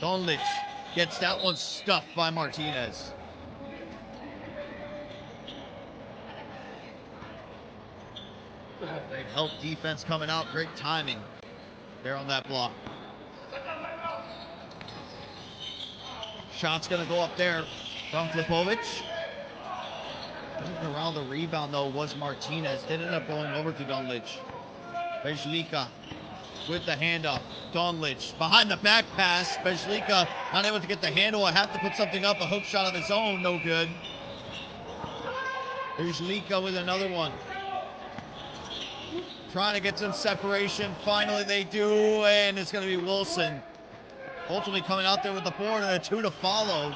Donlich gets that one stuffed by Martinez. Great help defense coming out. Great timing there on that block. Shot's going to go up there from Flipovic. Moving around the rebound, though, was Martinez. Did end up going over to Donlich. Vejlika with the handoff. Donlich behind the back pass. Vejlika not able to get the handle. I have to put something up. A hook shot of his own. No good. Vejlika with another one. Trying to get some separation. Finally they do, and it's going to be Wilson. Ultimately coming out there with the board and a 2 to follow.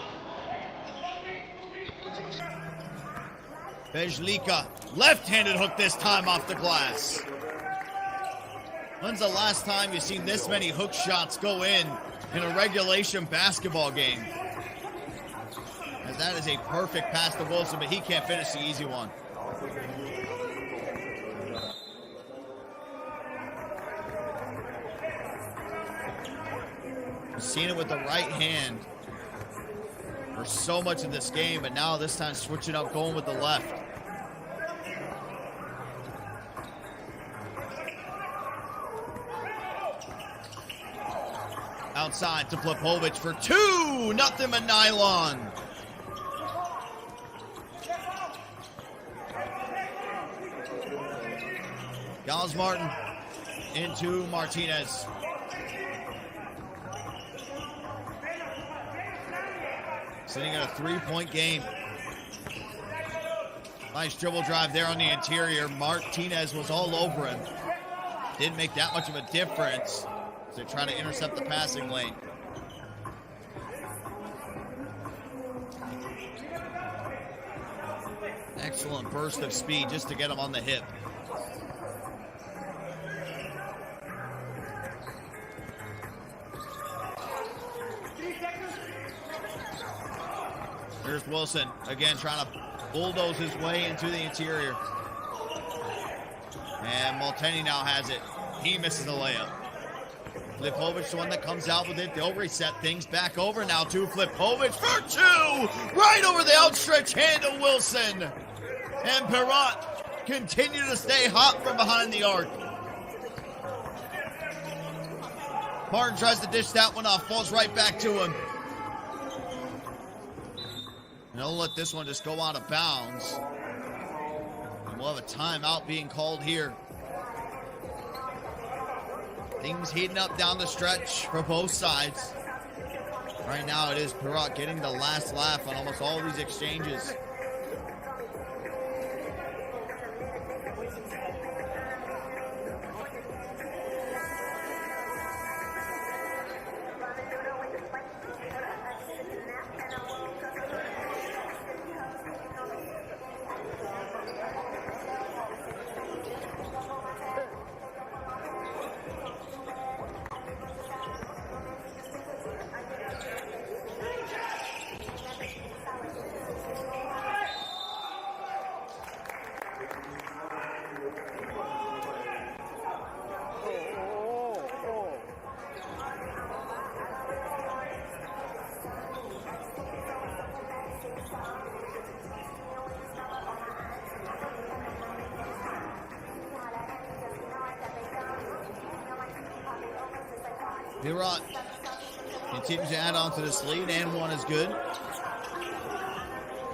Vejlika, left-handed hook this time off the glass. When's the last time you've seen this many hook shots go in a regulation basketball game? As that is a perfect pass to Wilson, but he can't finish the easy one. Seen it with the right hand for so much of this game, but now this time switching up, going with the left. Outside to Flipovic for 2, nothing but nylon. Gals Martin into Martinez. Sitting at a 3-point game. Nice dribble drive there on the interior. Martinez was all over him. Didn't make that much of a difference. So trying to intercept the passing lane. Excellent burst of speed just to get him on the hip. Here's Wilson, again trying to bulldoze his way into the interior. And Molteni now has it. He misses the layup. Flipovic, the one that comes out with it. They'll reset things back over now to Flipovic for two. Right over the outstretched hand of Wilson. And Pirot continue to stay hot from behind the arc. Martin tries to dish that one off. Falls right back to him. And they'll let this one just go out of bounds. And we'll have a timeout being called here. Things heating up down the stretch for both sides. Right now it is Pirot getting the last laugh on almost all these exchanges. Pirot continues to add on to this lead, and one is good.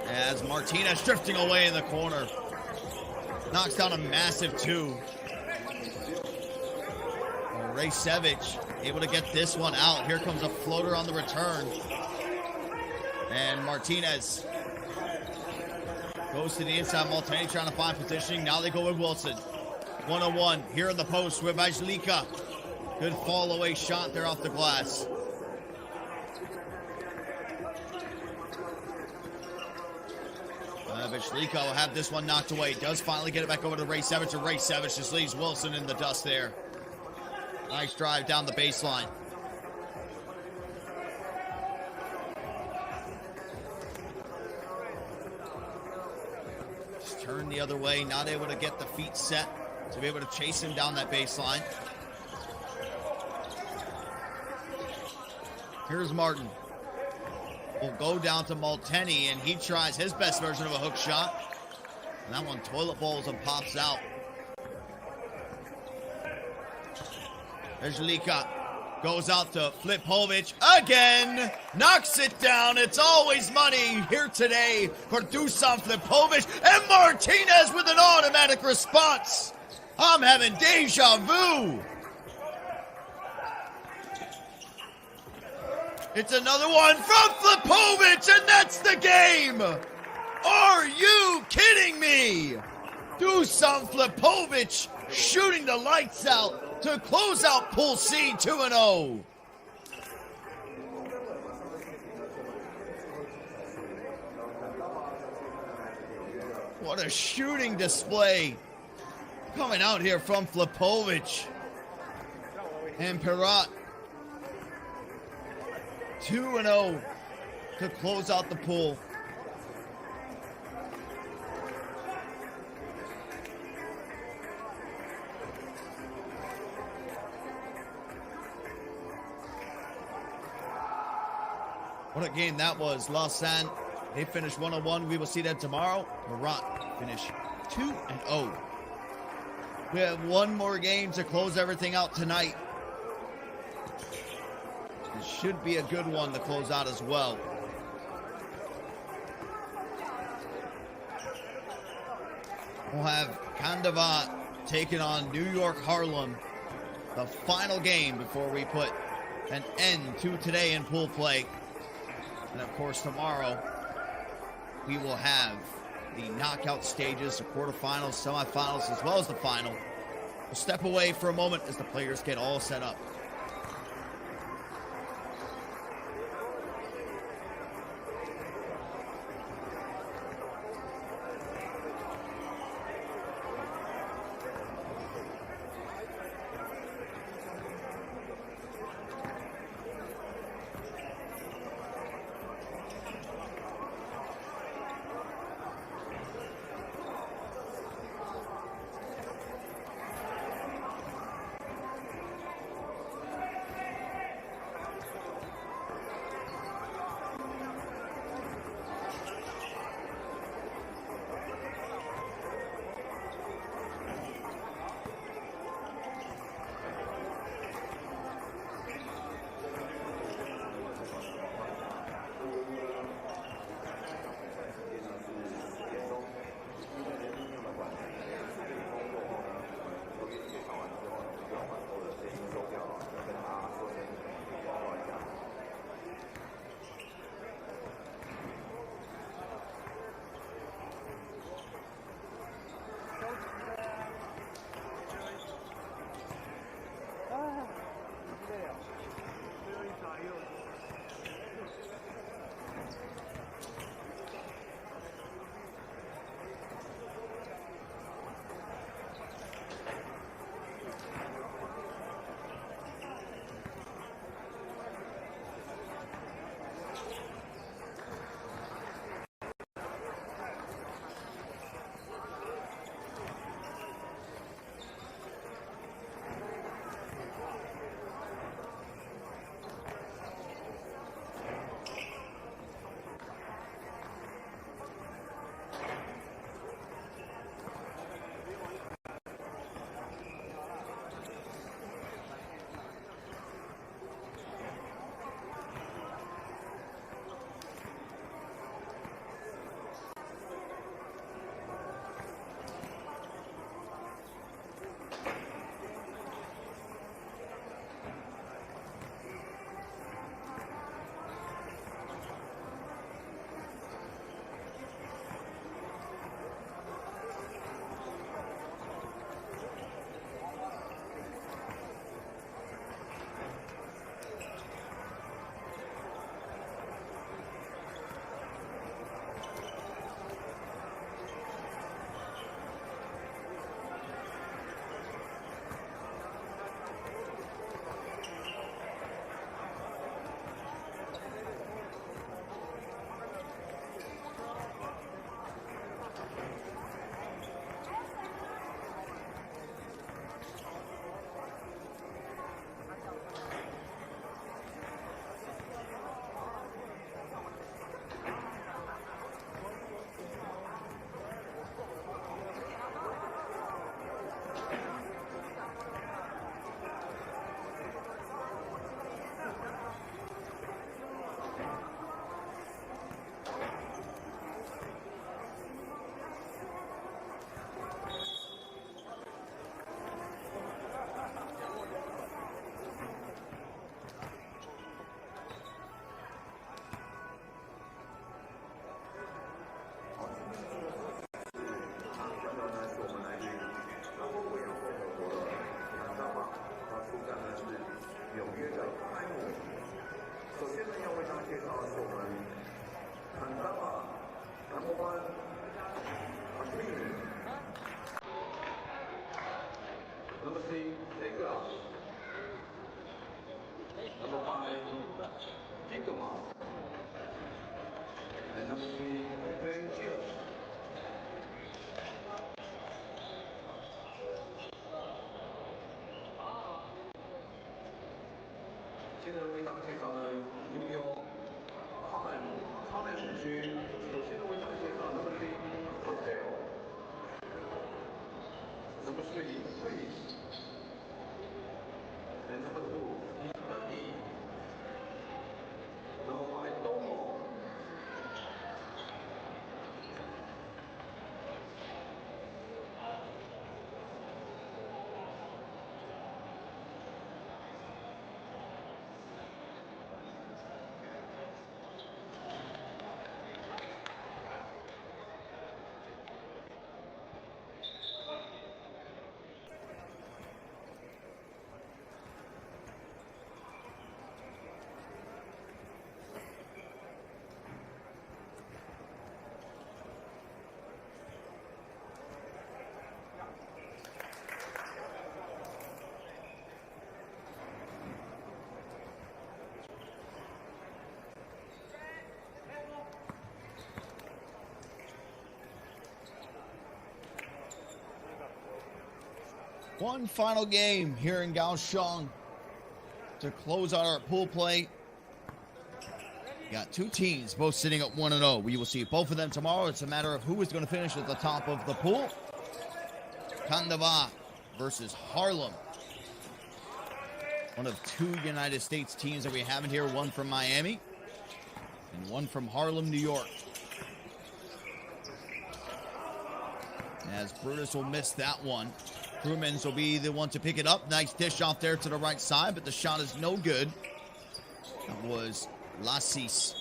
As Martinez drifting away in the corner. Knocks down a massive two. Rajcevic able to get this one out. Here comes a floater on the return. And Martinez goes to the inside. Malteni trying to find positioning. Now they go with Wilson. 1-on-1 here in the post with Vajlika. Good fall away shot there off the glass. Vajlika will have this one knocked away. Does finally get it back over to Rajcevic, and Rajcevic just leaves Wilson in the dust there. Nice drive down the baseline. Just turn the other way, not able to get the feet set to be able to chase him down that baseline. Here's Martin. Will go down to Malteni, and he tries his best version of a hook shot. And that one toilet bowls and pops out. Vajlika goes out to Flipovic again. Knocks it down. It's always money here today for Dusan Flipovic. And Martinez with an automatic response. I'm having deja vu. It's another one from Flipovic, and that's the game! Are you kidding me? Dusan Flipovic shooting the lights out to close out Pool C 2-0. What a shooting display coming out here from Flipovic. And Pirot 2-0 to close out the pool. What a game that was. Lausanne, they finished 1-1. We will see that tomorrow. Pirot finish 2-0. We have one more game to close everything out tonight. It should be a good one to close out as well. We'll have Kandava taking on New York Harlem. The final game before we put an end to today in pool play. And of course tomorrow we will have the knockout stages, the quarterfinals, semifinals, as well as the final. We'll step away for a moment as the players get all set up. Number 3, take out. Number 5, pick them up. And number 3, very chill. 现在为大家介绍的拥有康奈姆区，首先为大家介绍 number 3 hotel。Number 3, please. And number 2, Italy. Number 5, Domo. One final game here in Kaohsiung to close out our pool play. Got two teams both sitting at 1-0. We will see both of them tomorrow. It's a matter of who is going to finish at the top of the pool. Kandava versus Harlem. One of two United States teams that we have in here. One from Miami and one from Harlem, New York. As Brutus will miss that one. Crewmans will be the one to pick it up. Nice dish off there to the right side, but the shot is no good. That was Lassis.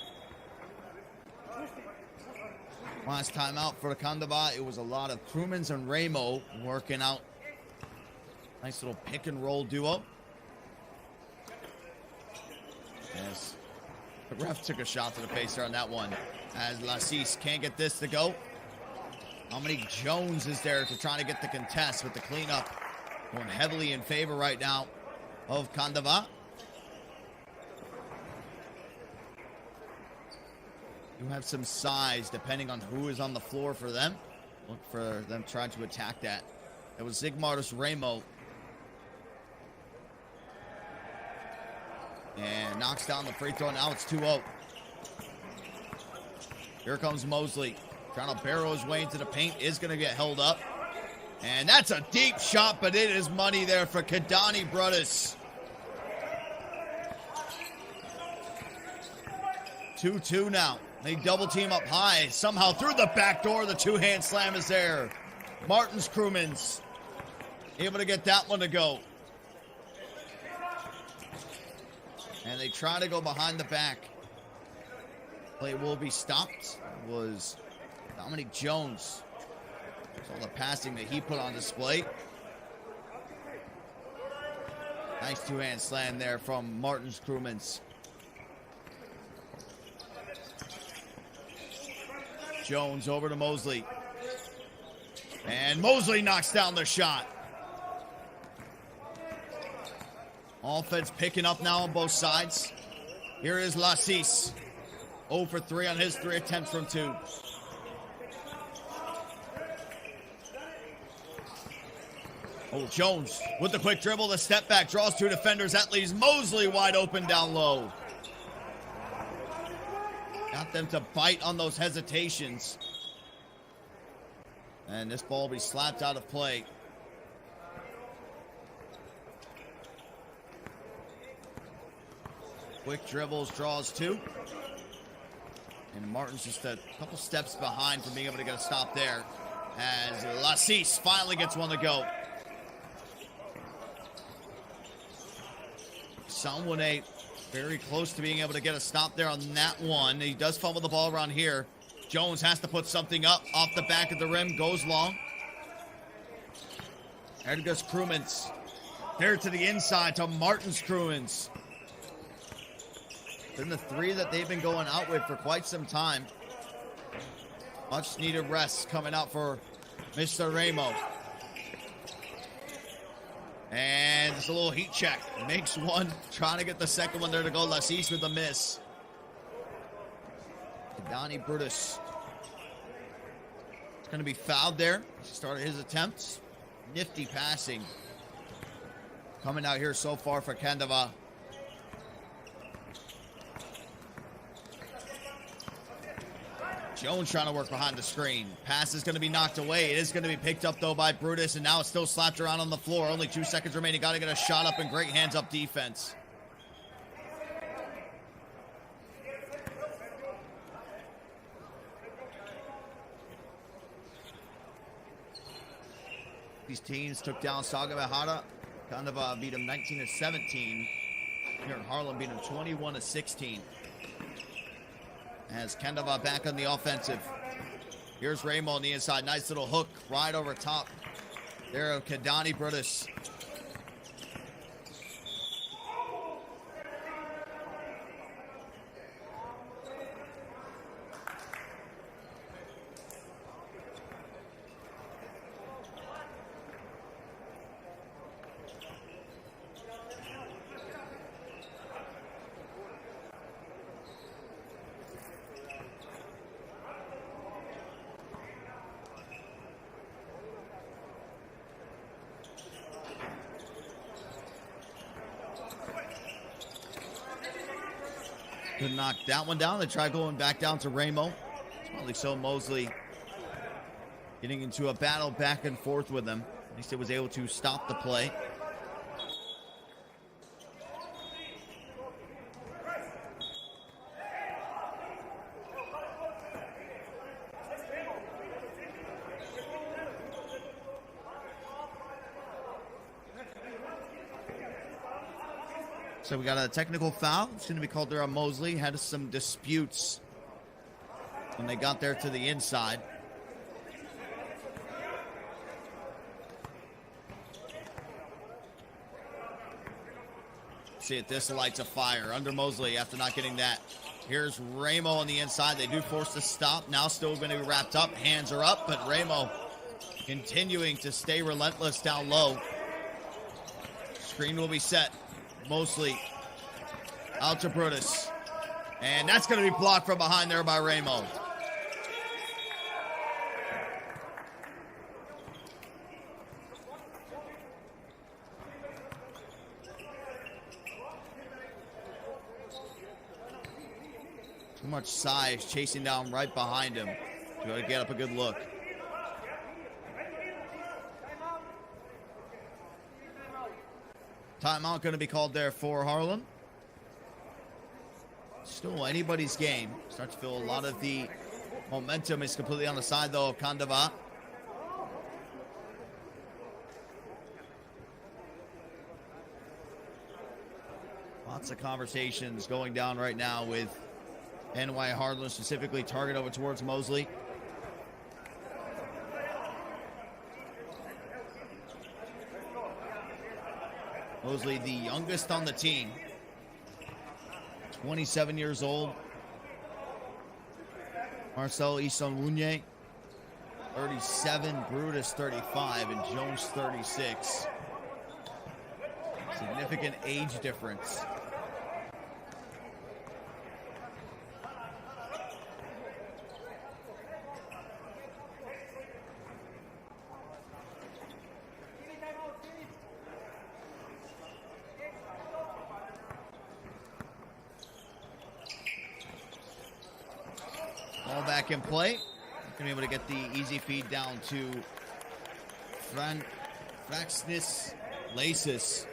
Last time out for the Kandava, it was a lot of Crewmans and Ramo working out. Nice little pick and roll duo. Yes. The ref took a shot to the face there on that one. As Lassis can't get this to go. Dominique Jones is there to try to get the contest with the cleanup. Going heavily in favor right now of Kandava. You have some size depending on who is on the floor for them. Look for them trying to attack that. It was Zigmartis Ramo. And knocks down the free throw. Now it's 2-0. Here comes Mosley. Trying to barrel his way into the paint. Is going to get held up. And that's a deep shot, but it is money there for Kadani Brutus. 2-2 now. They double team up high. Somehow through the back door, the two-hand slam is there. Martin's Crewmans able to get that one to go. And they try to go behind the back. Play will be stopped. It was Dominique Jones. All the passing that he put on display. Nice two-hand slam there from Martin's Crewmans. Jones over to Mosley. And Mosley knocks down the shot. Offense picking up now on both sides. Here is Lassis. 0 for 3 on his 3 attempts from 2. Oh, Jones with the quick dribble, the step back, draws 2 defenders. That leaves Mosley wide open down low. Got them to bite on those hesitations. And this ball will be slapped out of play. Quick dribbles, draws 2. And Martin's just a couple steps behind from being able to get a stop there. As Lassis finally gets one to go. Sanwane very close to being able to get a stop there on that one. He does fumble the ball around here. Jones has to put something up off the back of the rim. Goes long. There goes Crewmans. There to the inside to Martin's Crewmans. Been the 3 that they've been going out with for quite some time. Much needed rest coming out for Mr. Ramo. And just a little heat check. Makes one. Trying to get the second one there to go. Lassis with a miss. Donnie Brutus. It's going to be fouled there. He started his attempts. Nifty passing. Coming out here so far for Kandava. Jones trying to work behind the screen. Pass is going to be knocked away. It is going to be picked up, though, by Brutus, and now it's still slapped around on the floor. Only 2 seconds remaining. Got to get a shot up, and great hands-up defense. These teams took down Sagamihara. Kandava beat him 19-17. Here in Harlem beat him 21-16. As Kandava back on the offensive. Here's Ramo on the inside. Nice little hook right over top. There of Kadani Brutus. Could knock that one down. They try going back down to Ramo. Probably so Mosley getting into a battle back and forth with him. At least it was able to stop the play. So we got a technical foul. It's going to be called there on Mosley. Had some disputes when they got there to the inside. See it, this lights a fire under Mosley after not getting that. Here's Ramo on the inside. They do force the stop. Now still going to be wrapped up. Hands are up, but Ramo continuing to stay relentless down low. Screen will be set. Mosley out to Brutus. And that's going to be blocked from behind there by Ramo. Too much size chasing down right behind him. Try to get up a good look. Timeout going to be called there for Harlem. Still anybody's game. Start to feel a lot of the momentum is completely on the side, though, of Kandava. Lots of conversations going down right now with NY Harlem, specifically target over towards Mosley. Mosley, the youngest on the team, 27 years old. Marcel Isonwunye, 37. Brutus, 35. And Jones, 36. Significant age difference. Ball back in play. Not gonna be able to get the easy feed down to Fraxnis Laces.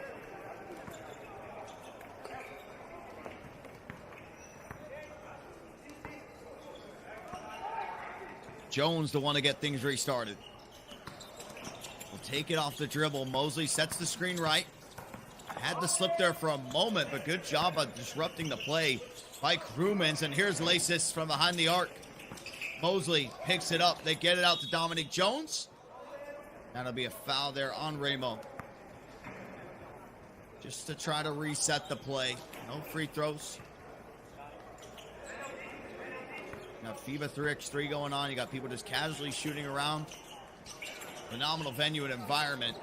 Jones the one to get things restarted. Will take it off the dribble. Mosley sets the screen right. Had to slip there for a moment, but good job of disrupting the play by Krumans. And here's Laces from behind the arc. Mosley picks it up. They get it out to Dominic Jones. That'll be a foul there on Ramo. Just to try to reset the play. No free throws. Got FIBA 3x3 going on. You got people just casually shooting around. Phenomenal venue and environment.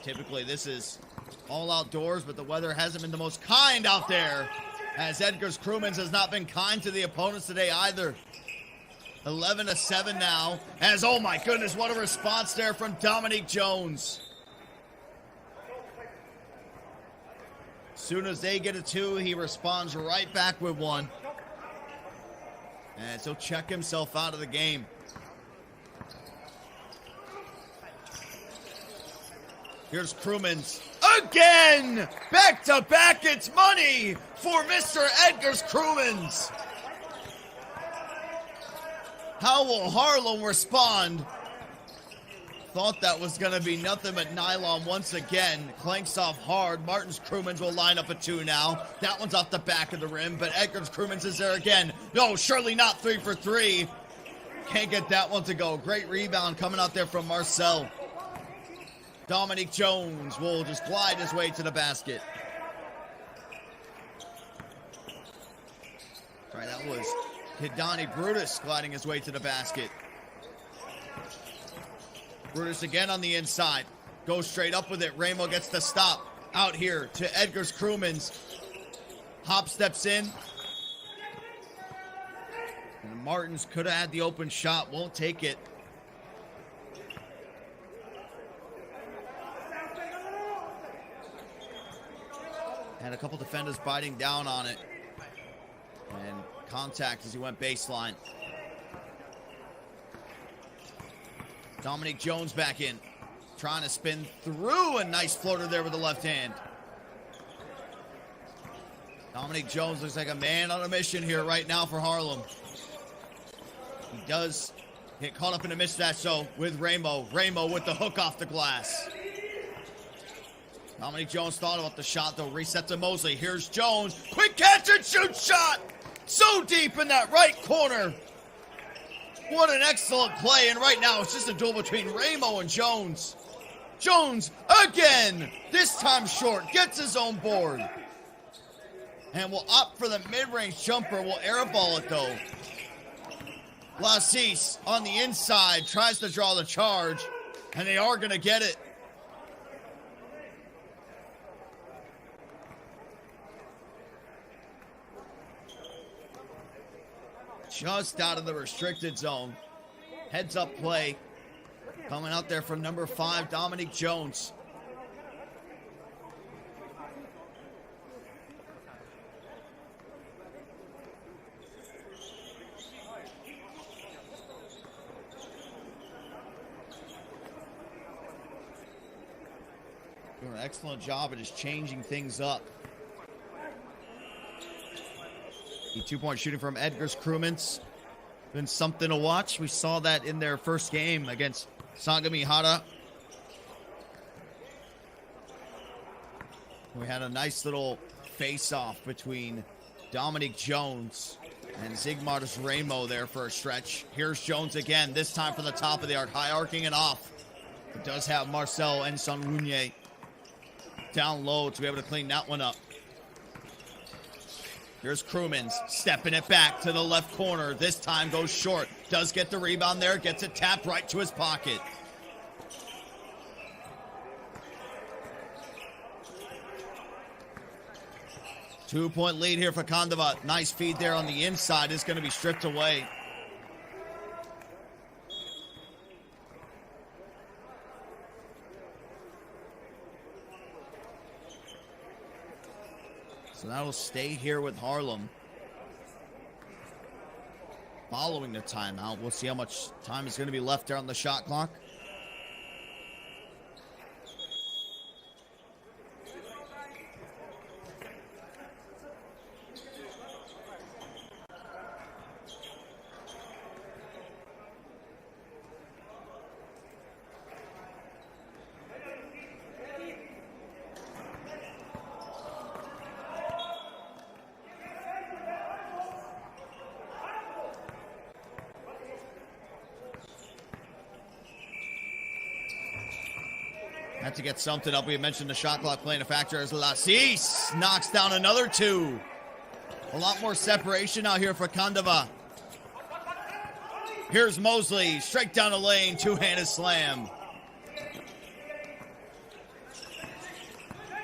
Typically, this is all outdoors, but the weather hasn't been the most kind out there, as Edgar's Crewmans has not been kind to the opponents today either. 11-7 now, as, oh my goodness, what a response there from Dominique Jones. As soon as they get a 2, he responds right back with 1. And he'll check himself out of the game. Here's Crewmans again! Back to back, it's money for Mr. Edgar's Crewmans. How will Harlem respond? Thought that was going to be nothing but nylon once again. Clanks off hard. Martin's Crewmans will line up a 2 now. That one's off the back of the rim, but Edgar's Crewmans is there again. No, surely not 3 for 3. Can't get that one to go. Great rebound coming out there from Marcel. Dominique Jones will just glide his way to the basket. All right, that was Hidani Brutus gliding his way to the basket. Brutus again on the inside. Goes straight up with it. Ramo gets the stop. Out here to Edgar's Crewmans. Hop steps in. And Martins could have had the open shot. Won't take it. Had a couple defenders biting down on it. And contact as he went baseline. Dominique Jones back in. Trying to spin through. A nice floater there with the left hand. Dominique Jones looks like a man on a mission here right now for Harlem. He does get caught up in a mismatch, though, with Ramo. Ramo with the hook off the glass. Dominique Jones thought about the shot, though. Reset to Mosley. Here's Jones. Quick catch and shoot shot. So deep in that right corner. What an excellent play. And right now, it's just a duel between Ramo and Jones. Jones again. This time short. Gets his own board. And will opt for the mid-range jumper. Will airball it, though. Lassis on the inside. Tries to draw the charge. And they are going to get it. Just out of the restricted zone. Heads up play. Coming out there from number 5, Dominique Jones. Doing an excellent job of just changing things up. The 2-point shooting from Edgar's Crewmans. Been something to watch. We saw that in their first game against Sagamihara. We had a nice little face-off between Dominique Jones and Zigmar's Ramo there for a stretch. Here's Jones again, this time from the top of the arc, high arcing it off. It does have Marcel and Sonwunye down low to be able to clean that one up. Here's Crewmans stepping it back to the left corner. This time goes short. Does get the rebound there. Gets it tapped right to his pocket. Two-point lead here for Kandava. Nice feed there on the inside. Is going to be stripped away. So that'll stay here with Harlem. Following the timeout, we'll see how much time is going to be left there on the shot clock. Had to get something up. We had mentioned the shot clock playing a factor as Lassis knocks down another 2. A lot more separation out here for Kandava. Here's Mosley, straight down the lane, two-handed slam.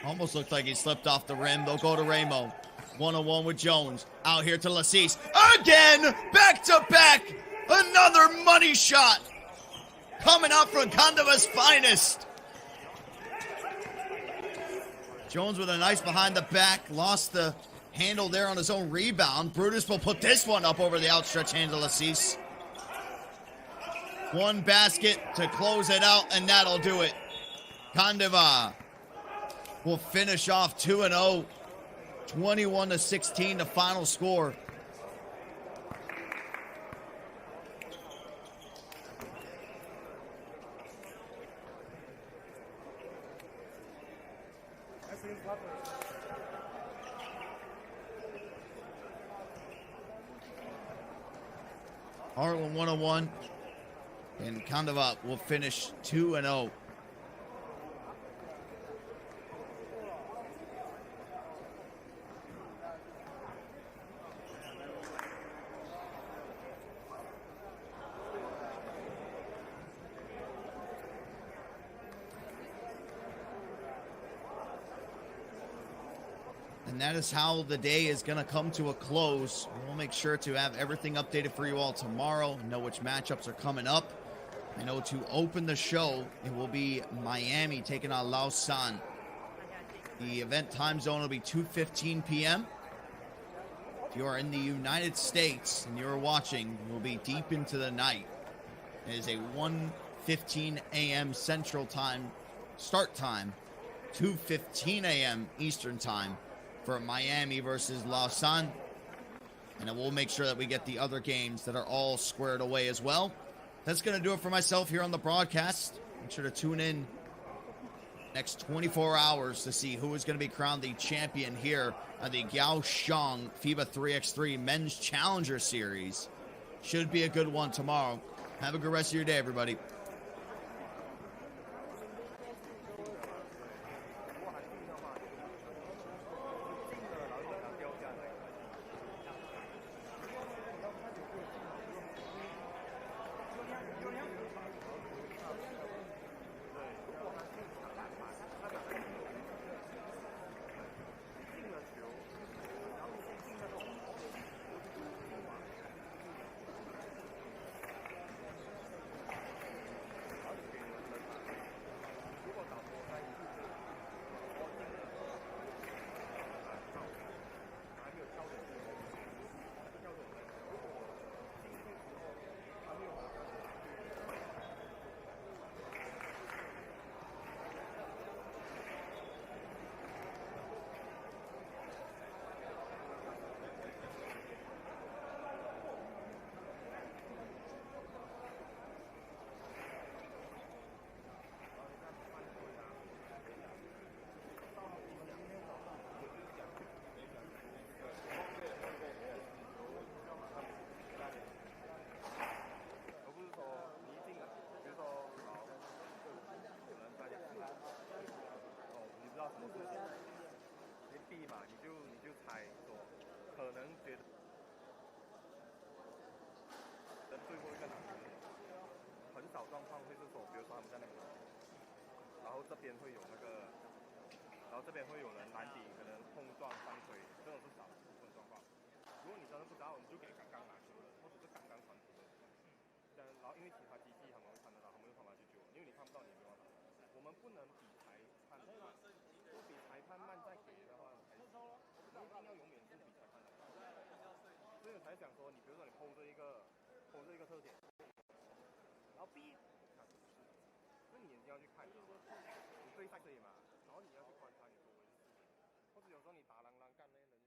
Almost looked like he slipped off the rim. They'll go to Ramo. One-on-one with Jones. Out here to Lassis. Again, back-to-back. Another money shot. Coming out from Kandava's finest. Jones with a nice behind the back. Lost the handle there on his own rebound. Brutus will put this one up over the outstretched hand of Lassis. One basket to close it out, and that'll do it. Kandava will finish off 2-0. 21-16, the final score. Harlem 101, and Kandava will finish 2-0. And that is how the day is going to come to a close. We'll make sure to have everything updated for you all tomorrow. Know which matchups are coming up. I know to open the show, it will be Miami taking on Lausanne. The event time zone will be 2:15 p.m. If you are in the United States and you're watching, we'll be deep into the night. It is a 1:15 a.m. Central Time start time, 2:15 a.m. Eastern Time for Miami versus Lausanne. And we'll make sure that we get the other games that are all squared away as well. That's going to do it for myself here on the broadcast. Make sure to tune in next 24 hours to see who is going to be crowned the champion here of the Kaohsiung FIBA 3x3 Men's Challenger Series. Should be a good one tomorrow. Have a good rest of your day, everybody.